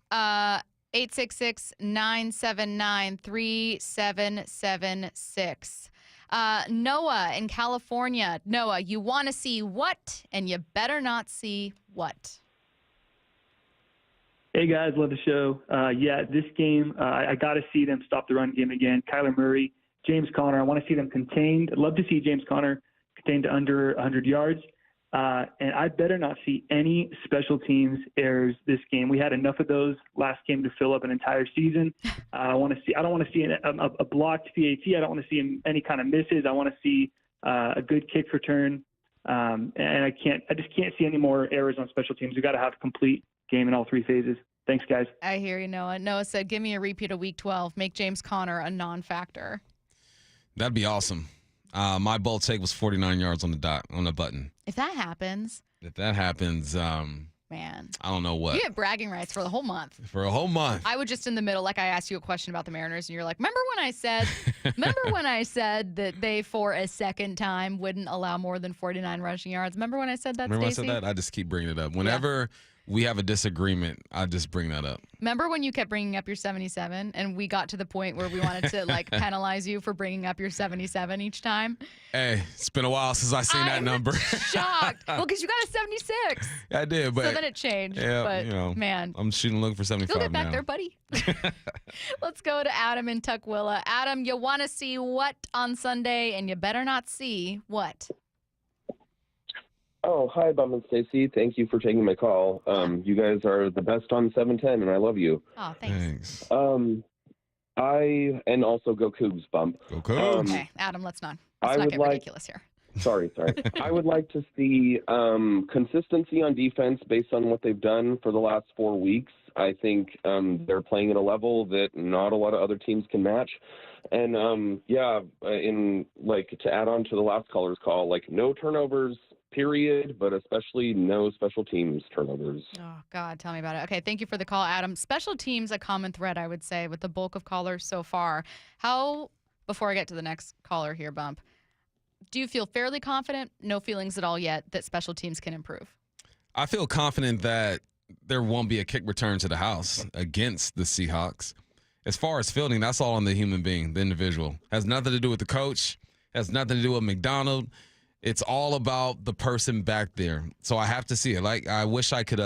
866-979-3776. Noah in California. Noah, you want to see what, and you better not see what? Hey, guys, love the show. This game, I got to see them stop the run game again. Kyler Murray, James Conner, I want to see them contained. I'd love to see James Conner contained to under 100 yards. And I better not see any special teams errors this game. We had enough of those last game to fill up an entire season. I don't want to see a blocked PAT. I don't want to see any kind of misses. I want to see a good kick return. And I just can't see any more errors on special teams. We got to have a complete game in all three phases. Thanks, guys. I hear you, Noah. Noah said, give me a repeat of Week 12. Make James Conner a non-factor. That'd be awesome. My bold take was 49 yards on the dot, on the button. If that happens, man, I don't know what. You get bragging rights for the whole month. For a whole month. I would just in the middle, like I asked you a question about the Mariners, and you're like, remember when I said that they, for a second time, wouldn't allow more than 49 rushing yards? Remember when I said that, Remember Stacey? when I said that? I just keep bringing it up. Whenever we have a disagreement, I just bring that up. Remember when you kept bringing up your 77, and we got to the point where we wanted to penalize you for bringing up your 77 each time? Hey, it's been a while since I seen that number. Shocked. Well, because you got a 76. I did, but so then it changed. Yeah, but man, I'm looking for 75 You'll get back now. there, buddy. Let's go to Adam in Tukwila. Adam, you want to see what on Sunday, and you better not see what? Oh, hi, Bum and Stacy. Thank you for taking my call. You guys are the best on 710, and I love you. Oh, thanks. And also go Cougs, Bump. Go Cougs. Okay, Adam, let's not get ridiculous here. Sorry. I would like to see consistency on defense based on what they've done for the last 4 weeks. I think they're playing at a level that not a lot of other teams can match. And to add on to the last caller's call, no turnovers, period, but especially no special teams turnovers. Oh, God, tell me about it. Okay, thank you for the call, Adam. Special teams, a common thread, I would say, with the bulk of callers so far. Before I get to the next caller here, Bump, do you feel fairly confident, no feelings at all yet, that special teams can improve? I feel confident that there won't be a kick return to the house against the Seahawks. As far as fielding, that's all on the human being, the individual. Has nothing to do with the coach, has nothing to do with McDonald. It's all about the person back there. So I have to see it. I wish I could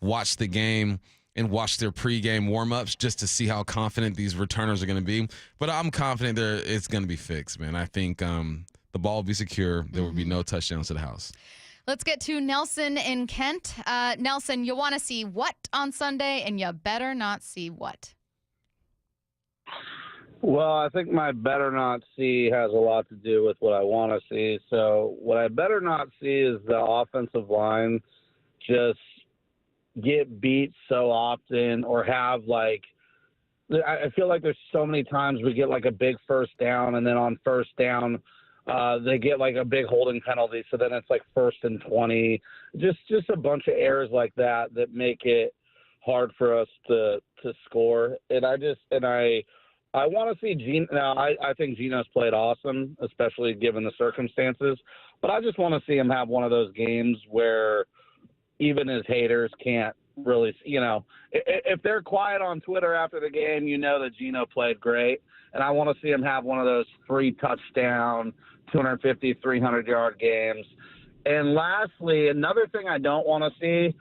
watch the game and watch their pregame warm-ups just to see how confident these returners are going to be. But I'm confident it's going to be fixed, man. I think the ball will be secure. There will be no touchdowns to the house. Let's get to Nelson in Kent. Nelson, you want to see what on Sunday, and you better not see what? Well, I think my better not see has a lot to do with what I want to see. So what I better not see is the offensive line just get beat so often or have I feel like there's so many times we get like a big first down, and then on first down they get like a big holding penalty. So then it's like 1st and 20, just a bunch of errors like that make it hard for us to score. And I want to see Geno. Now, I think Geno's played awesome, especially given the circumstances. But I just want to see him have one of those games where even his haters can't really, if they're quiet on Twitter after the game, that Geno played great. And I want to see him have one of those 3 touchdown, 250, 300-yard games. And lastly, another thing I don't want to see,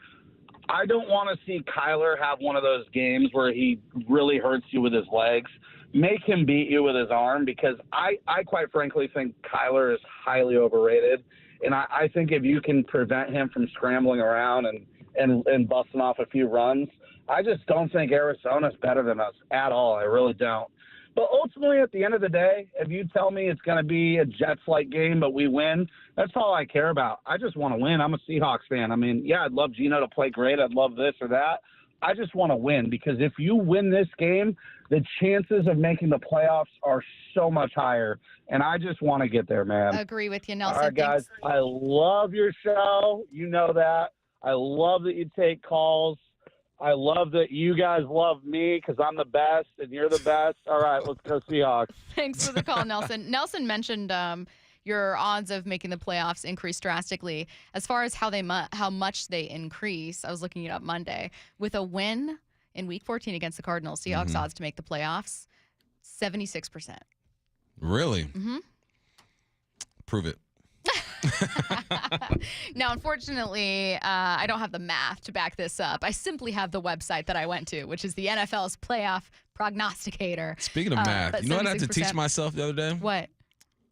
I don't want to see Kyler have one of those games where he really hurts you with his legs. Make him beat you with his arm, because I quite frankly think Kyler is highly overrated. And I think if you can prevent him from scrambling around and busting off a few runs, I just don't think Arizona's better than us at all. I really don't. But ultimately, at the end of the day, if you tell me it's going to be a Jets-like game, but we win, that's all I care about. I just want to win. I'm a Seahawks fan. I mean, yeah, I'd love Geno to play great. I'd love this or that. I just want to win, because if you win this game, the chances of making the playoffs are so much higher. And I just want to get there, man. I agree with you, Nelson. All right, guys. Thanks. I love your show. You know that. I love that you take calls. I love that you guys love me because I'm the best and you're the best. All right, let's go Seahawks. Thanks for the call, Nelson. Nelson mentioned your odds of making the playoffs increase drastically. As far as how much they increase, I was looking it up Monday. With a win in Week 14 against the Cardinals, Seahawks odds to make the playoffs, 76%. Really? Mm-hmm. Prove it. Now, unfortunately, I don't have the math to back this up. I simply have the website that I went to, which is the NFL's playoff prognosticator. Speaking of math, you know what I had to teach myself the other day? What?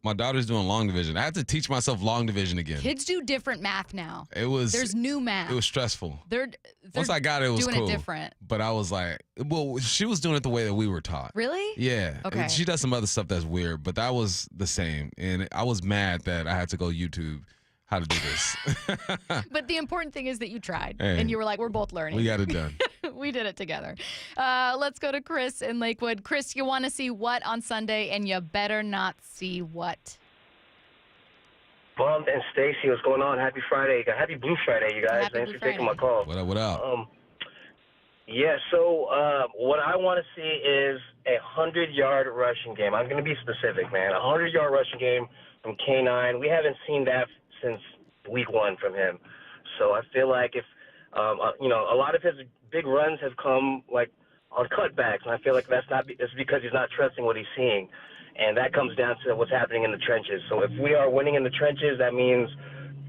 My daughter's doing long division. I had to teach myself long division again. Kids do different math now. There's new math. It was stressful. They're Once I got it, it was doing cool. it different. But I was like, well, she was doing it the way that we were taught. Really? Yeah. Okay. She does some other stuff that's weird, but that was the same. And I was mad that I had to go YouTube how to do this. But the important thing is that you tried. Hey, and you were like, we're both learning. We got it done. We did it together. Let's go to Chris in Lakewood. Chris, you want to see what on Sunday, and you better not see what? Bummed and Stacy, what's going on? Happy Friday. Happy Blue Friday, you guys. Thanks for taking my call. What up, what up? Yeah, so what I want to see is a 100-yard rushing game. I'm going to be specific, man. A 100-yard rushing game from K9. We haven't seen that since week 1 from him. So I feel like if, a lot of his big runs have come, like, on cutbacks, and I feel like it's because he's not trusting what he's seeing. And that comes down to what's happening in the trenches. So if we are winning in the trenches, that means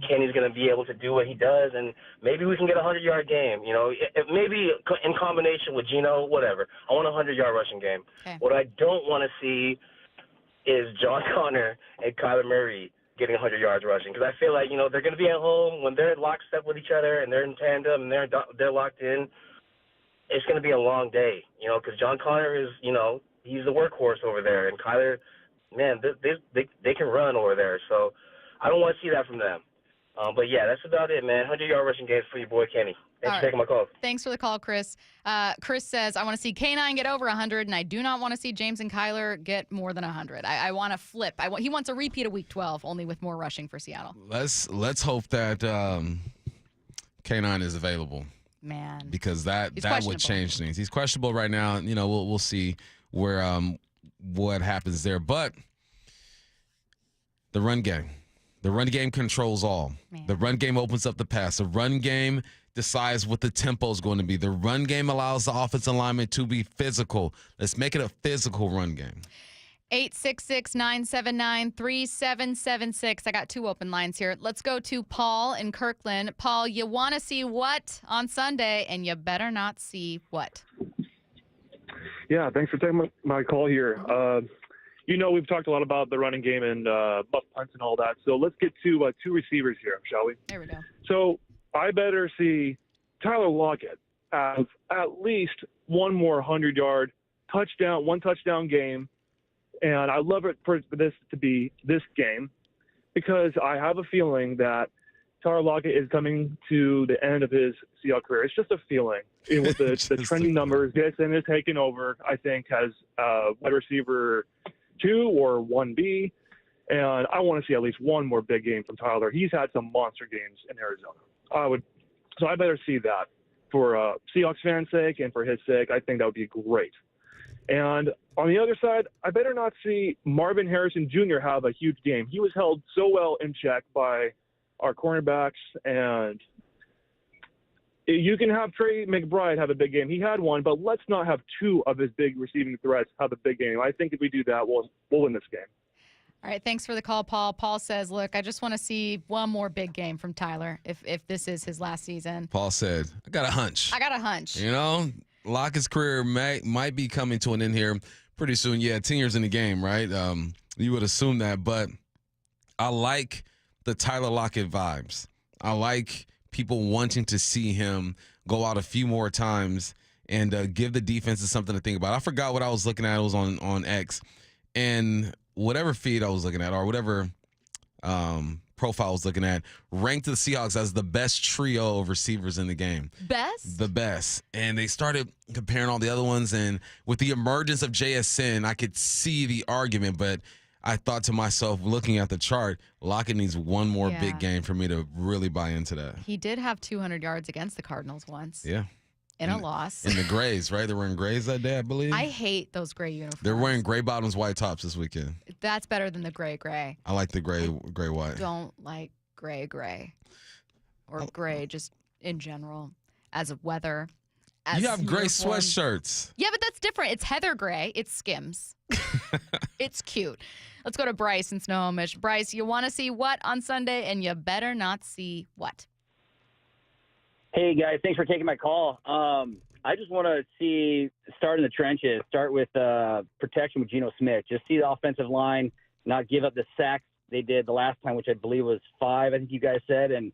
Kenny's going to be able to do what he does, and maybe we can get a 100-yard game. Maybe in combination with Geno, whatever. I want a 100-yard rushing game. Okay. What I don't want to see is John Connor and Kyler Murray getting 100 yards rushing, because I feel like they're going to be at home when they're lockstep with each other and they're in tandem and they're locked in. It's going to be a long day, because John Connor is he's the workhorse over there, and Kyler, man, they can run over there. So I don't want to see that from them. But, yeah, that's about it, man. 100-yard rushing games for your boy Kenny. Thanks for taking my call. Thanks for the call, Chris. Chris says, I want to see K9 get over 100, and I do not want to see James and Kyler get more than 100. I want to flip. He wants a repeat of Week 12, only with more rushing for Seattle. Let's hope that K9 is available. Man. Because that would change things. He's questionable right now. We'll see where what happens there. But the run game controls all. Man. The run game opens up the pass. The run game decides what the tempo is going to be. The run game allows the offensive lineman to be physical. Let's make it a physical run game. 866-979-3776. I got 2 open lines here. Let's go to Paul in Kirkland. Paul, you want to see what on Sunday, and you better not see what? Yeah, thanks for taking my call here. We've talked a lot about the running game and buff punts and all that. So let's get to 2 receivers here, shall we? There we go. So I better see Tyler Lockett have at least one more 100-yard one touchdown game. And I'd love it for this to be this game because I have a feeling that Tyler Lockett is coming to the end of his Seahawks career. It's just a feeling. With the trending numbers, Jason is taking over, I think, as wide receiver 2 or 1B. And I want to see at least one more big game from Tyler. He's had some monster games in Arizona. So I better see that for Seahawks fans' sake and for his sake. I think that would be great. And on the other side, I better not see Marvin Harrison Jr. have a huge game. He was held so well in check by our cornerbacks, and you can have Trey McBride have a big game. He had one, but let's not have 2 of his big receiving threats have a big game. I think if we do that, we'll win this game. All right, thanks for the call, Paul. Paul says, look, I just want to see one more big game from Tyler if this is his last season. Paul said, I got a hunch. Lockett's career might be coming to an end here pretty soon. Yeah, 10 years in the game, right? You would assume that. But I like the Tyler Lockett vibes. I like people wanting to see him go out a few more times and give the defenses something to think about. I forgot what I was looking at. It was on X. And whatever feed I was looking at or whatever profile I was looking at ranked the Seahawks as the best trio of receivers in the game. The best. And they started comparing all the other ones. And with the emergence of JSN, I could see the argument. But I thought to myself, looking at the chart, Lockett needs one more big game for me to really buy into that. He did have 200 yards against the Cardinals once. Yeah. In a loss. In the grays, right? They're wearing grays that day, I believe. I hate those gray uniforms. They're wearing gray bottoms, white tops this weekend. That's better than the gray. I like the gray white. Don't like gray or gray just in general as a weather. You have gray sweatshirts. Yeah, but that's different. It's heather gray. It's Skims. It's cute. Let's go to Bryce in Snohomish. Bryce, you want to see what on Sunday, and you better not see what? Hey, guys. Thanks for taking my call. I just want to see start in the trenches, start with protection with Geno Smith. Just see the offensive line not give up the sacks they did the last time, which I believe was 5, I think you guys said. And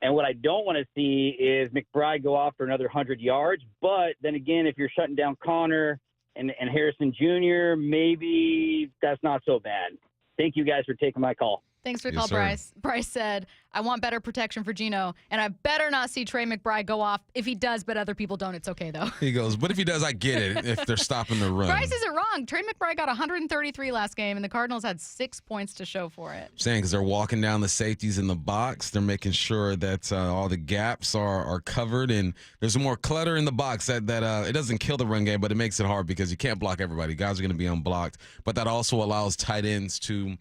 what I don't want to see is McBride go off for another 100 yards. But then again, if you're shutting down Connor and Harrison Jr., maybe that's not so bad. Thank you guys for taking my call. Thanks for the call, Bryce. Bryce said, I want better protection for Geno, and I better not see Trey McBride go off. If he does, but other people don't, it's okay, though. He goes, but if he does, I get it, if they're stopping the run. Bryce isn't wrong. Trey McBride got 133 last game, and the Cardinals had 6 points to show for it. I'm saying because they're walking down the safeties in the box. They're making sure that all the gaps are covered, and there's more clutter in the box that it doesn't kill the run game, but it makes it hard because you can't block everybody. Guys are going to be unblocked, but that also allows tight ends to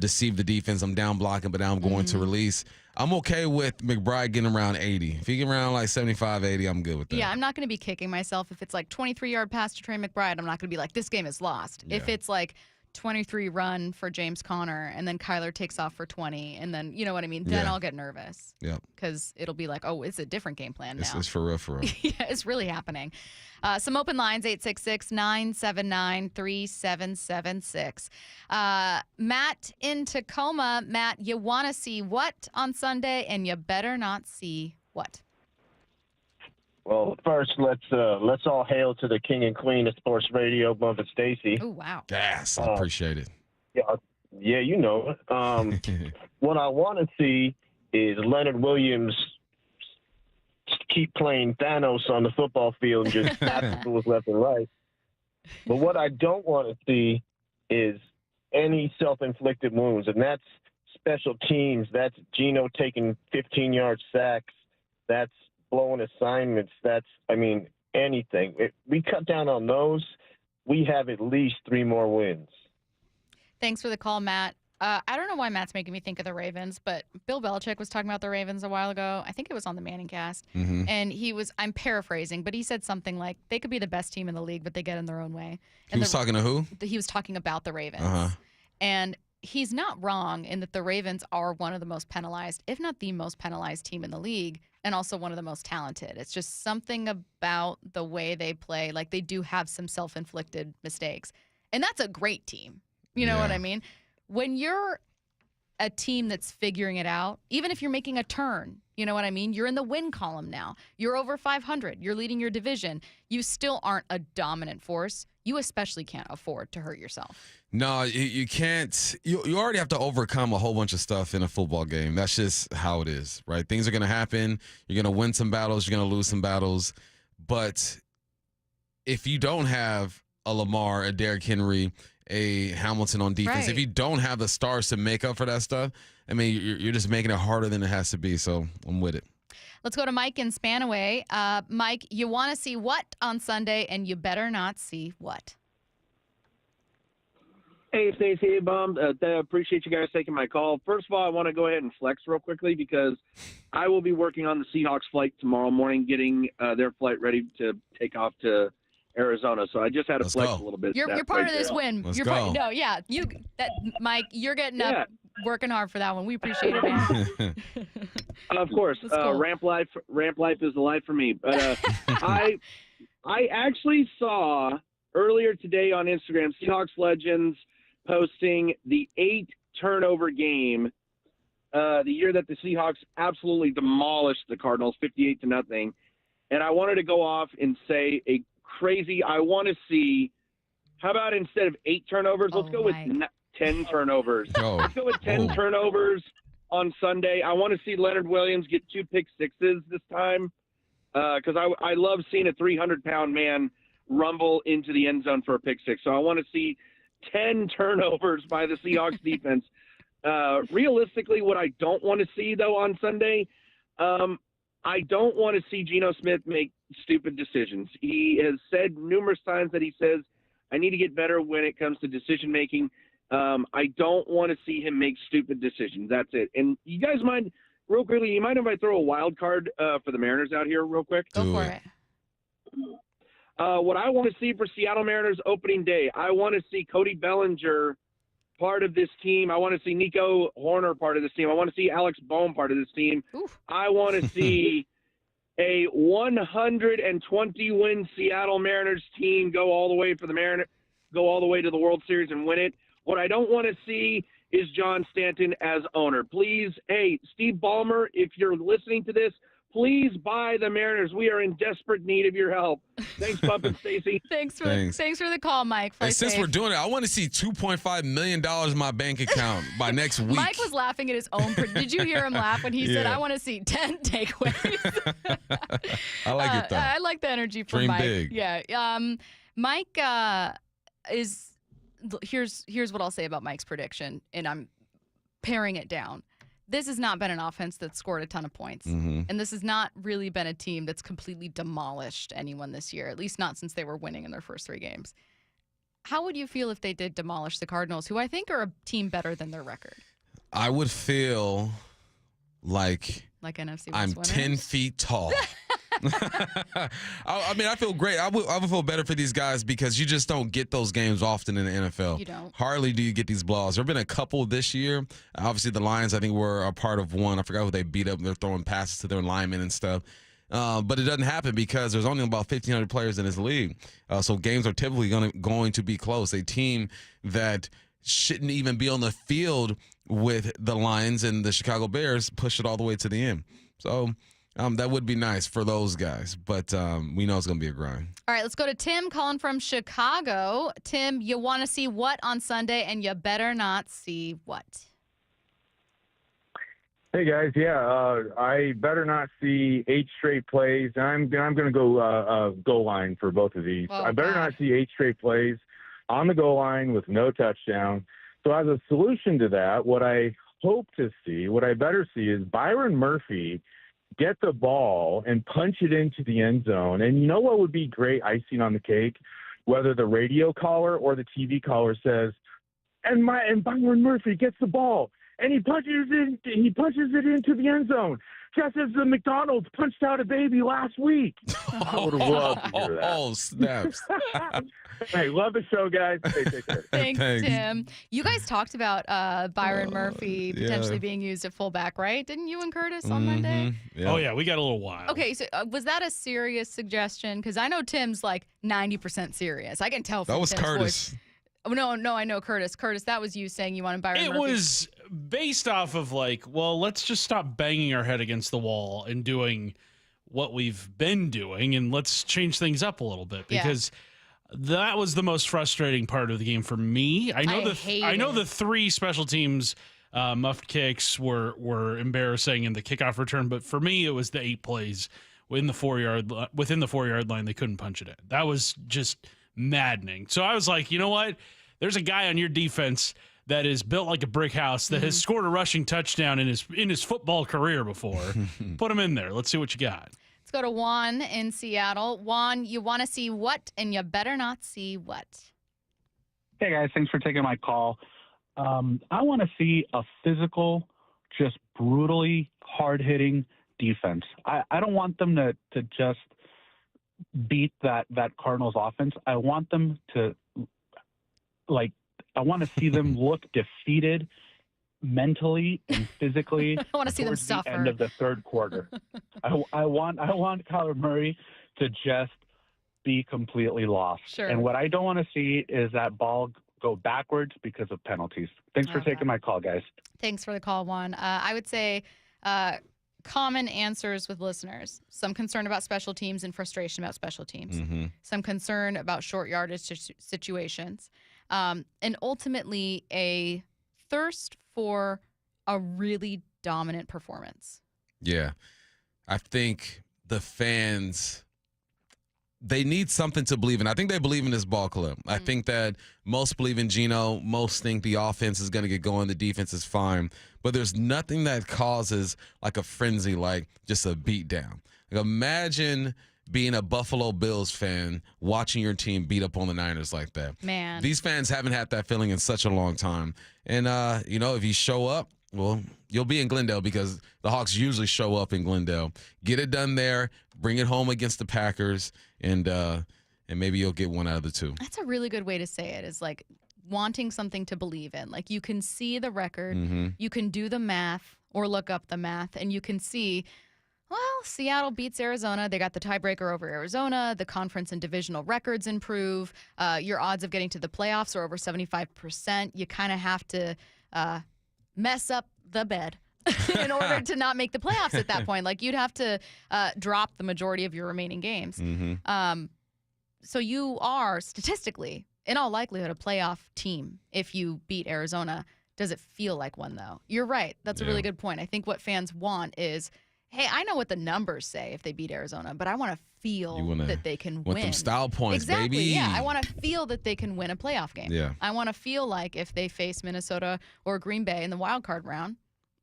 deceive the defense. I'm down blocking, but now I'm going to release. I'm okay with McBride getting around 80. If he get around like 75, 80, I'm good with that. Yeah, I'm not going to be kicking myself. If it's like 23-yard pass to Trey McBride, I'm not going to be like, this game is lost. Yeah. If it's like 23 run for James Conner and then Kyler takes off for 20 and then, you know what I mean? Then I'll get nervous. Yeah. Because it'll be like, oh, it's a different game plan now. It's for real. Yeah, it's really happening. Some open lines, 866-979-3776. Matt in Tacoma. Matt, you want to see what on Sunday, and you better not see what? Well, first, let's all hail to the king and queen of sports radio, Bump and Stacy. Oh, wow. Yes, I appreciate it. Yeah, you know it. What I want to see is Leonard Williams keep playing Thanos on the football field and just snap fools left and right. But what I don't want to see is any self-inflicted wounds, and that's special teams. That's Geno taking 15-yard sacks. That's blowing assignments. Anything. If we cut down on those, we have at least 3 more wins. Thanks for the call, Matt. I don't know why Matt's making me think of the Ravens, but Bill Belichick was talking about the Ravens a while ago. I think it was on the Manning cast. And I'm paraphrasing, but he said something like, they could be the best team in the league, but they get in their own way. He was talking to who? He was talking about the Ravens. And he's not wrong in that the Ravens are one of the most penalized, if not the most penalized team in the league, and also one of the most talented. It's just something about the way they play. Like, they do have some self-inflicted mistakes. And that's a great team. You know what I mean? When you're a team that's figuring it out, even if you're making a turn, you know what I mean? You're in the win column now. You're over 500. You're leading your division. You still aren't a dominant force. You especially can't afford to hurt yourself. No, you can't. You already have to overcome a whole bunch of stuff in a football game. That's just how it is, right? Things are going to happen. You're going to win some battles. You're going to lose some battles. But if you don't have a Lamar, a Derrick Henry, a Hamilton on defense, if you don't have the stars to make up for that stuff, I mean, you're just making it harder than it has to be. So I'm with it. Let's go to Mike in Spanaway. Mike, you want to see what on Sunday, and you better not see what? Hey, Stacey. Hey, Bum. Appreciate you guys taking my call. First of all, I want to go ahead and flex real quickly because I will be working on the Seahawks flight tomorrow morning, getting their flight ready to take off to Arizona. So I just had to flex a little bit. You're part of this win. Let's You're go. Mike, you're getting up, working hard for that one. We appreciate it, man. Of course. Cool. Ramp life is the life for me. But I actually saw earlier today on Instagram Seahawks Legends posting the 8-turnover game, the year that the Seahawks absolutely demolished the Cardinals 58-0. And I wanted to go off and say I want to see, how about instead of 8 turnovers, let's go with 10 turnovers. Let's go with 10 turnovers on Sunday. I want to see Leonard Williams get 2 pick sixes this time because I love seeing a 300-pound man rumble into the end zone for a pick six. So I want to see 10 turnovers by the Seahawks defense. Realistically, what I don't want to see, though, on Sunday, I don't want to see Geno Smith make stupid decisions. He has said numerous times that he says, I need to get better when it comes to decision-making. I don't want to see him make stupid decisions. That's it. And you guys mind, real quickly, you mind if I throw a wild card for the Mariners out here real quick? Go for it. What I want to see for Seattle Mariners opening day, I want to see Cody Bellinger part of this team. I want to see Nico Horner part of this team. I want to see Alex Bohm part of this team. I want to see a 120-win Seattle Mariners team go all the way to the World Series and win it. What I don't want to see is John Stanton as owner. Please, hey, Steve Ballmer, if you're listening to this, please buy the Mariners. We are in desperate need of your help. Thanks, Bump and Stacy. Thanks for the call, Mike. Hey, since we're doing it, I want to see $2.5 million in my bank account by next week. Mike was laughing at his own. Did you hear him laugh when he said, I want to see 10 takeaways? I like it, though. I like the energy from Dream Mike. big. Yeah. Mike here's what I'll say about Mike's prediction, and I'm paring it down. This has not been an offense that's scored a ton of points. And this has not really been a team that's completely demolished anyone this year, at least not since they were winning in their first 3 games. How would you feel if they did demolish the Cardinals, who I think are a team better than their record? I would feel like NFC West I'm winners? 10 feet tall. I mean, I feel great. I would feel better for these guys because you just don't get those games often in the NFL. You don't. Hardly do you get these blowouts. There have been a couple this year. Obviously, the Lions, I think, were a part of one. I forgot who they beat up. They're throwing passes to their linemen and stuff. But it doesn't happen because there's only about 1,500 players in this league. So games are typically going to be close. A team that shouldn't even be on the field with the Lions and the Chicago Bears push it all the way to the end. So that would be nice for those guys, but we know it's going to be a grind. All right, let's go to Tim calling from Chicago. Tim, you want to see what on Sunday, and you better not see what? Hey, guys. Yeah, I better not see 8 straight plays. I'm going to go goal line for both of these. I better not see 8 straight plays on the goal line with no touchdown. So as a solution to that, what I hope to see, what I better see is Byron Murphy get the ball and punch it into the end zone. And you know what would be great icing on the cake? Whether the radio caller or the TV caller says, and Byron Murphy gets the ball, and he punches it into the end zone, just as the McDonald's punched out a baby last week. I would have loved to hear that. Oh, snaps. Hey, love the show, guys. Take care. Thanks, Tim. You guys talked about Byron Murphy potentially being used at fullback, right? Didn't you and Curtis on Monday? Yeah. Oh, yeah, we got a little wild. Okay, so was that a serious suggestion? Because I know Tim's like 90% serious. I can tell from That was Tim's Curtis. voice. Oh, no, I know Curtis. Curtis, that was you saying you wanted Byron Murphy. It was based off of like, well, let's just stop banging our head against the wall and doing what we've been doing, and let's change things up a little bit because that was the most frustrating part of the game for me. I know the three special teams muffed kicks were embarrassing in the kickoff return, but for me it was the 8 plays within the 4-yard line they couldn't punch it in. That was just maddening. So I was like, you know what? There's a guy on your defense that is built like a brick house that has scored a rushing touchdown in his football career before. Put him in there. Let's see what you got. Let's go to Juan in Seattle. Juan, you want to see what, and you better not see what. Hey, guys. Thanks for taking my call. I want to see a physical, just brutally hard-hitting defense. I don't want them to just beat that Cardinals offense. I want them to, I want to see them look defeated mentally and physically. I want to see them suffer. The end of the third quarter. I want Kyler Murray to just be completely lost. Sure. And what I don't want to see is that ball go backwards because of penalties. Thanks for taking my call, guys. Thanks for the call, Juan. I would say common answers with listeners. Some concern about special teams and frustration about special teams. Some concern about short yardage situations. And ultimately a thirst for a really dominant performance. Yeah. I think the fans, they need something to believe in. I think they believe in this ball club. I think that most believe in Geno. Most think the offense is going to get going. The defense is fine. But there's nothing that causes like a frenzy, like just a beat down. Like imagine being a Buffalo Bills fan, watching your team beat up on the Niners like that. Man. These fans haven't had that feeling in such a long time. And, if you show up, well, you'll be in Glendale because the Hawks usually show up in Glendale. Get it done there, bring it home against the Packers, and maybe you'll get one out of the two. That's a really good way to say it, is like wanting something to believe in. Like you can see the record, you can do the math or look up the math, and you can see, well, Seattle beats Arizona. They got the tiebreaker over Arizona. The conference and divisional records improve. Your odds of getting to the playoffs are over 75%. You kind of have to mess up the bed in order to not make the playoffs at that point. Like you'd have to drop the majority of your remaining games. So you are statistically, in all likelihood, a playoff team if you beat Arizona. Does it feel like one, though? You're right. That's a really good point. I think what fans want is, hey, I know what the numbers say if they beat Arizona, but I want to feel that they can win. Want them style points, exactly, baby. Yeah, I want to feel that they can win a playoff game. Yeah. I want to feel like if they face Minnesota or Green Bay in the wild card round,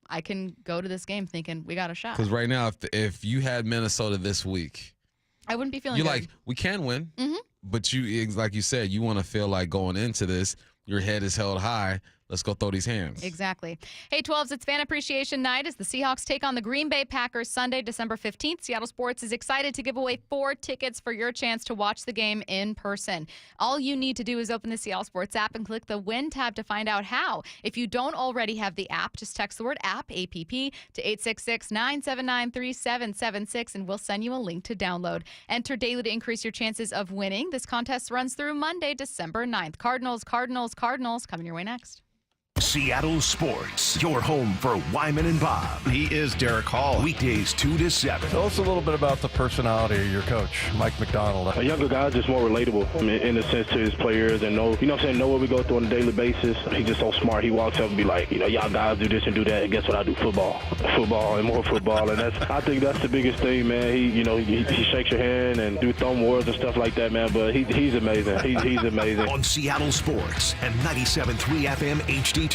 I can go to this game thinking we got a shot. Because right now, if you had Minnesota this week, I wouldn't be feeling you're good. like, we can win, but you, like you said, you want to feel like going into this, your head is held high. Let's go throw these hands. Exactly. Hey, 12s, it's Fan Appreciation Night as the Seahawks take on the Green Bay Packers Sunday, December 15th. Seattle Sports is excited to give away 4 tickets for your chance to watch the game in person. All you need to do is open the Seattle Sports app and click the Win tab to find out how. If you don't already have the app, just text the word app, APP, to 866-979-3776, and we'll send you a link to download. Enter daily to increase your chances of winning. This contest runs through Monday, December 9th. Cardinals, coming your way next. Seattle Sports, your home for Wyman and Bob. He is Derek Hall. Weekdays 2 to 7. Tell us a little bit about the personality of your coach, Mike McDonald. A younger guy, just more relatable in a sense to his players and know what we go through on a daily basis. He's just so smart. He walks up and be like, y'all guys do this and do that. And guess what I do? Football and more football. And I think that's the biggest thing, man. He shakes your hand and do thumb wars and stuff like that, man. But he's amazing. He's amazing. On Seattle Sports and 97.3 FM HD2.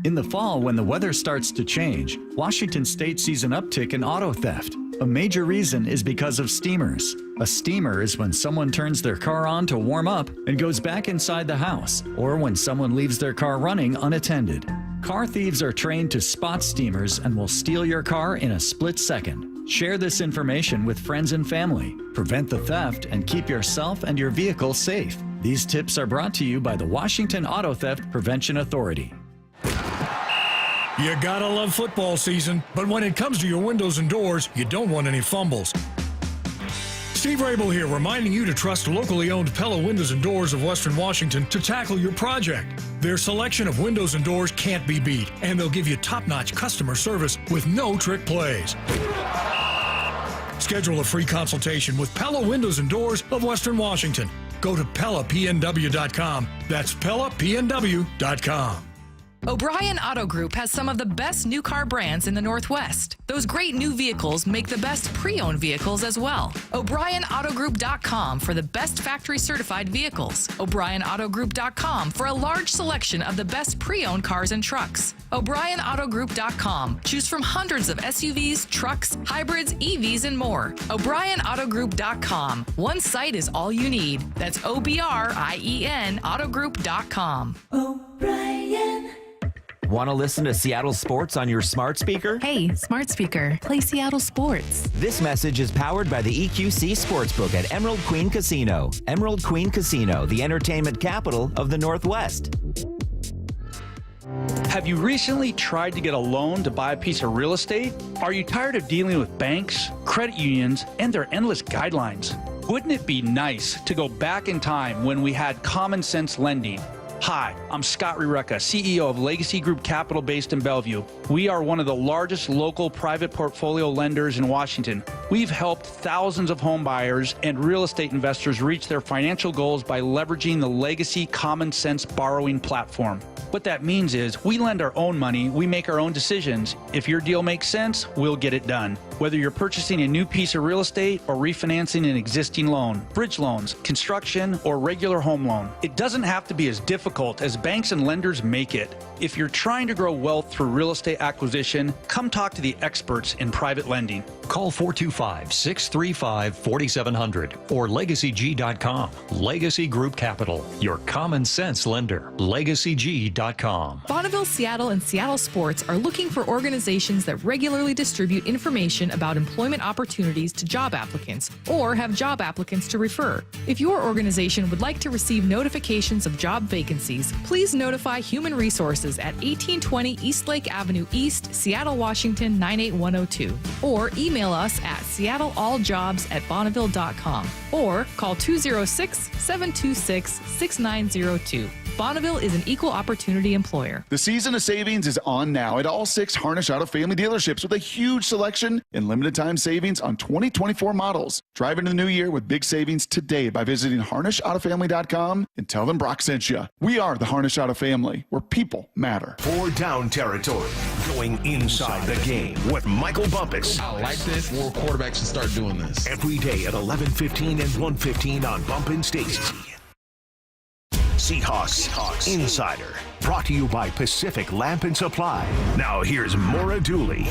In the fall, when the weather starts to change, Washington State sees an uptick in auto theft. A major reason is because of steamers. A steamer is when someone turns their car on to warm up and goes back inside the house, or when someone leaves their car running unattended. Car thieves are trained to spot steamers and will steal your car in a split second. Share this information with friends and family. Prevent the theft and keep yourself and your vehicle safe. These tips are brought to you by the Washington Auto Theft Prevention Authority. You gotta love football season, but when it comes to your windows and doors, you don't want any fumbles. Steve Rabel here, reminding you to trust locally owned Pella Windows and Doors of Western Washington to tackle your project. Their selection of windows and doors can't be beat, and they'll give you top-notch customer service with no trick plays. Schedule a free consultation with Pella Windows and Doors of Western Washington. Go to PellaPNW.com. That's PellaPNW.com. O'Brien Auto Group has some of the best new car brands in the Northwest. Those great new vehicles make the best pre-owned vehicles as well. O'BrienAutoGroup.com for the best factory certified vehicles. O'BrienAutoGroup.com for a large selection of the best pre-owned cars and trucks. O'BrienAutoGroup.com. Choose from hundreds of SUVs, trucks, hybrids, EVs, and more. O'BrienAutoGroup.com. One site is all you need. That's OBRIEN Autogroup.com. O'Brien. Want to listen to Seattle sports on your smart speaker? Hey, smart speaker, play Seattle sports. This message is powered by the EQC Sportsbook at Emerald Queen Casino. Emerald Queen Casino, the entertainment capital of the Northwest. Have you recently tried to get a loan to buy a piece of real estate? Are you tired of dealing with banks, credit unions, and their endless guidelines? Wouldn't it be nice to go back in time when we had common sense lending? Hi, I'm Scott Rureka, CEO of Legacy Group Capital based in Bellevue. We are one of the largest local private portfolio lenders in Washington. We've helped thousands of home buyers and real estate investors reach their financial goals by leveraging the Legacy Common Sense borrowing platform. What that means is we lend our own money, we make our own decisions. If your deal makes sense, we'll get it done. Whether you're purchasing a new piece of real estate or refinancing an existing loan, bridge loans, construction, or regular home loan, it doesn't have to be as difficult as banks and lenders make it. If you're trying to grow wealth through real estate acquisition, come talk to the experts in private lending. Call 425-635-4700 or LegacyG.com. Legacy Group Capital, your common sense lender. LegacyG.com. Bonneville, Seattle, and Seattle Sports are looking for organizations that regularly distribute information about employment opportunities to job applicants or have job applicants to refer. If your organization would like to receive notifications of job vacancies, please notify Human Resources at 1820 Eastlake Avenue East, Seattle, Washington 98102, or email us at seattlealljobs@bonneville.com or call 206-726-6902. Bonneville is an equal opportunity employer. The season of savings is on now at all 6 Harnish Auto Family dealerships with a huge selection and limited time savings on 2024 models. Drive into the new year with big savings today by visiting HarnishAutoFamily.com and tell them Brock sent you. We are the Harnish Auto Family, where people matter. 4 down territory, going inside the game with Michael Bumpus. I like this. More quarterbacks should start doing this. Every day at 11:15 and 1:15 on Bumpin' Stacy. Seahawks Insider, brought to you by Pacific Lamp and Supply. Now here's Maura Dooley.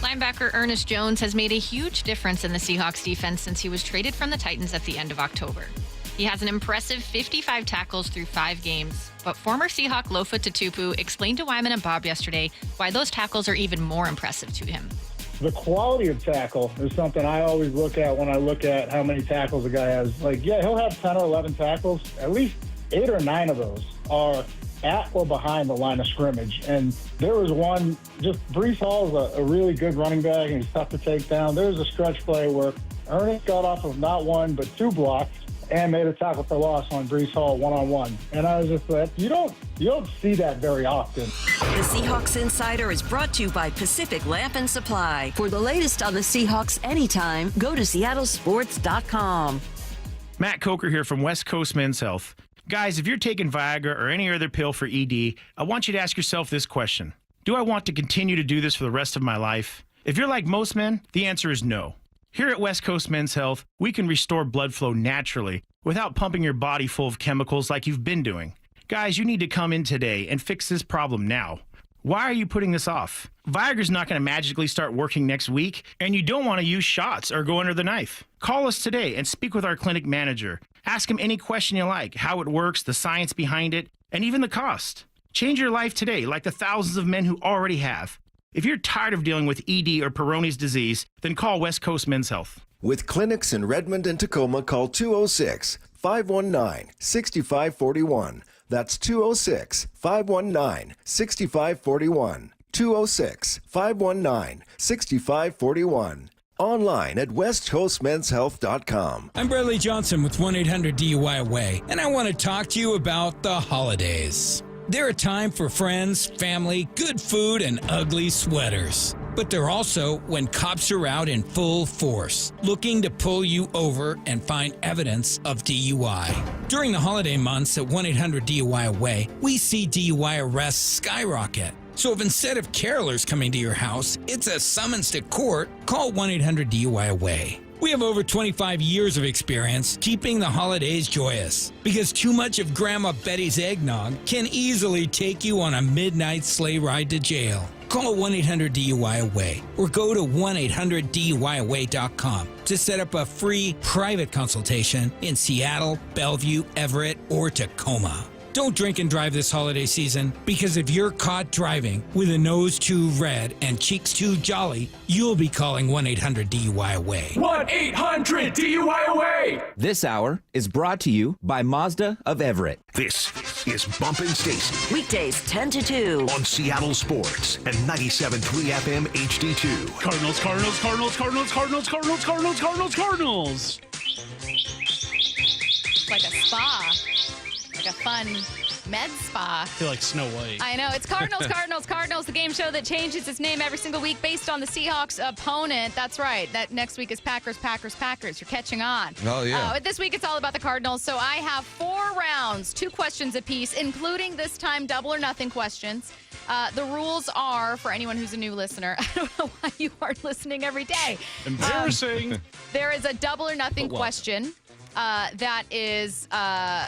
Linebacker Ernest Jones has made a huge difference in the Seahawks defense since he was traded from the Titans at the end of October. He has an impressive 55 tackles through 5 games, but former Seahawk Lofa Tatupu explained to Wyman and Bob yesterday why those tackles are even more impressive to him. The quality of tackle is something I always look at when I look at how many tackles a guy has. Like, yeah, he'll have 10 or 11 tackles. At least 8 or 9 of those are at or behind the line of scrimmage. And there was one, just Breece Hall is a really good running back, and he's tough to take down. There was a stretch play where Ernest got off of not 1 but 2 blocks and made a tackle for loss on Breece Hall one-on-one. And I was just like, you don't see that very often. The Seahawks Insider is brought to you by Pacific Lamp and Supply. For the latest on the Seahawks anytime, go to seattlesports.com. Matt Coker here from West Coast Men's Health. Guys, if you're taking Viagra or any other pill for ED, I want you to ask yourself this question. Do I want to continue to do this for the rest of my life? If you're like most men, the answer is no. Here at West Coast Men's Health, we can restore blood flow naturally without pumping your body full of chemicals like you've been doing. Guys, you need to come in today and fix this problem now. Why are you putting this off? Viagra's not going to magically start working next week, and you don't want to use shots or go under the knife. Call us today and speak with our clinic manager. Ask him any question you like, how it works, the science behind it, and even the cost. Change your life today like the thousands of men who already have. If you're tired of dealing with ED or Peyronie's disease, then call West Coast Men's Health. With clinics in Redmond and Tacoma, call 206-519-6541. That's 206-519-6541. 206-519-6541. Online at westcoastmenshealth.com. I'm Bradley Johnson with 1-800-DUI-AWAY, and I want to talk to you about the holidays. They're a time for friends, family, good food, and ugly sweaters. But they're also when cops are out in full force, looking to pull you over and find evidence of DUI. During the holiday months at 1-800-DUI-AWAY, we see DUI arrests skyrocket. So if instead of carolers coming to your house, it's a summons to court, call 1-800-DUI-AWAY. We have over 25 years of experience keeping the holidays joyous, because too much of Grandma Betty's eggnog can easily take you on a midnight sleigh ride to jail. Call 1-800-DUI-AWAY or go to 1-800-DUI-AWAY.com to set up a free private consultation in Seattle, Bellevue, Everett, or Tacoma. Don't drink and drive this holiday season, because if you're caught driving with a nose too red and cheeks too jolly, you'll be calling 1-800-DUI-AWAY. 1-800-DUI-AWAY! This hour is brought to you by Mazda of Everett. This is Bumpin' Stacy. Weekdays 10 to 2 on Seattle Sports and 97.3 FM HD2. Cardinals, Cardinals, Cardinals, Cardinals, Cardinals, Cardinals, Cardinals, Cardinals, Cardinals. It's like a spa. Like a fun med spa. I feel like Snow White. I know. It's Cardinals, Cardinals, Cardinals, the game show that changes its name every single week based on the Seahawks opponent. That's right. That next week is Packers, Packers, Packers. You're catching on. Oh, yeah. But this week it's all about the Cardinals. So I have 4 rounds, 2 questions apiece, including this time double or nothing questions. The rules are, for anyone who's a new listener, I don't know why you aren't listening every day. Embarrassing. There is a double or nothing question. That is,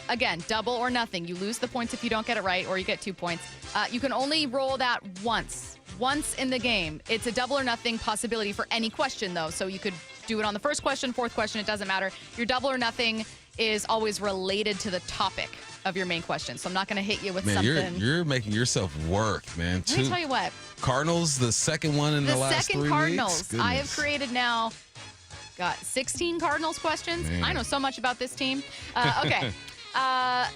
again, double or nothing. You lose the points if you don't get it right, or you get 2 points. You can only roll that once in the game. It's a double or nothing possibility for any question, though. So you could do it on the first question, fourth question, it doesn't matter. Your double or nothing is always related to the topic of your main question. So I'm not going to hit you with something. You're making yourself work, man. Let me tell you what. Cardinals, the second one in the last 3 weeks. The second Cardinals. I have created now... Got 16 Cardinals questions. Man. I know so much about this team. Okay.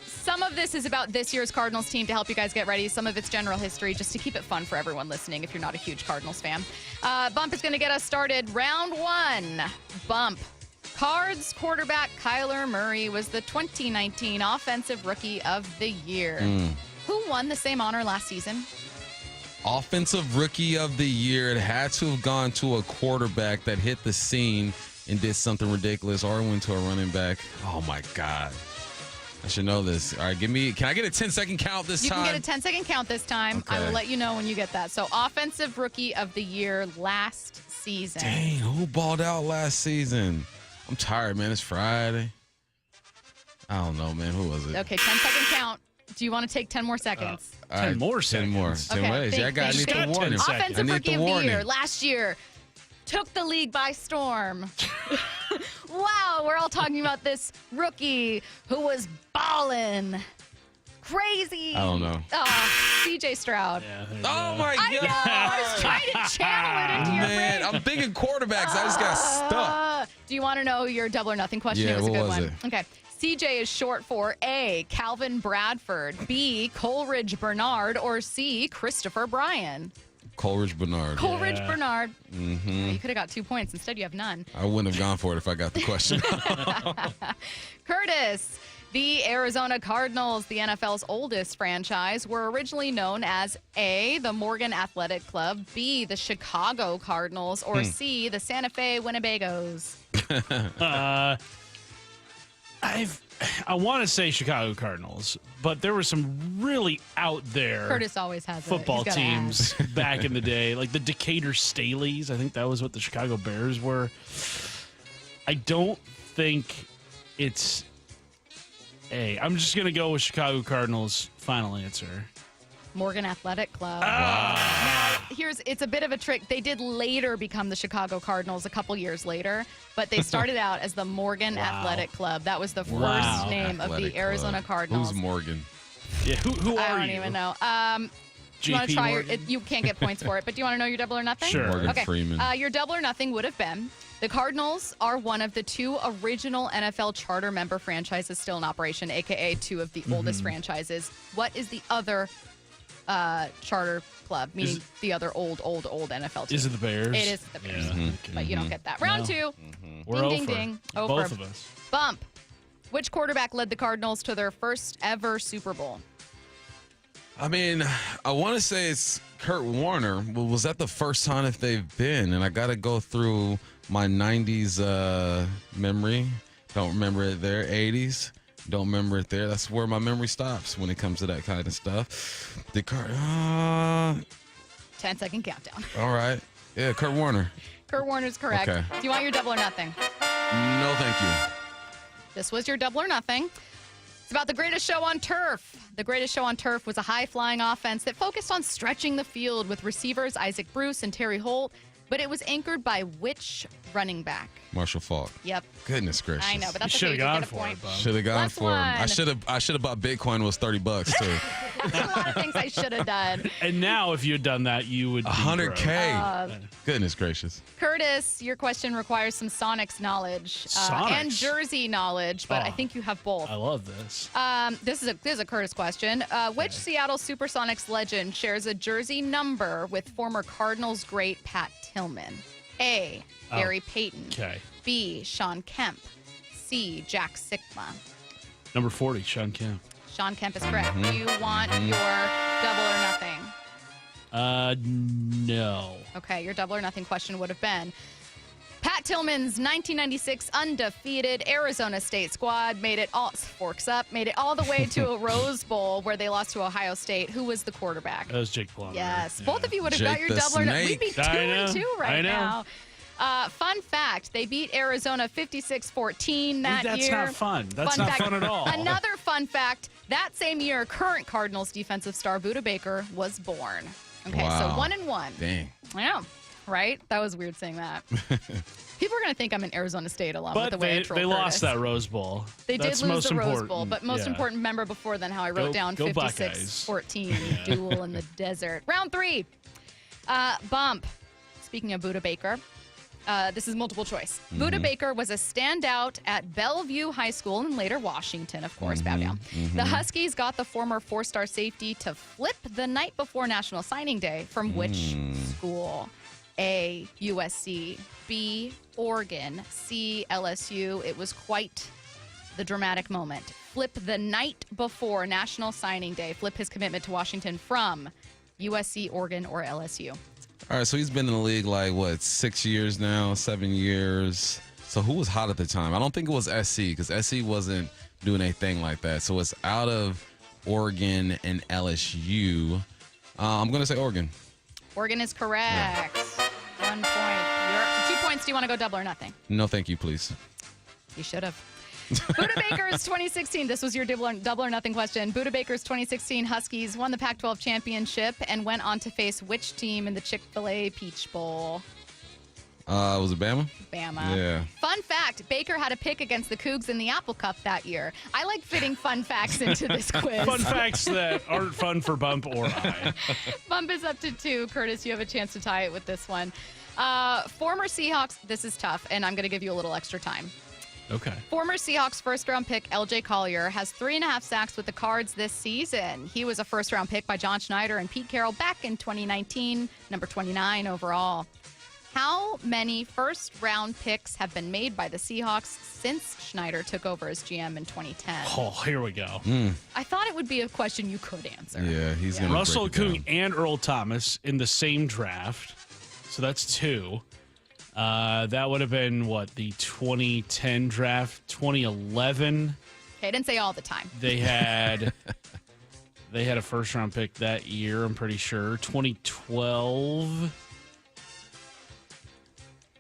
Some of this is about this year's Cardinals team to help you guys get ready. Some of it's general history, just to keep it fun for everyone listening if you're not a huge Cardinals fan. Bump is going to get us started. Round 1. Bump. Cards quarterback Kyler Murray was the 2019 Offensive Rookie of the Year. Who won the same honor last season? Offensive Rookie of the Year. It had to have gone to a quarterback that hit the scene and did something ridiculous, or went to a running back. Oh, my God. I should know this. All right, can I get a 10-second count this time? You can get a 10-second count this time. Okay. I will let you know when you get that. So, Offensive Rookie of the Year last season. Dang, who balled out last season? I'm tired, man. It's Friday. I don't know, man. Who was it? Okay, 10-second count. Do you want to take 10 more seconds? 10 more seconds. 10 more. Okay, I need the warning. Offensive Rookie of the Year last year took the league by storm. Wow, we're all talking about this rookie who was balling. Crazy. I don't know. Oh, CJ Stroud. Oh, my God. I know. I was trying to channel it into your brain. I'm thinking quarterbacks. I just got stuck. Do you want to know your double or nothing question? Yeah, It was a what good was one. it? Okay. CJ is short for A, Calvin Bradford, B, Coleridge Bernard, or C, Christopher Bryan. Coleridge Bernard. Coleridge Bernard. Mm-hmm. You could have got 2 points. Instead, you have none. I wouldn't have gone for it if I got the question. Curtis. The Arizona Cardinals, the NFL's oldest franchise, were originally known as A, the Morgan Athletic Club, B, the Chicago Cardinals, or C, the Santa Fe Winnebagos. I want to say Chicago Cardinals, but there were some really out there Curtis always has football teams back in the day, like the Decatur Staleys. I think that was what the Chicago Bears were. I don't think it's A. I'm just going to go with Chicago Cardinals. Final answer. Morgan Athletic Club. Ah. Now, it's a bit of a trick. They did later become the Chicago Cardinals a couple years later, but they started out as the Morgan Athletic Club. That was the first name of the Arizona Cardinals. Who's Morgan? Yeah, who are you? I don't even know. Do you want to try you can't get points for it, but do you want to know your double or nothing? Sure. Morgan Freeman. Your double or nothing would have been the Cardinals are one of the 2 original NFL charter member franchises still in operation, a.k.a. 2 of the oldest franchises. What is the other charter club, meaning the other old NFL team? Is it the Bears? It is the Bears, but you don't get that. Round 2. We're Ding, ding, ding. Over. Both of us. Bump. Which quarterback led the Cardinals to their first ever Super Bowl? I mean, I want to say it's Kurt Warner. But was that the first time if they've been? And I got to go through my 90s memory. Don't remember it there. 80s. Don't remember it there. That's where my memory stops when it comes to that kind of stuff. The 10-second countdown. All right. Yeah, Kurt Warner. Kurt Warner's correct. Okay. Do you want your double or nothing? No, thank you. This was your double or nothing. It's about the greatest show on turf. The greatest show on turf was a high-flying offense that focused on stretching the field with receivers Isaac Bruce and Terry Holt, but it was anchored by which running back? Marshall Faulk. Yep. Goodness gracious. I know, but that's You okay. should have You gone get a for point. it, Bob. Should have gone Last for him. one. I should have bought Bitcoin was $30 too. There's a lot of things I should have done. And now, if you had done that, you would be $100K. broke. Goodness gracious. Curtis, your question requires some Sonics knowledge and Sonics? Jersey knowledge, but I Oh. think you have both. I love this. This is a Curtis question. Which Seattle Supersonics legend shares a jersey number with former Cardinals great Pat Tillman? A. Gary Payton. Okay. B. Sean Kemp. C. Jack Sikma. Number 40, Sean Kemp. Sean Kemp is correct. Do you want your double or nothing? No. Okay, your double or nothing question would have been Pat Tillman's 1996 undefeated Arizona State squad made it all the way to a Rose Bowl where they lost to Ohio State. Who was the quarterback? That was Jake Plummer. Yes, Yeah. both of you would have Jake got your the double or nothing. We'd be Snake. 2-2 right I know. now. Fun fact, they beat Arizona 56-14 that That's year. not fun. That's not fun at all. Another fun fact, that same year, current Cardinals defensive star Buda Baker was born. Okay, Wow. so 1-1. Dang. I know, right? That was weird saying that. People are going to think I'm in Arizona State along with But the way I they troll lost Curtis. that Rose Bowl. They That's did lose most the Rose important. Bowl, but most Yeah. important, remember before then how I wrote down go 56-14 duel in the desert. Round 3. Bump. Speaking of Buda Baker, this is multiple choice. Buda Baker was a standout at Bellevue High School and later Washington, of course, bow down. The Huskies got the former 4-star safety to flip the night before National Signing Day from which school? A, USC, B, Oregon, C, LSU. It was quite the dramatic moment. Flip the night before National Signing Day. Flip his commitment to Washington from USC, Oregon, or LSU. All right, so he's been in the league like, 6 years now, 7 years. So who was hot at the time? I don't think it was SC because SC wasn't doing anything like that. So it's out of Oregon and LSU. I'm going to say Oregon. Oregon is correct. 1 point. 2 points. Do you want to go double or nothing? No, thank you, please. You should have. Buda Baker's 2016, this was your double or nothing question. Buda Baker's 2016 Huskies won the Pac-12 championship and went on to face which team in the Chick-fil-A Peach Bowl? Was it Bama? Bama. Yeah. Fun fact, Baker had a pick against the Cougs in the Apple Cup that year. I like fitting fun facts into this quiz. Fun facts that aren't fun for Bump or I. Bump is up to 2. Curtis, you have a chance to tie it with this one. Former Seahawks, this is tough, and I'm going to give you a little extra time. Okay. Former Seahawks first-round pick L.J. Collier has 3.5 sacks with the Cards this season. He was a first-round pick by John Schneider and Pete Carroll back in 2019, number 29 overall. How many first-round picks have been made by the Seahawks since Schneider took over as GM in 2010? Oh, here we go. I thought it would be a question you could answer. Yeah, he's going to Russell Okung and Earl Thomas in the same draft. So that's 2. That would have been, the 2010 draft, 2011. Okay, I didn't say all the time. They had a first-round pick that year, I'm pretty sure. 2012.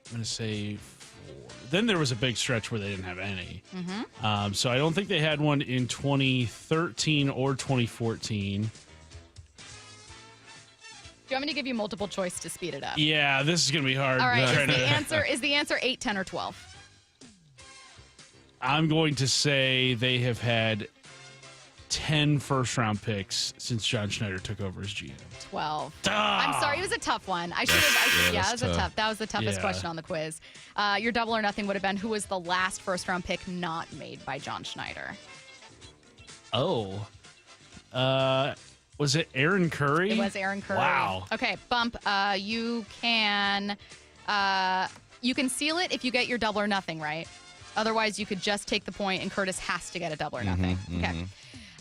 I'm going to say 4. Then there was a big stretch where they didn't have any. So I don't think they had one in 2013 or 2014. you want me to give you multiple choice to speed it up? Yeah, this is going to be hard. All right. Is the answer 8, 10, or 12? I'm going to say they have had 10 first-round picks since John Schneider took over as GM. 12. I'm sorry, it was a tough one. I should have. Yeah, that was the toughest Yeah. question on the quiz. Your double or nothing would have been, who was the last first-round pick not made by John Schneider? Oh. Was it Aaron Curry? It was Aaron Curry. Wow. Okay, Bump. You can seal it if you get your double or nothing right. Otherwise, you could just take the point, and Curtis has to get a double or nothing. Okay.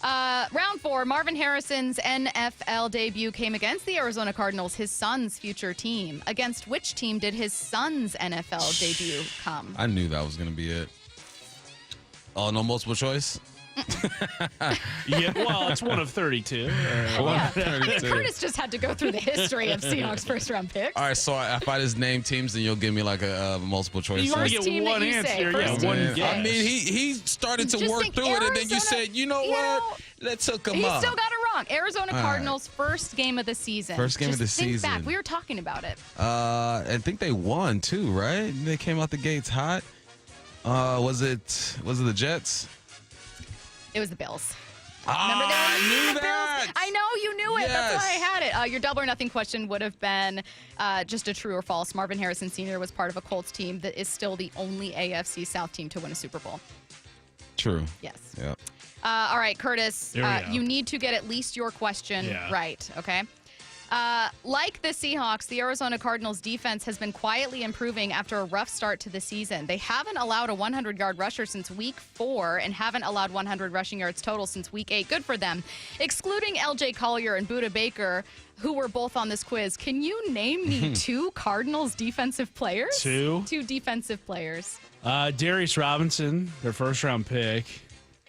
Round 4, Marvin Harrison's NFL debut came against the Arizona Cardinals, his son's future team. Against which team did his son's NFL debut come? I knew that was going to be it. Oh, no multiple choice? Yeah, well, it's one of 32. Curtis just had to go through the history of Seahawks first-round picks. All right, so if I just name teams, then you'll give me like a multiple choice. You only get one answer. Yeah, one guess. I mean, he started to work through it, and then you said, you know what? Let's hook him up. He still got it wrong. Arizona Cardinals' first game of the season. First game of the think season. Back. We were talking about it. I think they won too, right? They came out the gates hot. Was it the Jets? It was the Bills. Remember I knew that. Bills? I know you knew it. That's why I had it. Your double or nothing question would have been just a true or false. Marvin Harrison Sr. was part of a Colts team that is still the only AFC South team to win a Super Bowl. True. Yes. Yep. All right, Curtis, There we go. you need to get at least your question right, okay? Like the Seahawks, the Arizona Cardinals defense has been quietly improving after a rough start to the season. They haven't allowed a 100-yard rusher since week 4 and haven't allowed 100 rushing yards total since week 8. Good for them. Excluding L.J. Collier and Budda Baker, who were both on this quiz, can you name me 2 Cardinals defensive players? 2 defensive players. Darius Robinson, their first-round pick.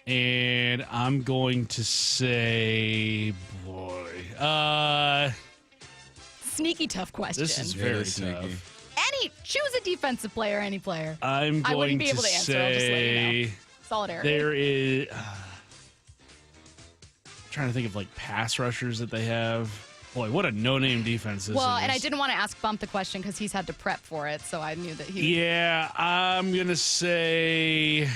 And I'm going to say, Sneaky tough question. This is very tough. Choose a defensive player, any player. I wouldn't be able to answer. I'll just let you know. Solidarity. There is. Trying to think of like pass rushers that they have. Boy, what a no-name defense this is. Well, and I didn't want to ask Bump the question because he's had to prep for it, so I knew that he. Yeah, I'm gonna say.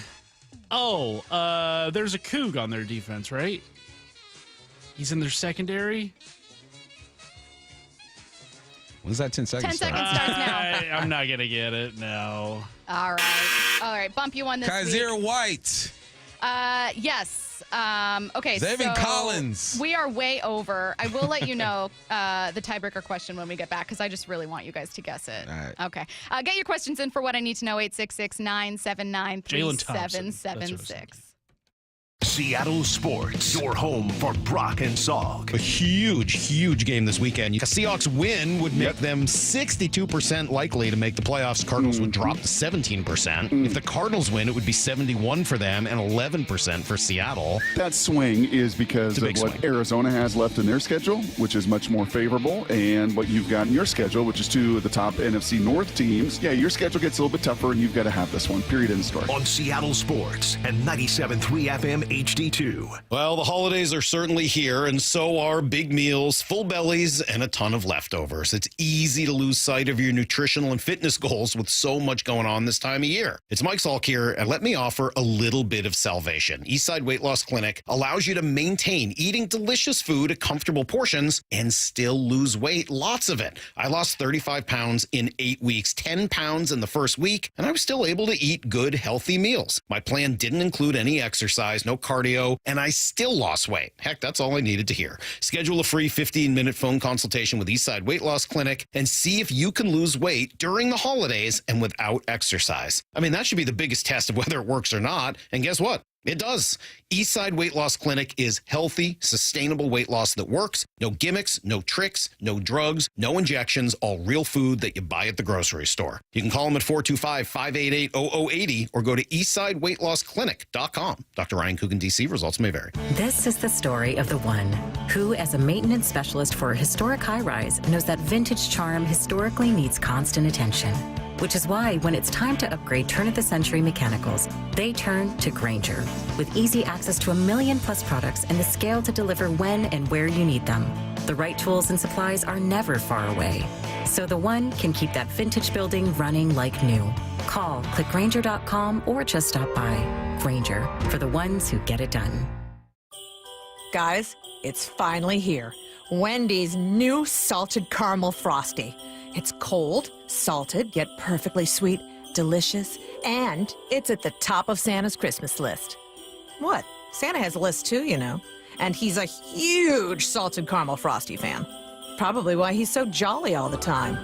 There's a Coug on their defense, right? He's in their secondary. When's that 10 seconds? 10 seconds starts now. I'm not going to get it, no. All right. Bump, you won this Kaiser week. White. Yes. Okay, Zayvon so Collins. We are way over. I will let you know the tiebreaker question when we get back because I just really want you guys to guess it. All right. Okay. Get your questions in for what I need to know, 866-979-3776. Seattle Sports, your home for Brock and Salk. A huge game this weekend. A Seahawks win would make them 62% likely to make the playoffs. Cardinals would drop to 17%. If the Cardinals win, it would be 71 for them and 11% for Seattle. That swing is because It's a of big what swing. Arizona has left in their schedule, which is much more favorable, and what you've got in your schedule, which is 2 of the top NFC North teams. Yeah, your schedule gets a little bit tougher, and you've got to have this one. Period. End of story. On Seattle Sports and 97.3 FM HD2. Well, the holidays are certainly here, and so are big meals, full bellies, and a ton of leftovers. It's easy to lose sight of your nutritional and fitness goals with so much going on this time of year. It's Mike Salk here, and let me offer a little bit of salvation. Eastside Weight Loss Clinic allows you to maintain eating delicious food at comfortable portions and still lose weight, lots of it. I lost 35 pounds in 8 weeks, 10 pounds in the first week, and I was still able to eat good, healthy meals. My plan didn't include any exercise, no cardio, and I still lost weight. Heck, that's all I needed to hear. Schedule a free 15-minute phone consultation with Eastside Weight Loss Clinic and see if you can lose weight during the holidays and without exercise. I mean, that should be the biggest test of whether it works or not. And guess what? It does. Eastside Weight Loss Clinic is healthy, sustainable weight loss that works. No gimmicks, no tricks, no drugs, no injections, all real food that you buy at the grocery store. You can call them at 425-588-0080 or go to eastsideweightlossclinic.com. Dr. Ryan Coogan, DC. Results may vary. This is the story of the one who, as a maintenance specialist for a historic high-rise, knows that vintage charm historically needs constant attention. Which is why when it's time to upgrade turn-of-the-century mechanicals, they turn to Grainger. With easy access to 1 million+ products and the scale to deliver when and where you need them. The right tools and supplies are never far away, so the one can keep that vintage building running like new. Call, click Grainger.com, or just stop by. Grainger, for the ones who get it done. Guys, it's finally here. Wendy's new salted caramel frosty. It's cold, salted, yet perfectly sweet, delicious, and it's at the top of Santa's Christmas list. What? Santa has a list too, you know. And he's a huge salted caramel frosty fan. Probably why he's so jolly all the time.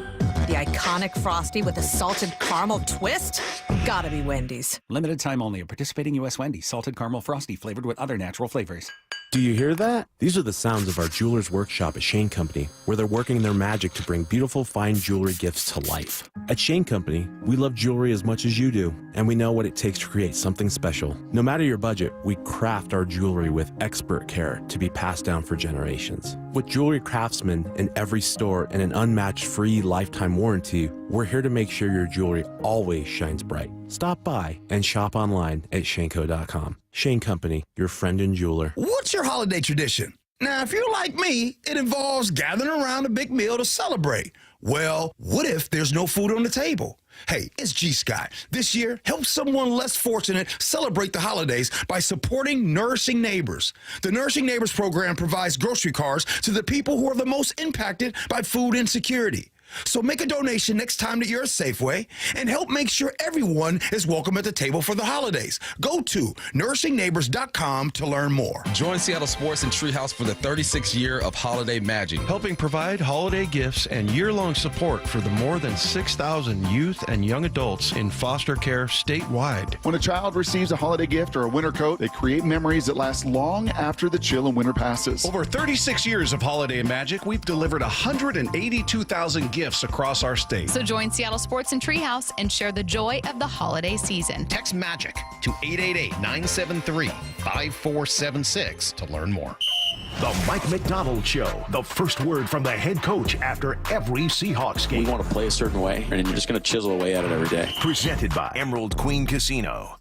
The iconic frosty with a salted caramel twist? Gotta be Wendy's. Limited time only at participating U.S. Wendy's. Salted caramel frosty flavored with other natural flavors. Do you hear that? These are the sounds of our jeweler's workshop at Shane Company, where they're working their magic to bring beautiful, fine jewelry gifts to life. At Shane Company, we love jewelry as much as you do, and we know what it takes to create something special. No matter your budget, we craft our jewelry with expert care to be passed down for generations. With jewelry craftsmen in every store and an unmatched free lifetime warranty, we're here to make sure your jewelry always shines bright. Stop by and shop online at shaneco.com. Shane Company, your friend and jeweler. What's your holiday tradition? Now, if you're like me, it involves gathering around a big meal to celebrate. Well, what if there's no food on the table? Hey, it's G. Scott. This year, help someone less fortunate celebrate the holidays by supporting Nourishing Neighbors. The Nourishing Neighbors program provides grocery cards to the people who are the most impacted by food insecurity. So make a donation next time that you're at Safeway and help make sure everyone is welcome at the table for the holidays. Go to nourishingneighbors.com to learn more. Join Seattle Sports and Treehouse for the 36th year of Holiday Magic. Helping provide holiday gifts and year-long support for the more than 6,000 youth and young adults in foster care statewide. When a child receives a holiday gift or a winter coat, they create memories that last long after the chill and winter passes. Over 36 years of Holiday Magic, we've delivered 182,000 gifts across our state. So join Seattle Sports and Treehouse and share the joy of the holiday season. Text MAGIC to 888-973-5476 to learn more. The Mike McDonald Show. The first word from the head coach after every Seahawks game. We want to play a certain way, and you're just going to chisel away at it every day. Presented by Emerald Queen Casino.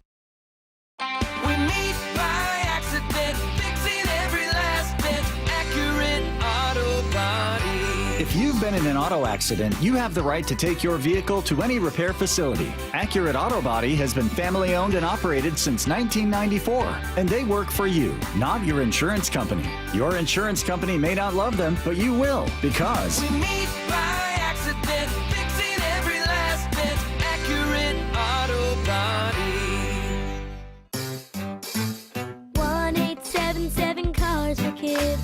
We meet by accident, fixing every last bit, accurate auto body. If you've been in an auto accident, you have the right to take your vehicle to any repair facility. Accurate Auto Body has been family owned and operated since 1994, and they work for you, not your insurance company. Your insurance company may not love them, but you will, because we meet by accident, fixing every last bit, accurate auto body. 1-877 Cars for Kids.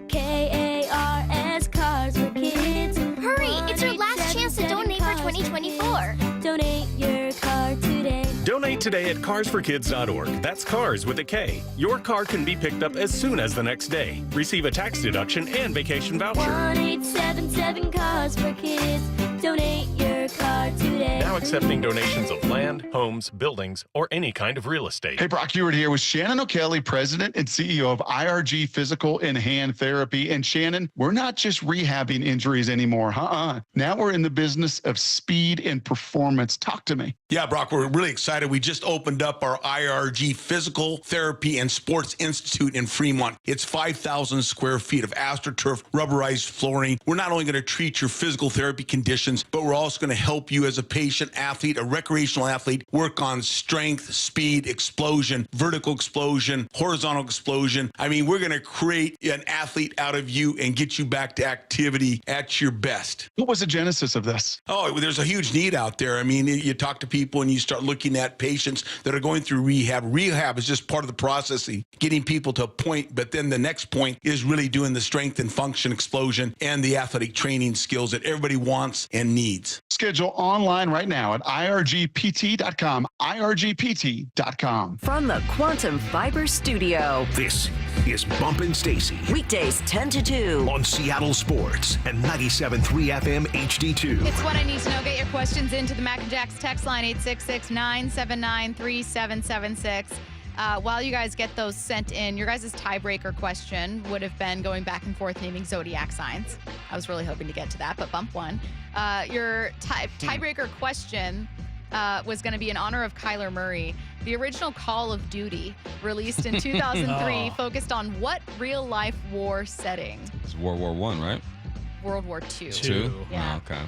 KARS Cars for Kids. Hurry! It's your last chance to donate for 2024. Donate your car today. Donate today at carsforkids.org. That's cars with a K. Your car can be picked up as soon as the next day. Receive a tax deduction and vacation voucher. 1-877 Cars for Kids. Donate your car today. Now accepting donations of land, homes, buildings, or any kind of real estate. Hey, Brock Ewart here with Shannon O'Kelly, President and CEO of IRG Physical and Hand Therapy. And Shannon, we're not just rehabbing injuries anymore. Now we're in the business of speed and performance. Talk to me. Yeah, Brock, we're really excited. We just opened up our IRG Physical Therapy and Sports Institute in Fremont. It's 5,000 square feet of AstroTurf rubberized flooring. We're not only going to treat your physical therapy conditions, but we're also going to help you as a patient, athlete, a recreational athlete, work on strength, speed, explosion, vertical explosion, horizontal explosion. I mean, we're going to create an athlete out of you and get you back to activity at your best. What was the genesis of this? Oh, there's a huge need out there. I mean, you talk to people and you start looking at patients that are going through rehab. Rehab is just part of the processing, getting people to a point, but then the next point is really doing the strength and function explosion and the athletic training skills that everybody wants and needs. Schedule online right now at irgpt.com, irgpt.com. From the Quantum Fiber Studio. This is Bumpin' Stacy. Weekdays 10 to 2. On Seattle Sports and 97.3 FM HD2. It's what I need to know. Get your questions into the Mac and Jacks text line, 866-979-3776. While you guys get those sent in, your guys' tiebreaker question would have been going back and forth naming zodiac signs. I was really hoping to get to that, but bump one. Your tiebreaker question was going to be in honor of Kyler Murray. The original Call of Duty, released in 2003, focused on what real-life war setting? It's World War I, right? World War II. Yeah. Oh, okay.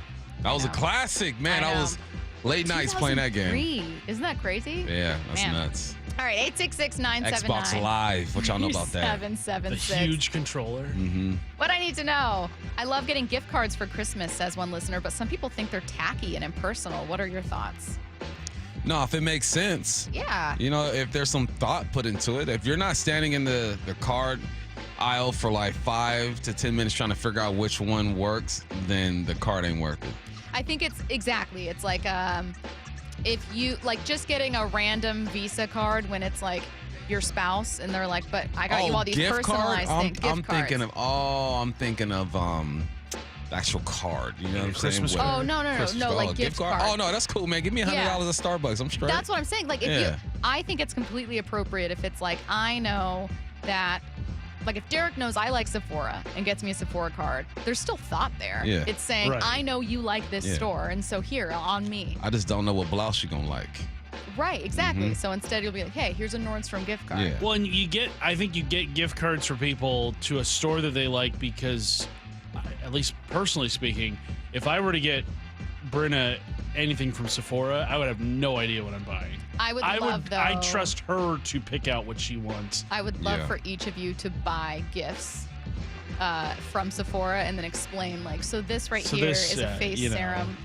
That was a classic, man. I was late nights playing that game. 2003. Isn't that crazy? Yeah, that's nuts. All right, 866-979. Xbox Live. What y'all know about that? 776. The huge controller. Mm-hmm. What I need to know. I love getting gift cards for Christmas, says one listener, but some people think they're tacky and impersonal. What are your thoughts? No, if it makes sense. Yeah. You know, if there's some thought put into it. If you're not standing in the card aisle for like 5 to 10 minutes trying to figure out which one works, then the card ain't worth it. I think it's like if you like just getting a random Visa card when it's like your spouse and they're like, but I got you all these personalized things. I'm thinking of the actual card. You know what I'm Christmas saying? Oh, no, like gift card. Oh no, that's cool, man. Give me $100 at Starbucks. I'm straight. That's what I'm saying. Like I think it's completely appropriate if it's like I know that. Like if Derek knows I like Sephora and gets me a Sephora card, there's still thought there. Yeah. It's saying, I know you like this store, and so here, on me. I just don't know what blouse you're going to like. Right, exactly. So instead you'll be like, hey, here's a Nordstrom gift card. Yeah. Well, and I think you get gift cards for people to a store that they like because, at least personally speaking, if I were to get Brenna anything from Sephora, I would have no idea what I'm buying. I trust her to pick out what she wants. I would love for each of you to buy gifts from Sephora and then explain, like, so this here is a face serum.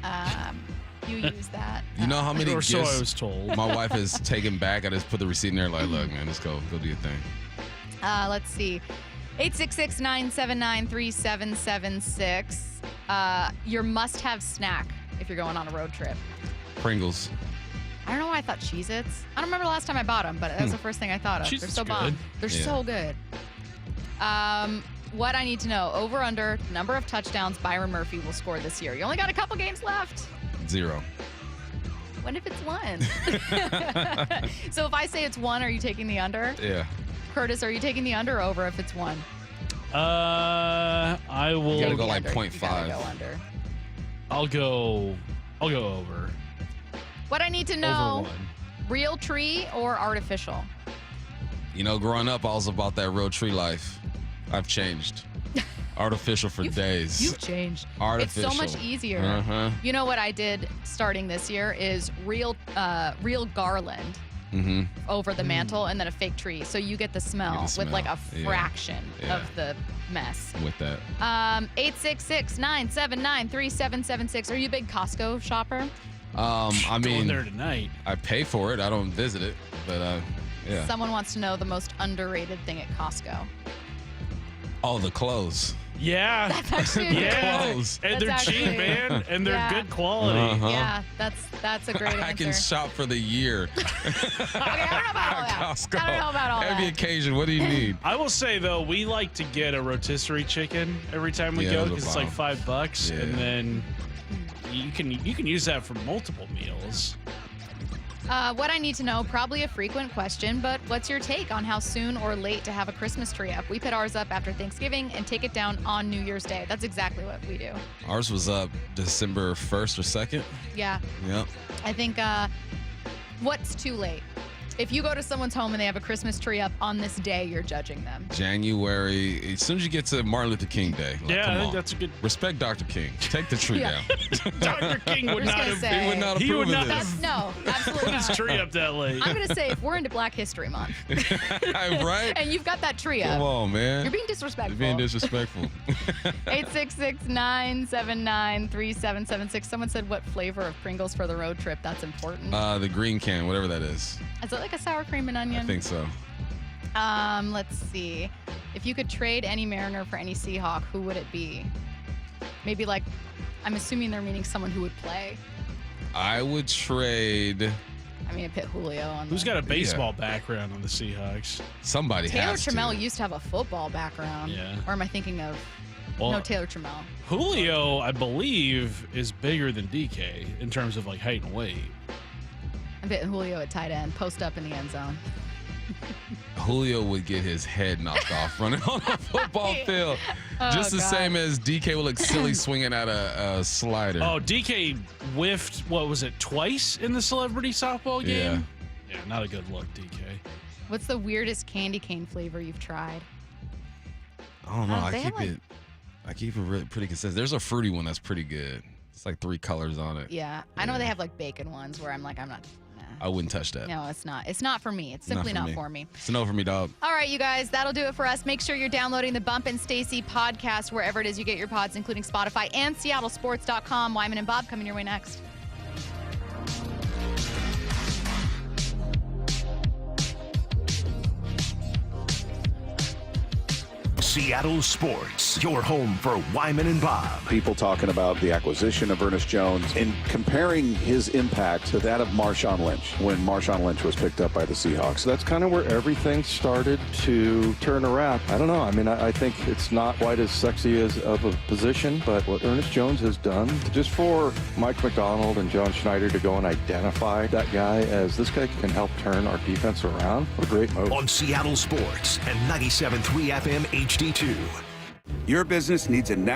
You use that. You know how many or gifts so I was told. my wife has taken back? I just put the receipt in there like, look, man, let's go do your thing. Let's see. 866-979-3776. Your must-have snack if you're going on a road trip. Pringles. I don't know why I thought Cheez-Its. I don't remember the last time I bought them, but that's the first thing I thought of. Cheez-Its They're so good. bomb. They're so good. What I need to know, over under number of touchdowns Byron Murphy will score this year. You only got a couple games left. 0. What if it's 1? So if I say it's 1, are you taking the under? Yeah. Curtis, are you taking the under or over if it's 1? I will. You gotta go like 0.5. You gotta go under. I'll go over. What I need to know, real tree or artificial? You know, growing up, I was about that real tree life. I've changed. Artificial for days. You've changed. Artificial. It's so much easier. You know what I did starting this year is real garland over the mantle and then a fake tree. So you get the smell, with like a fraction of the mess. With that. 866-979-3776. Are you a big Costco shopper? I mean, going there tonight. I pay for it. I don't visit it, but yeah. Someone wants to know the most underrated thing at Costco. Oh, the clothes. Yeah. That's actually clothes. And they're cheap, man. And they're good quality. Yeah, that's a great answer. I can shop for the year. Okay, I don't know about all that. Costco. I don't know about all Every that. occasion. What do you need? I will say though, we like to get a rotisserie chicken every time we go because it's like $5, and then you can use that for multiple meals. What I need to know, probably a frequent question, but what's your take on how soon or late to have a Christmas tree up? We put ours up after Thanksgiving and take it down on New Year's Day. That's exactly what we do. Ours was up December 1st or 2nd. Yeah. Yep. I think what's too late? If you go to someone's home and they have a Christmas tree up on this day, you're judging them. January, as soon as you get to Martin Luther King Day. Like, I think that's a good. Respect Dr. King. Take the tree down. Dr. King would not have. He would not approve of this. No, absolutely Put his not. tree up that late. I'm going to say if we're into Black History Month. Right? And you've got that tree up. Come on, man. You're being disrespectful. You're being disrespectful. 866-979-3776. Someone said what flavor of Pringles for the road trip. That's important. The green can, whatever that is. Is it like a sour cream and onion? I think so. Let's see. If you could trade any Mariner for any Seahawk, who would it be? Maybe like, I'm assuming they're meaning someone who would play. I would trade. I mean, I put Julio on. Who's got a baseball background on the Seahawks? Somebody Taylor has Trammell to. used to have a football background. Yeah. Or am I thinking of? Well, no, Taylor Trammell. Julio, I believe, is bigger than DK in terms of like height and weight. I'm betting Julio at tight end, post up in the end zone. Julio would get his head knocked off running on a football field. Just the same as DK would look silly swinging at a slider. Oh, DK whiffed, what was it, twice in the celebrity softball game? Yeah, not a good look, DK. What's the weirdest candy cane flavor you've tried? I don't know. I they keep it really pretty consistent. There's a fruity one that's pretty good. It's like 3 colors on it. Yeah. I know they have like bacon ones where I'm like, I'm not. I wouldn't touch that. No, it's not. It's not for me. It's simply not for me. It's a no for me, dog. All right, you guys, that'll do it for us. Make sure you're downloading the Bump and Stacy podcast wherever it is you get your pods, including Spotify and SeattleSports.com. Wyman and Bob coming your way next. Seattle Sports, your home for Wyman and Bob. People talking about the acquisition of Ernest Jones and comparing his impact to that of Marshawn Lynch when Marshawn Lynch was picked up by the Seahawks. So that's kind of where everything started to turn around. I don't know. I mean, I think it's not quite as sexy as of a position, but what Ernest Jones has done, just for Mike McDonald and John Schneider to go and identify that guy as this guy can help turn our defense around, what a great move. On Seattle Sports and 97.3 FM HD2. Your business needs a network